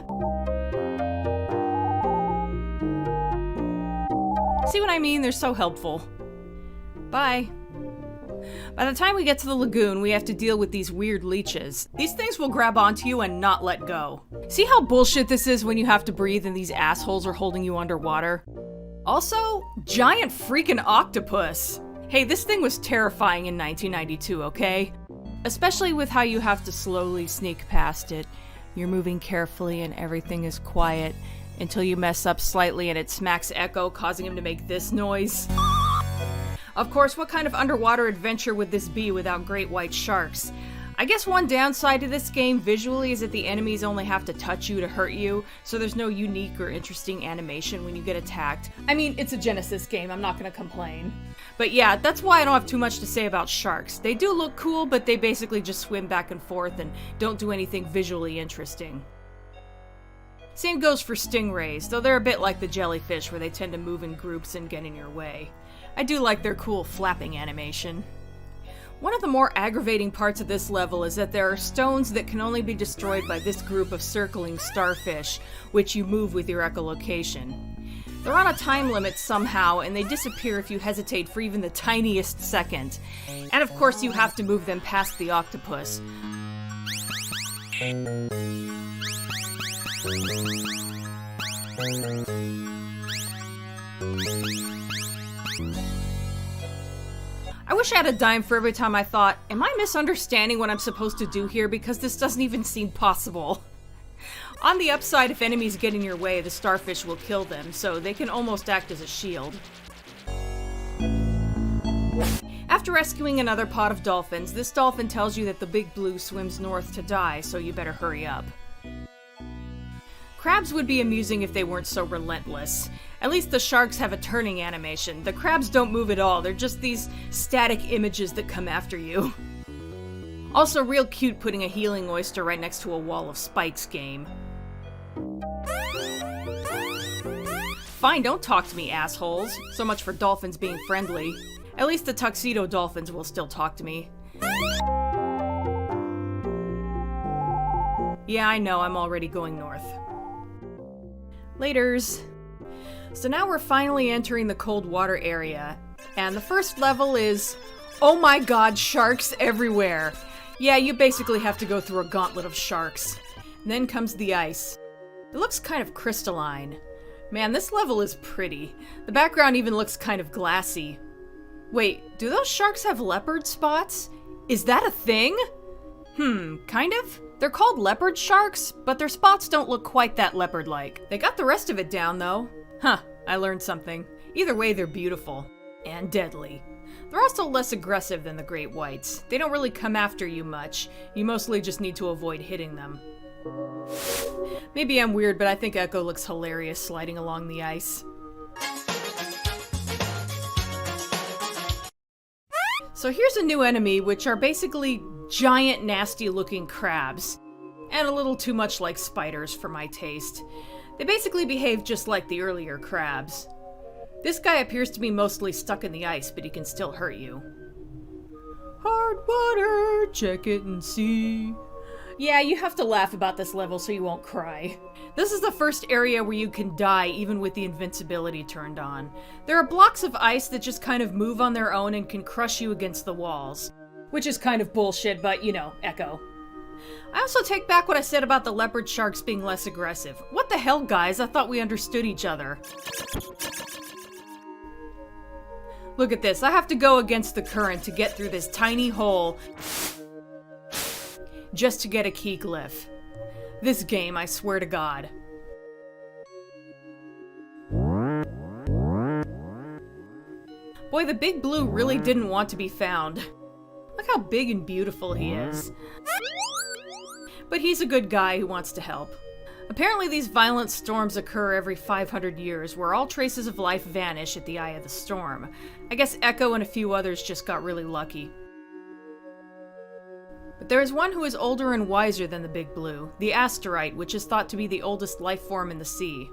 See what I mean? They're so helpful. Bye. By the time we get to the lagoon, we have to deal with these weird leeches. These things will grab onto you and not let go. See how bullshit this is when you have to breathe and these assholes are holding you underwater? Also, giant freaking octopus. Hey, this thing was terrifying in 1992, okay? Especially with how you have to slowly sneak past it. You're moving carefully and everything is quiet until you mess up slightly and it smacks Echo, causing him to make this noise. Of course, what kind of underwater adventure would this be without great white sharks? I guess one downside to this game visually is that the enemies only have to touch you to hurt you, so there's no unique or interesting animation when you get attacked. I mean, it's a Genesis game, I'm not gonna complain. But yeah, that's why I don't have too much to say about sharks. They do look cool, but they basically just swim back and forth and don't do anything visually interesting. Same goes for stingrays, though they're a bit like the jellyfish where they tend to move in groups and get in your way. I do like their cool flapping animation. One of the more aggravating parts of this level is that there are stones that can only be destroyed by this group of circling starfish, which you move with your echolocation. They're on a time limit somehow, and they disappear if you hesitate for even the tiniest second. And of course you have to move them past the octopus. I wish I had a dime for every time I thought, am I misunderstanding what I'm supposed to do here because this doesn't even seem possible? On the upside, if enemies get in your way, the starfish will kill them, so they can almost act as a shield. After rescuing another pod of dolphins, this dolphin tells you that the big blue swims north to die, so you better hurry up. Crabs would be amusing if they weren't so relentless. At least the sharks have a turning animation. The crabs don't move at all, they're just these static images that come after you. Also real cute putting a healing oyster right next to a wall of spikes game. Fine, don't talk to me, assholes. So much for dolphins being friendly. At least the tuxedo dolphins will still talk to me. Yeah, I know, I'm already going north. Laters. So now we're finally entering the cold water area, and the first level is, oh my god, sharks everywhere. Yeah, you basically have to go through a gauntlet of sharks. And then comes the ice. It looks kind of crystalline. Man, this level is pretty. The background even looks kind of glassy. Wait, do those sharks have leopard spots? Is that a thing? Kind of. They're called leopard sharks, but their spots don't look quite that leopard-like. They got the rest of it down, though. Huh, I learned something. Either way, they're beautiful. And deadly. They're also less aggressive than the great whites. They don't really come after you much. You mostly just need to avoid hitting them. Maybe I'm weird, but I think Echo looks hilarious sliding along the ice. So here's a new enemy, which are basically giant, nasty-looking crabs. And a little too much like spiders for my taste. They basically behave just like the earlier crabs. This guy appears to be mostly stuck in the ice, but he can still hurt you. Hard water, check it and see. Yeah, you have to laugh about this level so you won't cry. This is the first area where you can die even with the invincibility turned on. There are blocks of ice that just kind of move on their own and can crush you against the walls. Which is kind of bullshit, but you know, Echo. I also take back what I said about the leopard sharks being less aggressive. What the hell, guys? I thought we understood each other. Look at this. I have to go against the current to get through this tiny hole just to get a key glyph. This game, I swear to God. Boy, the big blue really didn't want to be found. Look how big and beautiful he is. But he's a good guy who wants to help. Apparently these violent storms occur every 500 years, where all traces of life vanish at the eye of the storm. I guess Echo and a few others just got really lucky. But there is one who is older and wiser than the Big Blue, the Asterite, which is thought to be the oldest life form in the sea.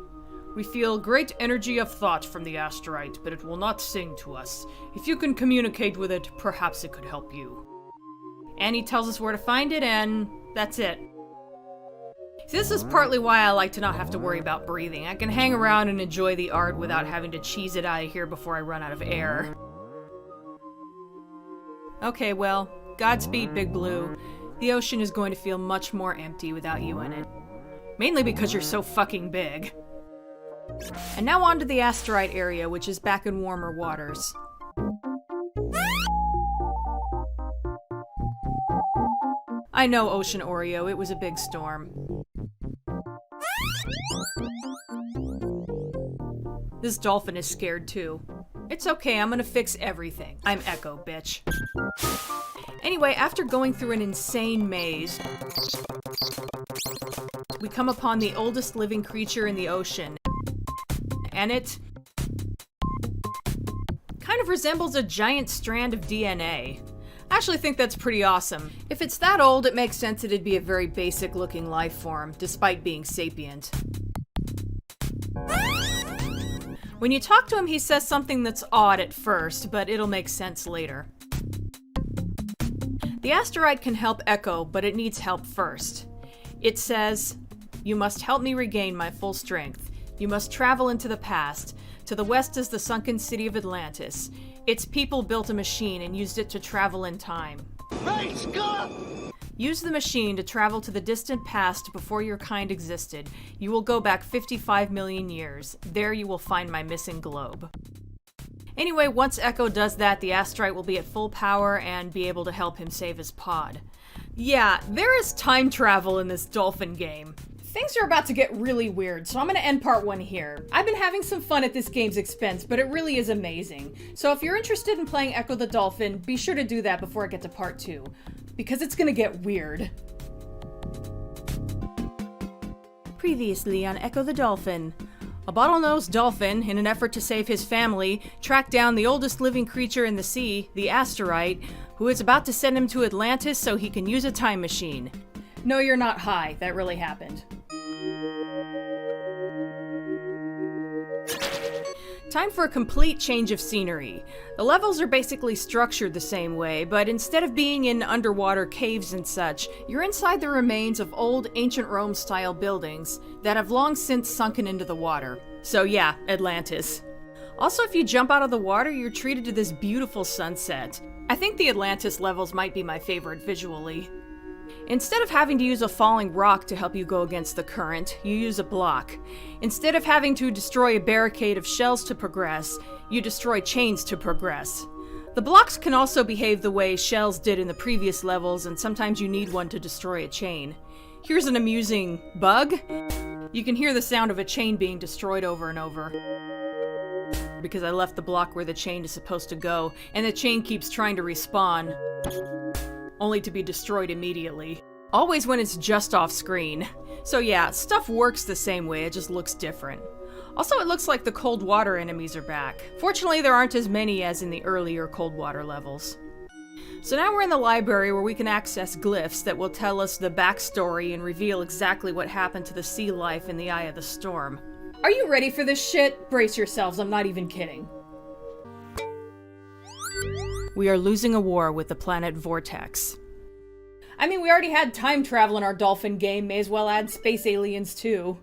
We feel great energy of thought from the Asterite, but it will not sing to us. If you can communicate with it, perhaps it could help you. And he tells us where to find it, and that's it. See, this is partly why I like to not have to worry about breathing. I can hang around and enjoy the art without having to cheese it out of here before I run out of air. Okay, well, Godspeed, Big Blue. The ocean is going to feel much more empty without you in it. Mainly because you're so fucking big. And now on to the Asterite area, which is back in warmer waters. I know, Ocean Oreo, it was a big storm. This dolphin is scared too. It's okay, I'm gonna fix everything. I'm Echo, bitch. Anyway, after going through an insane maze, we come upon the oldest living creature in the ocean. And it kind of resembles a giant strand of DNA. I actually think that's pretty awesome. If it's that old, it makes sense that it'd be a very basic looking life form, despite being sapient. When you talk to him, he says something that's odd at first, but it'll make sense later. The Asterite can help Echo, but it needs help first. It says, "You must help me regain my full strength. You must travel into the past. To the west is the sunken city of Atlantis. Its people built a machine and used it to travel in time. Great Scott! Use the machine to travel to the distant past before your kind existed. You will go back 55 million years. There you will find my missing globe." Anyway, once Echo does that, the Asterite will be at full power and be able to help him save his pod. Yeah, there is time travel in this dolphin game. Things are about to get really weird, so I'm going to end part 1 here. I've been having some fun at this game's expense, but it really is amazing. So if you're interested in playing Ecco the Dolphin, be sure to do that before I get to part 2, because it's going to get weird. Previously on Ecco the Dolphin. A bottlenose dolphin, in an effort to save his family, tracked down the oldest living creature in the sea, the Asterite, who is about to send him to Atlantis so he can use a time machine. No, you're not high. That really happened. Time for a complete change of scenery. The levels are basically structured the same way, but instead of being in underwater caves and such, you're inside the remains of old ancient Rome-style buildings that have long since sunken into the water. So yeah, Atlantis. Also, if you jump out of the water, you're treated to this beautiful sunset. I think the Atlantis levels might be my favorite visually. Instead of having to use a falling rock to help you go against the current, you use a block. Instead of having to destroy a barricade of shells to progress, you destroy chains to progress. The blocks can also behave the way shells did in the previous levels, and sometimes you need one to destroy a chain. Here's an amusing bug. You can hear the sound of a chain being destroyed over and over. Because I left the block where the chain is supposed to go, and the chain keeps trying to respawn, only to be destroyed immediately. Always when it's just off screen. So yeah, stuff works the same way, it just looks different. Also, it looks like the cold water enemies are back. Fortunately, there aren't as many as in the earlier cold water levels. So now we're in the library where we can access glyphs that will tell us the backstory and reveal exactly what happened to the sea life in the eye of the storm. Are you ready for this shit? Brace yourselves, I'm not even kidding. We are losing a war with the planet Vortex. I mean, we already had time travel in our dolphin game, may as well add space aliens too.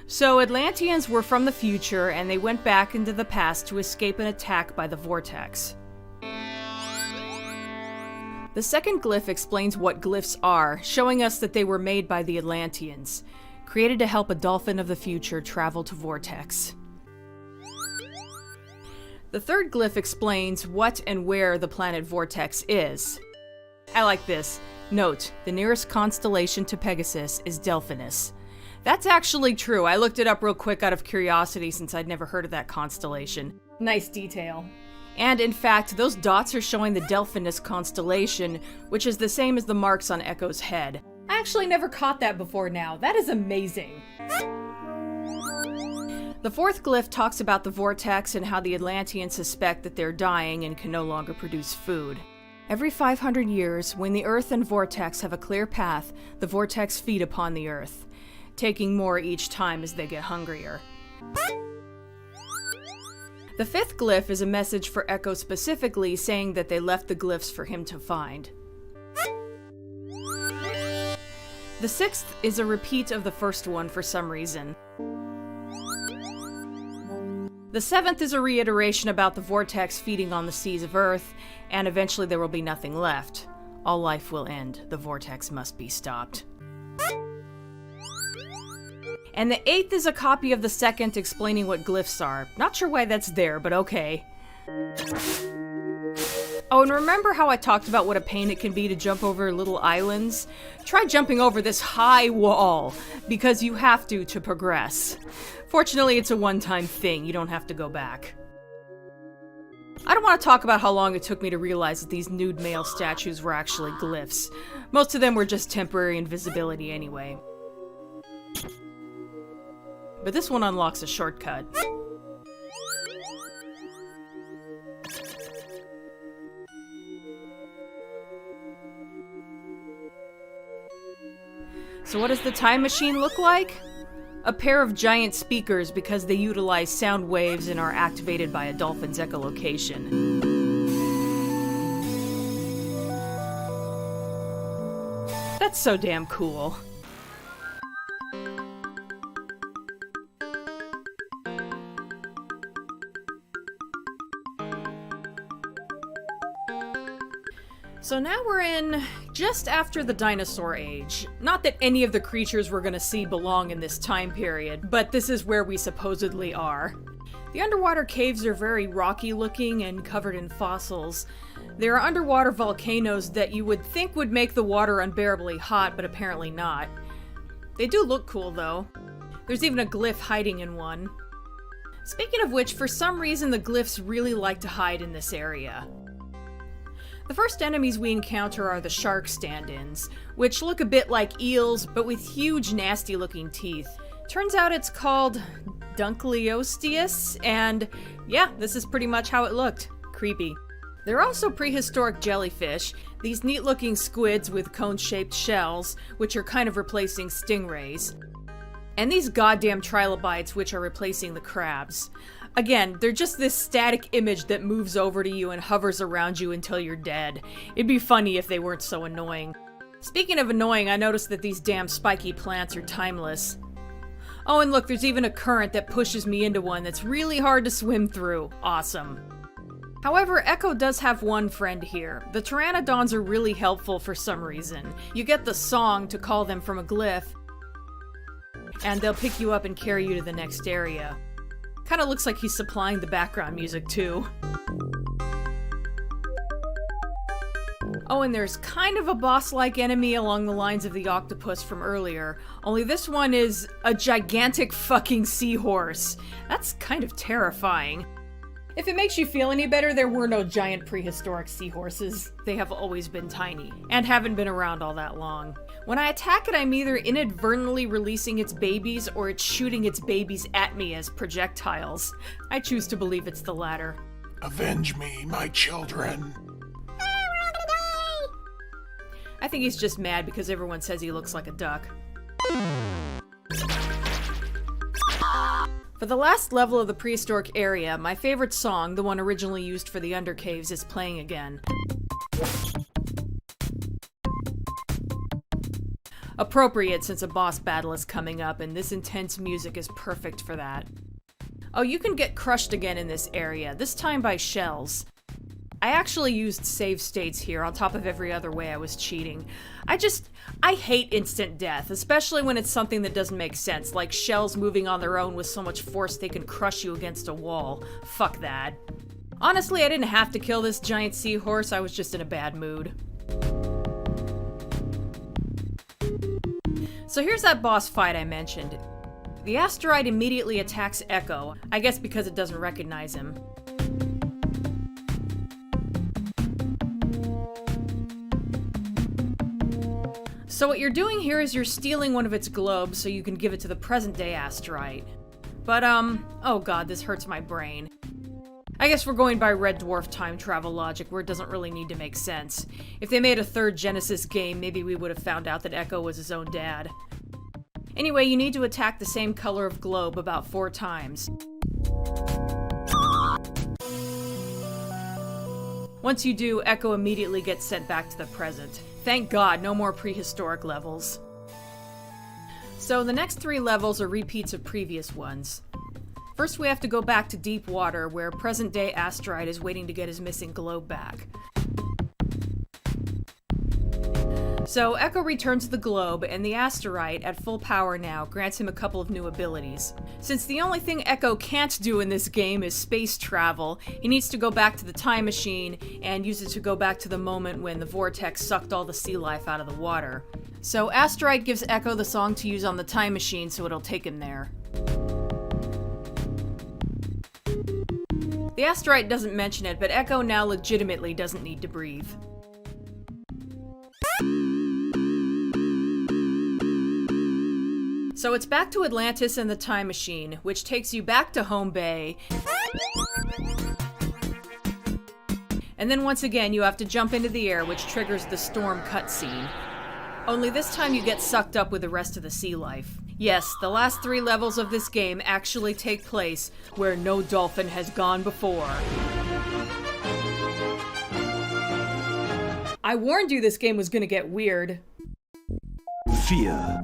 So Atlanteans were from the future, and they went back into the past to escape an attack by the Vortex. The second glyph explains what glyphs are, showing us that they were made by the Atlanteans, created to help a dolphin of the future travel to Vortex. The third glyph explains what and where the planet Vortex is. I like this. Note, the nearest constellation to Pegasus is Delphinus. That's actually true. I looked it up real quick out of curiosity since I'd never heard of that constellation. Nice detail. And in fact, those dots are showing the Delphinus constellation, which is the same as the marks on Echo's head. I actually never caught that before now. That is amazing. The fourth glyph talks about the vortex and how the Atlanteans suspect that they're dying and can no longer produce food. Every 500 years, when the Earth and Vortex have a clear path, the Vortex feed upon the Earth, taking more each time as they get hungrier. The 5th glyph is a message for Ecco specifically, saying that they left the glyphs for him to find. The 6th is a repeat of the first one for some reason. The 7th is a reiteration about the vortex feeding on the seas of Earth, and eventually there will be nothing left. All life will end. The vortex must be stopped. And the 8th is a copy of the 2nd explaining what glyphs are. Not sure why that's there, but okay. Oh, and remember how I talked about what a pain it can be to jump over little islands? Try jumping over this high wall, because you have to progress. Fortunately, it's a one-time thing. You don't have to go back. I don't want to talk about how long it took me to realize that these nude male statues were actually glyphs. Most of them were just temporary invisibility anyway. But this one unlocks a shortcut. So what does the time machine look like? A pair of giant speakers because they utilize sound waves and are activated by a dolphin's echolocation. That's so damn cool. So now we're in just after the dinosaur age. Not that any of the creatures we're gonna see belong in this time period, but this is where we supposedly are. The underwater caves are very rocky looking and covered in fossils. There are underwater volcanoes that you would think would make the water unbearably hot, but apparently not. They do look cool though. There's even a glyph hiding in one. Speaking of which, for some reason the glyphs really like to hide in this area. The first enemies we encounter are the shark stand-ins, which look a bit like eels, but with huge, nasty-looking teeth. Turns out it's called Dunkleosteus, and yeah, this is pretty much how it looked. Creepy. There are also prehistoric jellyfish, these neat-looking squids with cone-shaped shells, which are kind of replacing stingrays. And these goddamn trilobites, which are replacing the crabs. Again, they're just this static image that moves over to you and hovers around you until you're dead. It'd be funny if they weren't so annoying. Speaking of annoying, I noticed that these damn spiky plants are timeless. Oh, and look, there's even a current that pushes me into one that's really hard to swim through. Awesome. However, Ecco does have one friend here. The pteranodons are really helpful for some reason. You get the song to call them from a glyph, and they'll pick you up and carry you to the next area. Kinda looks like he's supplying the background music, too. Oh, and there's kind of a boss-like enemy along the lines of the octopus from earlier, only this one is a gigantic fucking seahorse. That's kind of terrifying. If it makes you feel any better, there were no giant prehistoric seahorses. They have always been tiny, and haven't been around all that long. When I attack it, I'm either inadvertently releasing its babies, or it's shooting its babies at me as projectiles. I choose to believe it's the latter. Avenge me, my children. I think he's just mad because everyone says he looks like a duck. For the last level of the prehistoric area, my favorite song, the one originally used for the Undercaves, is playing again. Appropriate since a boss battle is coming up, and this intense music is perfect for that. Oh, you can get crushed again in this area, this time by shells. I actually used save states here on top of every other way I was cheating. I hate instant death, especially when it's something that doesn't make sense, like shells moving on their own with so much force they can crush you against a wall. Fuck that. Honestly, I didn't have to kill this giant seahorse, I was just in a bad mood. So here's that boss fight I mentioned. The asteroid immediately attacks Ecco, I guess because it doesn't recognize him. So what you're doing here is you're stealing one of its globes so you can give it to the present-day asteroid. But, oh god, this hurts my brain. I guess we're going by Red Dwarf time travel logic, where it doesn't really need to make sense. If they made a third Genesis game, maybe we would have found out that Echo was his own dad. Anyway, you need to attack the same color of globe about 4 times. Once you do, Echo immediately gets sent back to the present. Thank God, no more prehistoric levels. So the next 3 levels are repeats of previous ones. First, we have to go back to deep water, where present-day Asteroid is waiting to get his missing globe back. So Echo returns the globe, and the Asteroid, at full power now, grants him a couple of new abilities. Since the only thing Echo can't do in this game is space travel, he needs to go back to the time machine and use it to go back to the moment when the vortex sucked all the sea life out of the water. So Asteroid gives Echo the song to use on the time machine so it'll take him there. The Asteroid doesn't mention it, but Echo now legitimately doesn't need to breathe. So it's back to Atlantis and the time machine, which takes you back to Home Bay. And then once again, you have to jump into the air, which triggers the storm cutscene. Only this time you get sucked up with the rest of the sea life. Yes, the last 3 levels of this game actually take place where no dolphin has gone before. I warned you this game was gonna get weird. Fear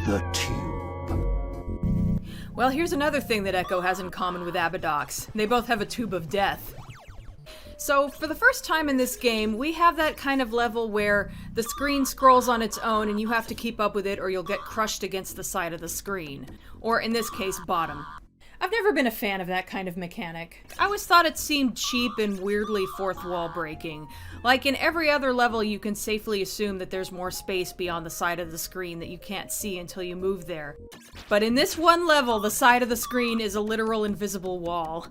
the tube. Well, here's another thing that Echo has in common with Abadox. They both have a tube of death. So, for the first time in this game, we have that kind of level where the screen scrolls on its own and you have to keep up with it or you'll get crushed against the side of the screen. Or, in this case, bottom. I've never been a fan of that kind of mechanic. I always thought it seemed cheap and weirdly fourth wall breaking. Like in every other level, you can safely assume that there's more space beyond the side of the screen that you can't see until you move there. But in this one level, the side of the screen is a literal invisible wall.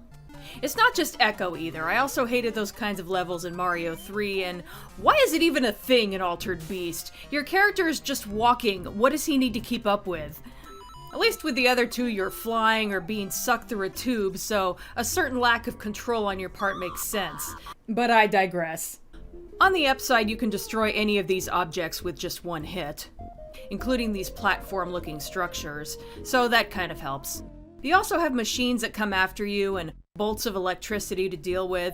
It's not just Echo either. I also hated those kinds of levels in Mario 3, and why is it even a thing in Altered Beast? Your character is just walking. What does he need to keep up with? At least with the other 2, you're flying or being sucked through a tube, so a certain lack of control on your part makes sense. But I digress. On the upside, you can destroy any of these objects with just 1 hit, including these platform-looking structures, so that kind of helps. You also have machines that come after you and bolts of electricity to deal with.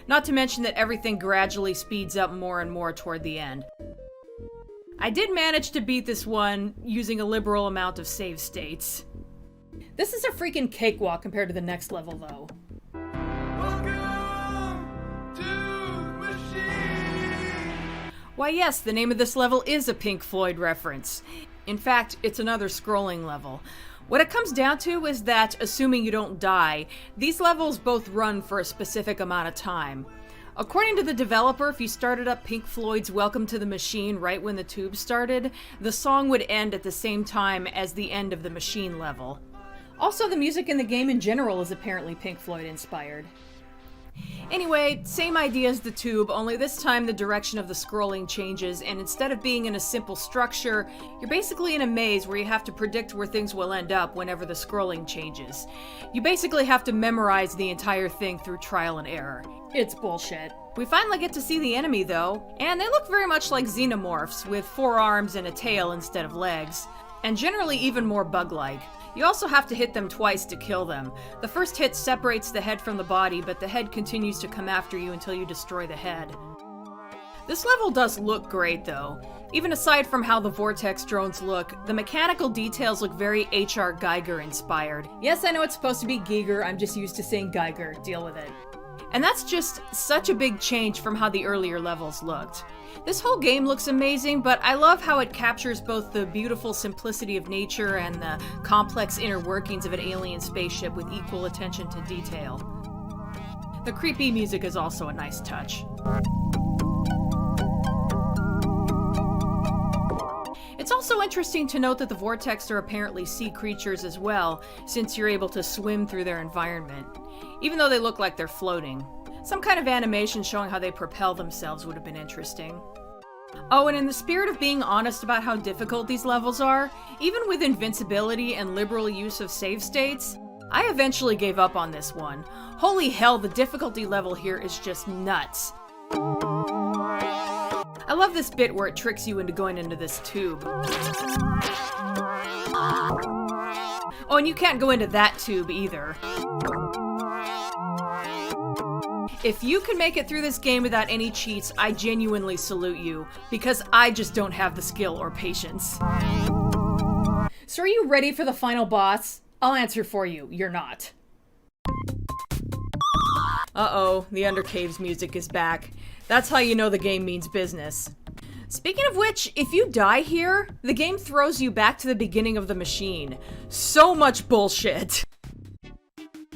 Not to mention that everything gradually speeds up more and more toward the end. I did manage to beat this one using a liberal amount of save states. This is a freaking cakewalk compared to the next level, though. Why yes, the name of this level is a Pink Floyd reference. In fact, it's another scrolling level. What it comes down to is that, assuming you don't die, these levels both run for a specific amount of time. According to the developer, if you started up Pink Floyd's Welcome to the Machine right when the tube started, the song would end at the same time as the end of the machine level. Also, the music in the game in general is apparently Pink Floyd inspired. Anyway, same idea as the tube, only this time the direction of the scrolling changes, and instead of being in a simple structure, you're basically in a maze where you have to predict where things will end up whenever the scrolling changes. You basically have to memorize the entire thing through trial and error. It's bullshit. We finally get to see the enemy though, and they look very much like xenomorphs, with 4 arms and a tail instead of legs, and generally even more bug-like. You also have to hit them twice to kill them. The first hit separates the head from the body, but the head continues to come after you until you destroy the head. This level does look great though. Even aside from how the Vortex drones look, the mechanical details look very H.R. Giger inspired. Yes, I know it's supposed to be Giger, I'm just used to saying Geiger, deal with it. And that's just such a big change from how the earlier levels looked. This whole game looks amazing, but I love how it captures both the beautiful simplicity of nature and the complex inner workings of an alien spaceship with equal attention to detail. The creepy music is also a nice touch. It's also interesting to note that the Vortex are apparently sea creatures as well, since you're able to swim through their environment, even though they look like they're floating. Some kind of animation showing how they propel themselves would have been interesting. Oh, and in the spirit of being honest about how difficult these levels are, even with invincibility and liberal use of save states, I eventually gave up on this one. Holy hell, the difficulty level here is just nuts. I love this bit where it tricks you into going into this tube. Oh, and you can't go into that tube either. If you can make it through this game without any cheats, I genuinely salute you, because I just don't have the skill or patience. So are you ready for the final boss? I'll answer for you. You're not. Uh-oh, the Undercave's music is back. That's how you know the game means business. Speaking of which, if you die here, the game throws you back to the beginning of the machine. So much bullshit.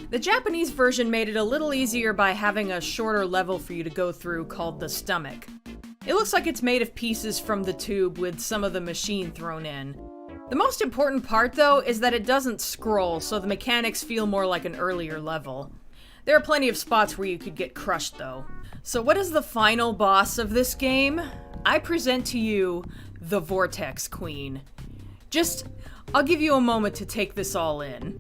The Japanese version made it a little easier by having a shorter level for you to go through called the stomach. It looks like it's made of pieces from the tube with some of the machine thrown in. The most important part, though, is that it doesn't scroll, so the mechanics feel more like an earlier level. There are plenty of spots where you could get crushed, though. So what is the final boss of this game? I present to you the Vortex Queen. I'll give you a moment to take this all in.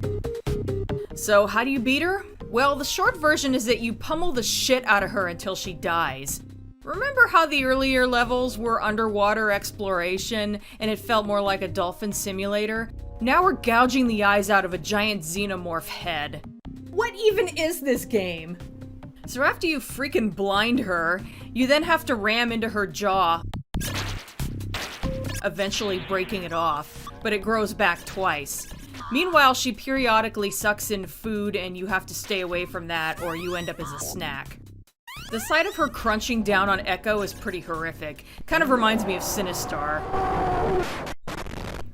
So how do you beat her? Well, the short version is that you pummel the shit out of her until she dies. Remember how the earlier levels were underwater exploration and it felt more like a dolphin simulator? Now we're gouging the eyes out of a giant xenomorph head. What even is this game? So after you freaking blind her, you then have to ram into her jaw, eventually breaking it off, but it grows back twice. Meanwhile, she periodically sucks in food and you have to stay away from that or you end up as a snack. The sight of her crunching down on Echo is pretty horrific. Kind of reminds me of Sinistar.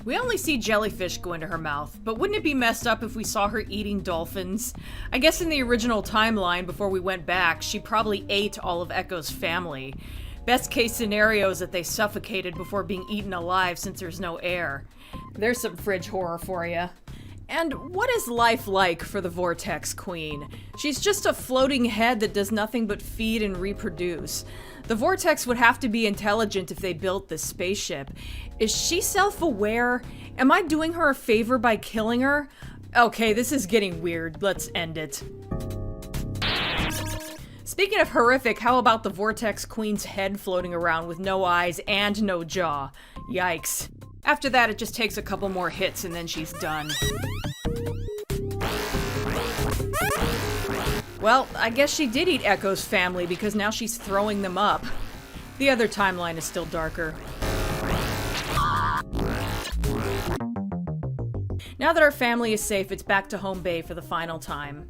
We only see jellyfish go into her mouth, but wouldn't it be messed up if we saw her eating dolphins? I guess in the original timeline, before we went back, she probably ate all of Echo's family. Best case scenario is that they suffocated before being eaten alive since there's no air. There's some fridge horror for you. And what is life like for the Vortex Queen? She's just a floating head that does nothing but feed and reproduce. The Vortex would have to be intelligent if they built this spaceship. Is she self-aware? Am I doing her a favor by killing her? Okay, this is getting weird. Let's end it. Speaking of horrific, how about the Vortex Queen's head floating around with no eyes and no jaw? Yikes. After that, it just takes a couple more hits and then she's done. Well, I guess she did eat Echo's family because now she's throwing them up. The other timeline is still darker. Now that our family is safe, it's back to home bay for the final time.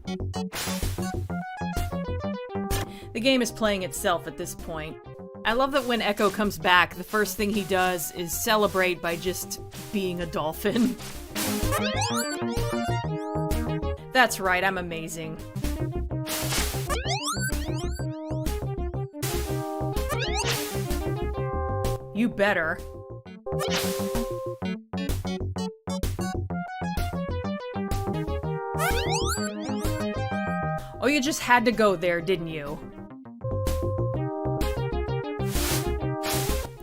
The game is playing itself at this point. I love that when Echo comes back, the first thing he does is celebrate by just being a dolphin. That's right, I'm amazing. You better. Oh, you just had to go there, didn't you?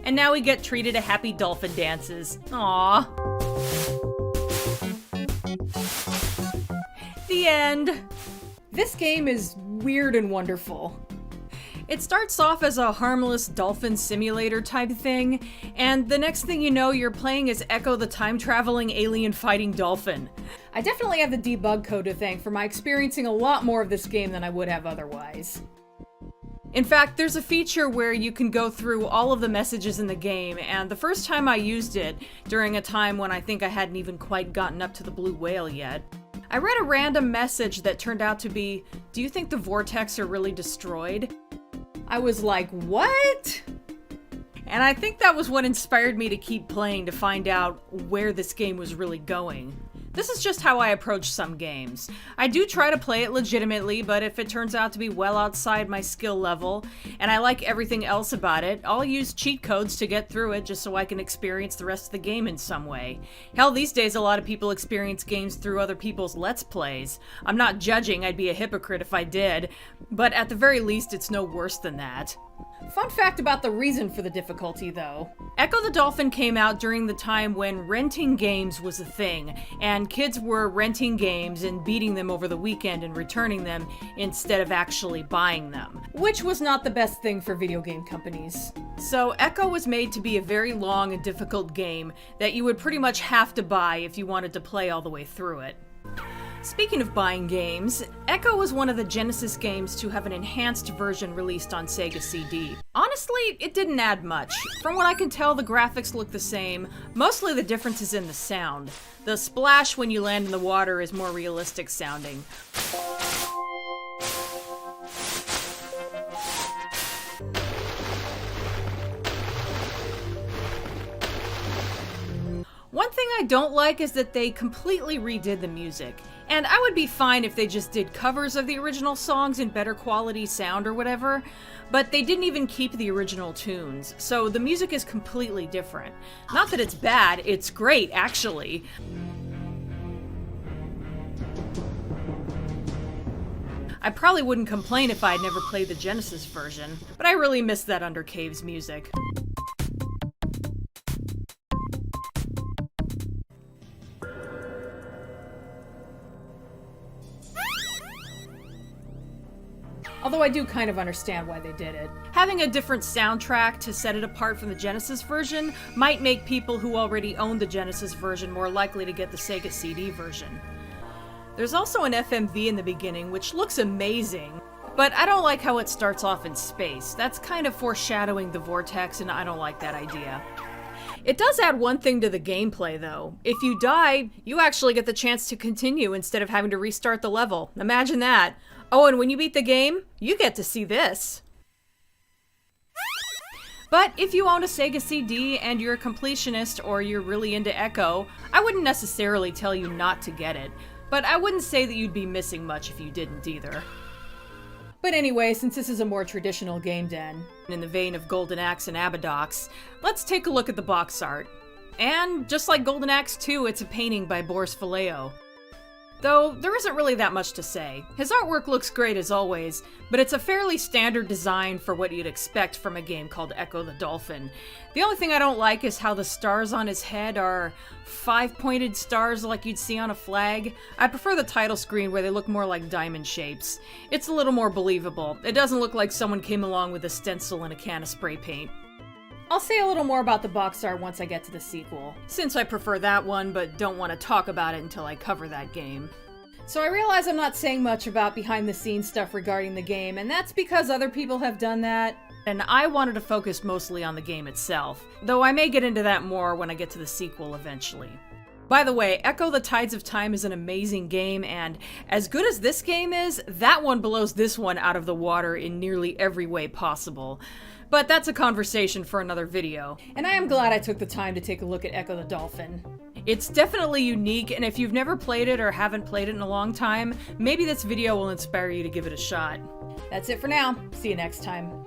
And now we get treated to happy dolphin dances. Aww. The end. This game is weird and wonderful. It starts off as a harmless dolphin simulator type thing, and the next thing you know, you're playing as Echo the time-traveling alien-fighting dolphin. I definitely have the debug code to thank for my experiencing a lot more of this game than I would have otherwise. In fact, there's a feature where you can go through all of the messages in the game, and the first time I used it, during a time when I think I hadn't even quite gotten up to the blue whale yet, I read a random message that turned out to be, "Do you think the Vortex are really destroyed?" I was like, what? And I think that was what inspired me to keep playing to find out where this game was really going. This is just how I approach some games. I do try to play it legitimately, but if it turns out to be well outside my skill level, and I like everything else about it, I'll use cheat codes to get through it just so I can experience the rest of the game in some way. Hell, these days a lot of people experience games through other people's Let's Plays. I'm not judging, I'd be a hypocrite if I did, but at the very least it's no worse than that. Fun fact about the reason for the difficulty, though. Ecco the Dolphin came out during the time when renting games was a thing, and kids were renting games and beating them over the weekend and returning them instead of actually buying them, which was not the best thing for video game companies. So Ecco was made to be a very long and difficult game that you would pretty much have to buy if you wanted to play all the way through it. Speaking of buying games, Ecco was one of the Genesis games to have an enhanced version released on Sega CD. Honestly, it didn't add much. From what I can tell, the graphics look the same. Mostly the difference is in the sound. The splash when you land in the water is more realistic sounding. One thing I don't like is that they completely redid the music. And I would be fine if they just did covers of the original songs in better quality sound or whatever, but they didn't even keep the original tunes, so the music is completely different. Not that it's bad, it's great, actually. I probably wouldn't complain if I had never played the Genesis version, but I really miss that Under Caves music. Although I do kind of understand why they did it. Having a different soundtrack to set it apart from the Genesis version might make people who already own the Genesis version more likely to get the Sega CD version. There's also an FMV in the beginning, which looks amazing, but I don't like how it starts off in space. That's kind of foreshadowing the vortex, and I don't like that idea. It does add one thing to the gameplay, though. If you die, you actually get the chance to continue instead of having to restart the level. Imagine that. Oh, and when you beat the game, you get to see this. But if you own a Sega CD and you're a completionist or you're really into Ecco, I wouldn't necessarily tell you not to get it, but I wouldn't say that you'd be missing much if you didn't either. But anyway, since this is a more traditional game den, in the vein of Golden Axe and Abadox, let's take a look at the box art. And just like Golden Axe 2, it's a painting by Boris Vallejo. Though, there isn't really that much to say. His artwork looks great as always, but it's a fairly standard design for what you'd expect from a game called Ecco the Dolphin. The only thing I don't like is how the stars on his head are 5-pointed stars like you'd see on a flag. I prefer the title screen where they look more like diamond shapes. It's a little more believable. It doesn't look like someone came along with a stencil and a can of spray paint. I'll say a little more about the box art once I get to the sequel, since I prefer that one but don't want to talk about it until I cover that game. So I realize I'm not saying much about behind-the-scenes stuff regarding the game, and that's because other people have done that, and I wanted to focus mostly on the game itself, though I may get into that more when I get to the sequel eventually. By the way, Ecco the Tides of Time is an amazing game, and as good as this game is, that one blows this one out of the water in nearly every way possible. But that's a conversation for another video, and I am glad I took the time to take a look at Ecco the Dolphin. It's definitely unique, and if you've never played it or haven't played it in a long time, maybe this video will inspire you to give it a shot. That's it for now. See you next time.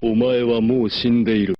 お前はもう死んでいる。